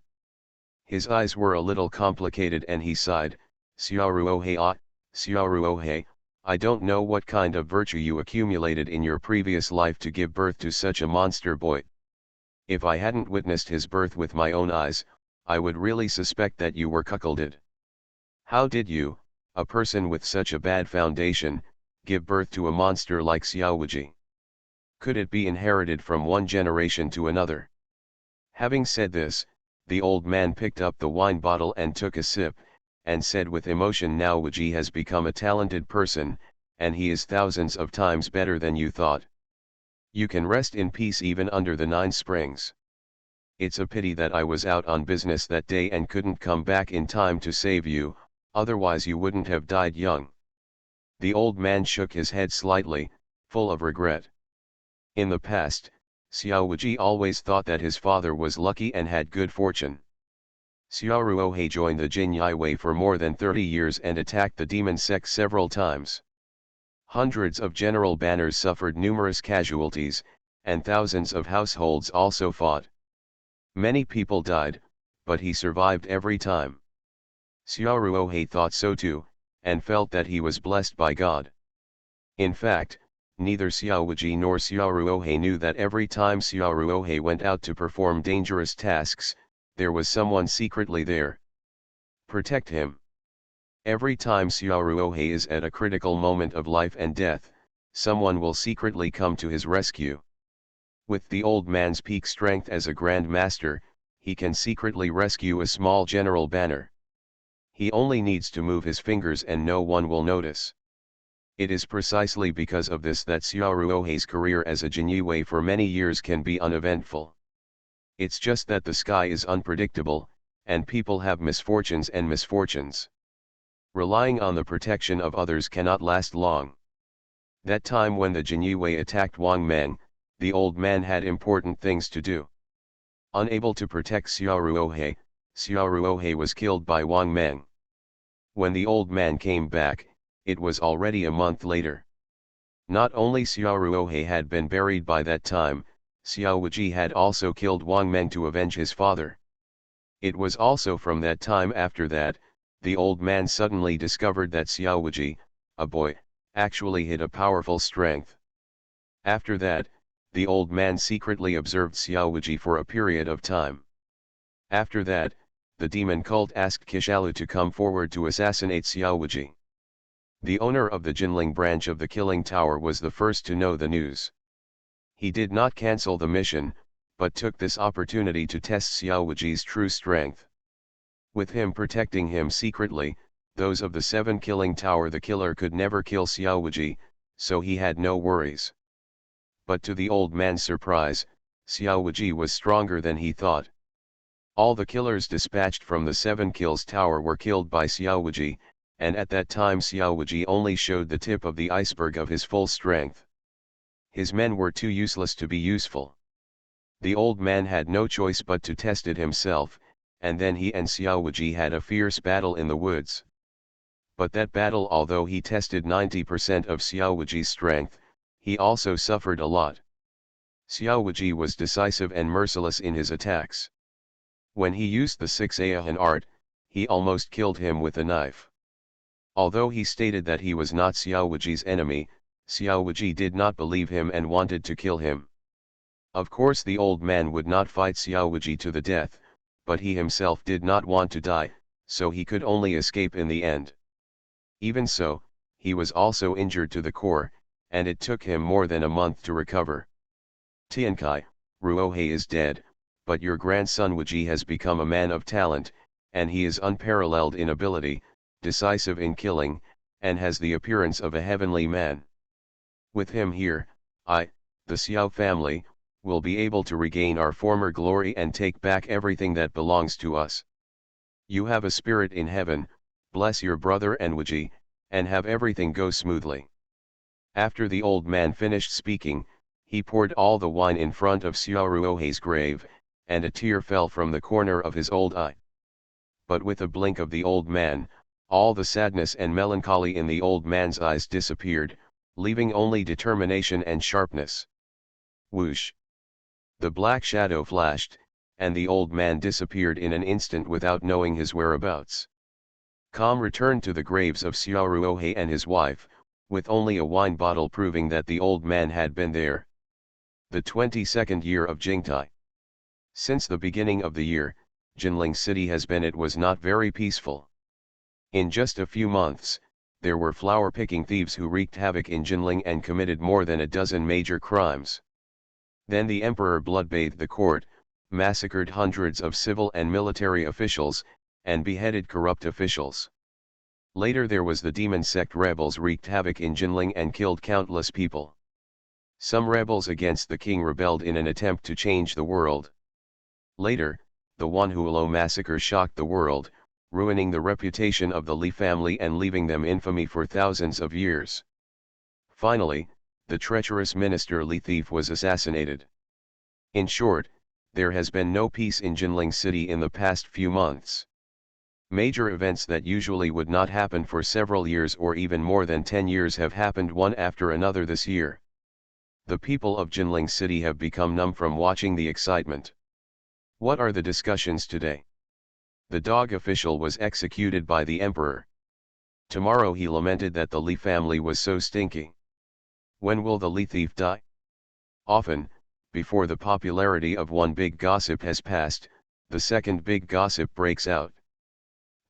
His eyes were a little complicated and he sighed, Xiao Ruohei, I don't know what kind of virtue you accumulated in your previous life to give birth to such a monster boy. If I hadn't witnessed his birth with my own eyes, I would really suspect that you were cuckolded. How did you, a person with such a bad foundation, give birth to a monster like Xiao Wuji? Could it be inherited from one generation to another? Having said this, the old man picked up the wine bottle and took a sip, and said with emotion, "Now Wuji has become a talented person, and he is thousands of times better than you thought. You can rest in peace even under the 9 springs. It's a pity that I was out on business that day and couldn't come back in time to save you, otherwise you wouldn't have died young." The old man shook his head slightly, full of regret. In the past, Xiao Wuji always thought that his father was lucky and had good fortune. Xiao Ruohe joined the Jin Yiwei for more than 30 years and attacked the demon sect several times. Hundreds of general banners suffered numerous casualties, and thousands of households also fought. Many people died, but he survived every time. Xiao Ruohe thought so too, and felt that he was blessed by God. In fact, neither Xiao Wuji nor Xiao Ruohe knew that every time Xiao Ruohe went out to perform dangerous tasks, there was someone secretly there. Protect him. Every time Xiao Ruohe is at a critical moment of life and death, someone will secretly come to his rescue. With the old man's peak strength as a Grand Master, he can secretly rescue a small general banner. He only needs to move his fingers and no one will notice. It is precisely because of this that Xiao Ruohe's career as a Jinyue for many years can be uneventful. It's just that the sky is unpredictable, and people have misfortunes and misfortunes. Relying on the protection of others cannot last long. That time when the Jinyue attacked Wang Meng, the old man had important things to do. Unable to protect Xiao Ruohe was killed by Wang Meng. When the old man came back, it was already a month later. Not only Xiao Ruohe had been buried by that time, Xiao Wuji had also killed Wang Meng to avenge his father. It was also from that time after that, the old man suddenly discovered that Xiao Wuji, a boy, actually had a powerful strength. After that, the old man secretly observed Xiao Wuji for a period of time. After that, the demon cult asked Kishalu to come forward to assassinate Xiao Wuji. The owner of the Jinling branch of the Killing Tower was the first to know the news. He did not cancel the mission, but took this opportunity to test Xiao Wuji's true strength. With him protecting him secretly, those of the 7 Killing Tower, the killer could never kill Xiao Wuji, so he had no worries. But to the old man's surprise, Xiao Wuji was stronger than he thought. All the killers dispatched from the 7 Kills Tower were killed by Xiao Wuji, and at that time Xiao Wuji only showed the tip of the iceberg of his full strength. His men were too useless to be useful. The old man had no choice but to test it himself, and then he and Xiao Wuji had a fierce battle in the woods. But that battle, although he tested 90% of Xiao Wuji's strength, he also suffered a lot. Xiao Wuji was decisive and merciless in his attacks. When he used the 6 Ahan art, he almost killed him with a knife. Although he stated that he was not Xiao Wuji's enemy, Xiao Wuji did not believe him and wanted to kill him. Of course the old man would not fight Xiao Wuji to the death, but he himself did not want to die, so he could only escape in the end. Even so, he was also injured to the core, and it took him more than a month to recover. Tiankai, Ruohe is dead, but your grandson Wuji has become a man of talent, and he is unparalleled in ability, decisive in killing, and has the appearance of a heavenly man. With him here, I, the Xiao family, will be able to regain our former glory and take back everything that belongs to us. You have a spirit in heaven, bless your brother and Wuji, and have everything go smoothly. After the old man finished speaking, he poured all the wine in front of Xiao Ruohe's grave, and a tear fell from the corner of his old eye. But with a blink of the old man, all the sadness and melancholy in the old man's eyes disappeared, leaving only determination and sharpness. Whoosh! The black shadow flashed, and the old man disappeared in an instant without knowing his whereabouts. Calm returned to the graves of Xiao Ruohe and his wife, with only a wine bottle proving that the old man had been there. The 22nd year of Jingtai. Since the beginning of the year, Jinling City has been it was not very peaceful. In just a few months, there were flower-picking thieves who wreaked havoc in Jinling and committed more than a dozen major crimes. Then the emperor bloodbathed the court, massacred hundreds of civil and military officials, and beheaded corrupt officials. Later there was the demon sect rebels wreaked havoc in Jinling and killed countless people. Some rebels against the king rebelled in an attempt to change the world. Later, the Wanhuolo massacre shocked the world, ruining the reputation of the Li family and leaving them infamy for thousands of years. Finally, the treacherous minister Li Thief was assassinated. In short, there has been no peace in Jinling City in the past few months. Major events that usually would not happen for several years or even more than 10 years have happened one after another this year. The people of Jinling City have become numb from watching the excitement. What are the discussions today? The dog official was executed by the emperor. Tomorrow he lamented that the Li family was so stinky. When will the Li thief die? Often, before the popularity of one big gossip has passed, the second big gossip breaks out.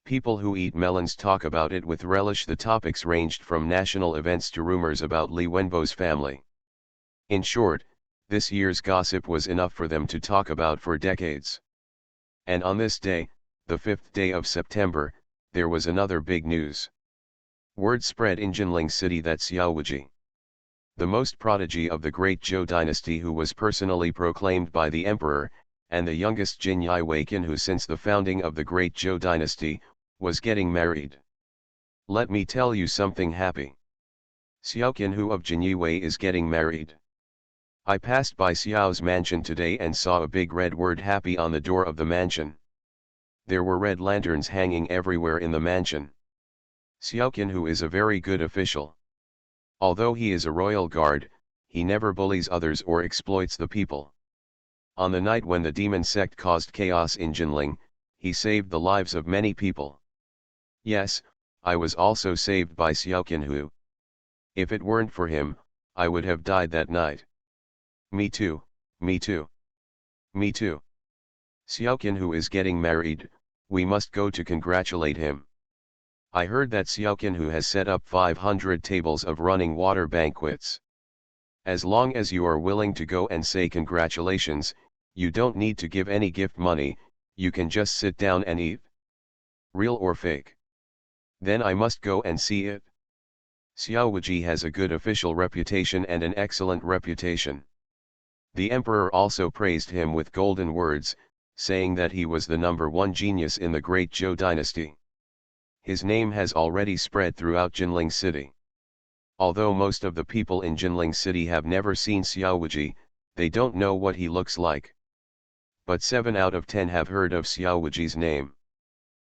People who eat melons talk about it with relish. The topics ranged from national events to rumors about Li Wenbo's family. In short, this year's gossip was enough for them to talk about for decades. And on this day, the 5th day of September, there was another big news. Word spread in Jinling City that Xiao Wuji, the most prodigy of the great Zhou dynasty who was personally proclaimed by the emperor, and the youngest Jin Yi Weiqin who since the founding of the great Zhou dynasty, was getting married. Let me tell you something happy. Xiao Qinhu of Jin Yi Wei is getting married. I passed by Xiao's mansion today and saw a big red word happy on the door of the mansion. There were red lanterns hanging everywhere in the mansion. Xiao Qinhu is a very good official. Although he is a royal guard, he never bullies others or exploits the people. On the night when the demon sect caused chaos in Jinling, he saved the lives of many people. Yes, I was also saved by Xiao Qinhu. If it weren't for him, I would have died that night. Me too, me too. Me too. Xiao Qinhu is getting married, we must go to congratulate him. I heard that Xiao Qinhu has set up 500 tables of running water banquets. As long as you are willing to go and say congratulations, you don't need to give any gift money, you can just sit down and eat. Real or fake? Then I must go and see it. Xiao Wuji has a good official reputation and an excellent reputation. The emperor also praised him with golden words, saying that he was the #1 genius in the great Zhou dynasty. His name has already spread throughout Jinling City. Although most of the people in Jinling City have never seen Xiao Wuji, they don't know what he looks like. But 7 out of 10 have heard of Xiao Wuji's name.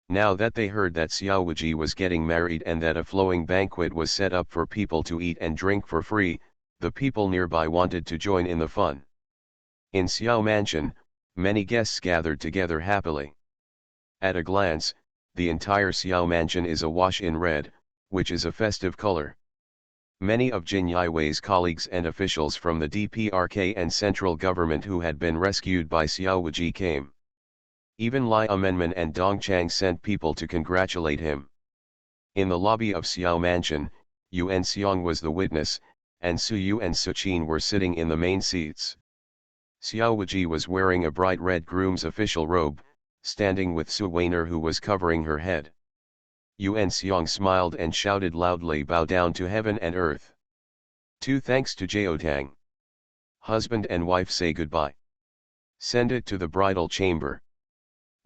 Now that they heard that Xiao Wuji was getting married and that a flowing banquet was set up for people to eat and drink for free, the people nearby wanted to join in the fun. In Xiao Mansion, many guests gathered together happily. At a glance, the entire Xiao Mansion is awash in red, which is a festive color. Many of Jin Yiwei's colleagues and officials from the DPRK and central government who had been rescued by Xiao Wuji came. Even Lai Amenmen and Dongchang sent people to congratulate him. In the lobby of Xiao Mansion, Yuan Xiong was the witness, and Su Yu and Su Qin were sitting in the main seats. Xiao Wuji was wearing a bright red groom's official robe, standing with Su Weiner who was covering her head. Yuan Xiong smiled and shouted loudly, "Bow down to heaven and earth. 2 Thanks to Jiaotang. Husband and wife say goodbye. Send it to the bridal chamber."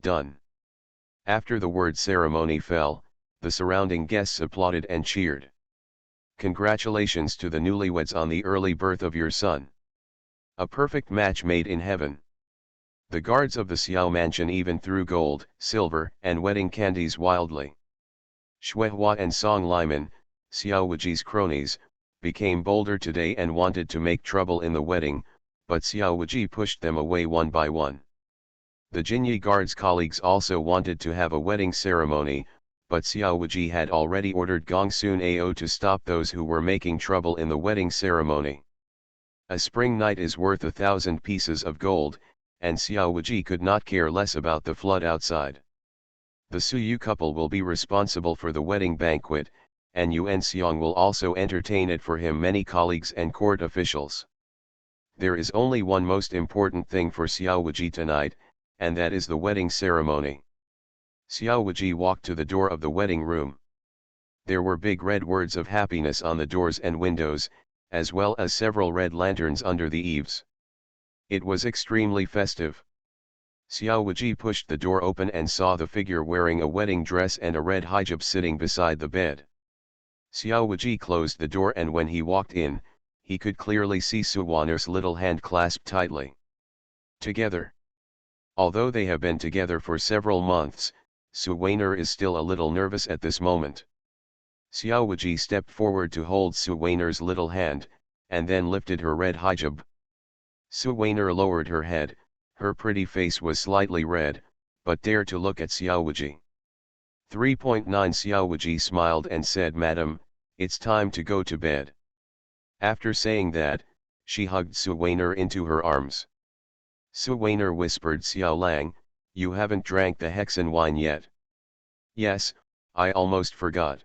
Done. After the word ceremony fell, the surrounding guests applauded and cheered. Congratulations to the newlyweds on the early birth of your son. A perfect match made in heaven. The guards of the Xiao Mansion even threw gold, silver, and wedding candies wildly. Xuehua and Song Liman, Xiao Wuji's cronies, became bolder today and wanted to make trouble in the wedding, but Xiao Wuji pushed them away one by one. The Jinyi guards' colleagues also wanted to have a wedding ceremony, but Xiao Wuji had already ordered Gongsun Ao to stop those who were making trouble in the wedding ceremony. A spring night is worth 1,000 pieces of gold, and Xiao Wuji could not care less about the flood outside. The Su Yu couple will be responsible for the wedding banquet, and Yuan Xiong will also entertain it for him many colleagues and court officials. There is only one most important thing for Xiao Wuji tonight, and that is the wedding ceremony. Xiao Wuji walked to the door of the wedding room. There were big red words of happiness on the doors and windows, as well as several red lanterns under the eaves. It was extremely festive. Xiao Wuji pushed the door open and saw the figure wearing a wedding dress and a red hijab sitting beside the bed. Xiao Wuji closed the door, and when he walked in, he could clearly see Suwaner's little hand clasped tightly together. Although they have been together for several months, Suwaner is still a little nervous at this moment. Xiao Wuji stepped forward to hold Suwaner's little hand, and then lifted her red hijab. Suwaner lowered her head. Her pretty face was slightly red, but dared to look at Xiao Wuji. 3.9 Xiao Wuji smiled and said, "Madam, it's time to go to bed." After saying that, she hugged Suwaner into her arms. Suwaner whispered, "Xiao Lang, you haven't drank the hexen wine yet." "Yes, I almost forgot."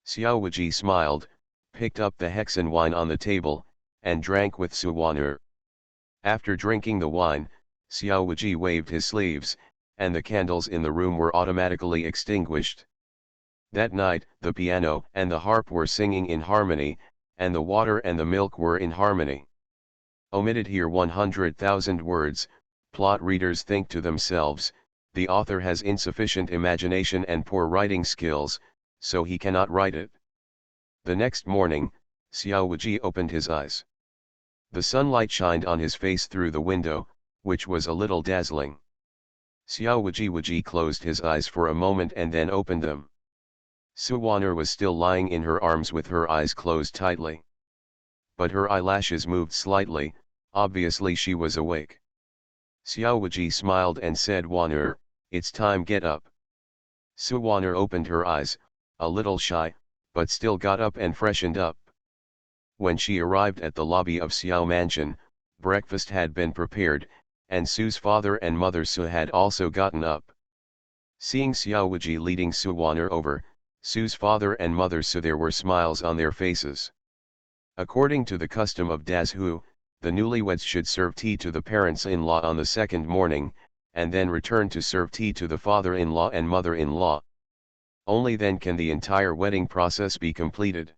Xiao Wuji smiled, picked up the hexen wine on the table, and drank with Suwaner. After drinking the wine, Xiao Wuji waved his sleeves, and the candles in the room were automatically extinguished. That night, the piano and the harp were singing in harmony, and the water and the milk were in harmony. Omitted here 100,000 words. Plot readers think to themselves, the author has insufficient imagination and poor writing skills, so he cannot write it. The next morning, Xiao Wuji opened his eyes. The sunlight shined on his face through the window, which was a little dazzling. Xiao Wuji closed his eyes for a moment and then opened them. Suwaner was still lying in her arms with her eyes closed tightly. But her eyelashes moved slightly, obviously she was awake. Xiao Wuji smiled and said, "Waner, it's time, get up." Suwaner opened her eyes, a little shy, but still got up and freshened up. When she arrived at the lobby of Xiao Mansion, breakfast had been prepared, and Su's father and mother Su had also gotten up. Seeing Xiao Wuji leading Suwaner over, Su's father and mother Su, there were smiles on their faces. According to the custom of Dazhu, the newlyweds should serve tea to the parents-in-law on the second morning, and then return to serve tea to the father-in-law and mother-in-law. Only then can the entire wedding process be completed.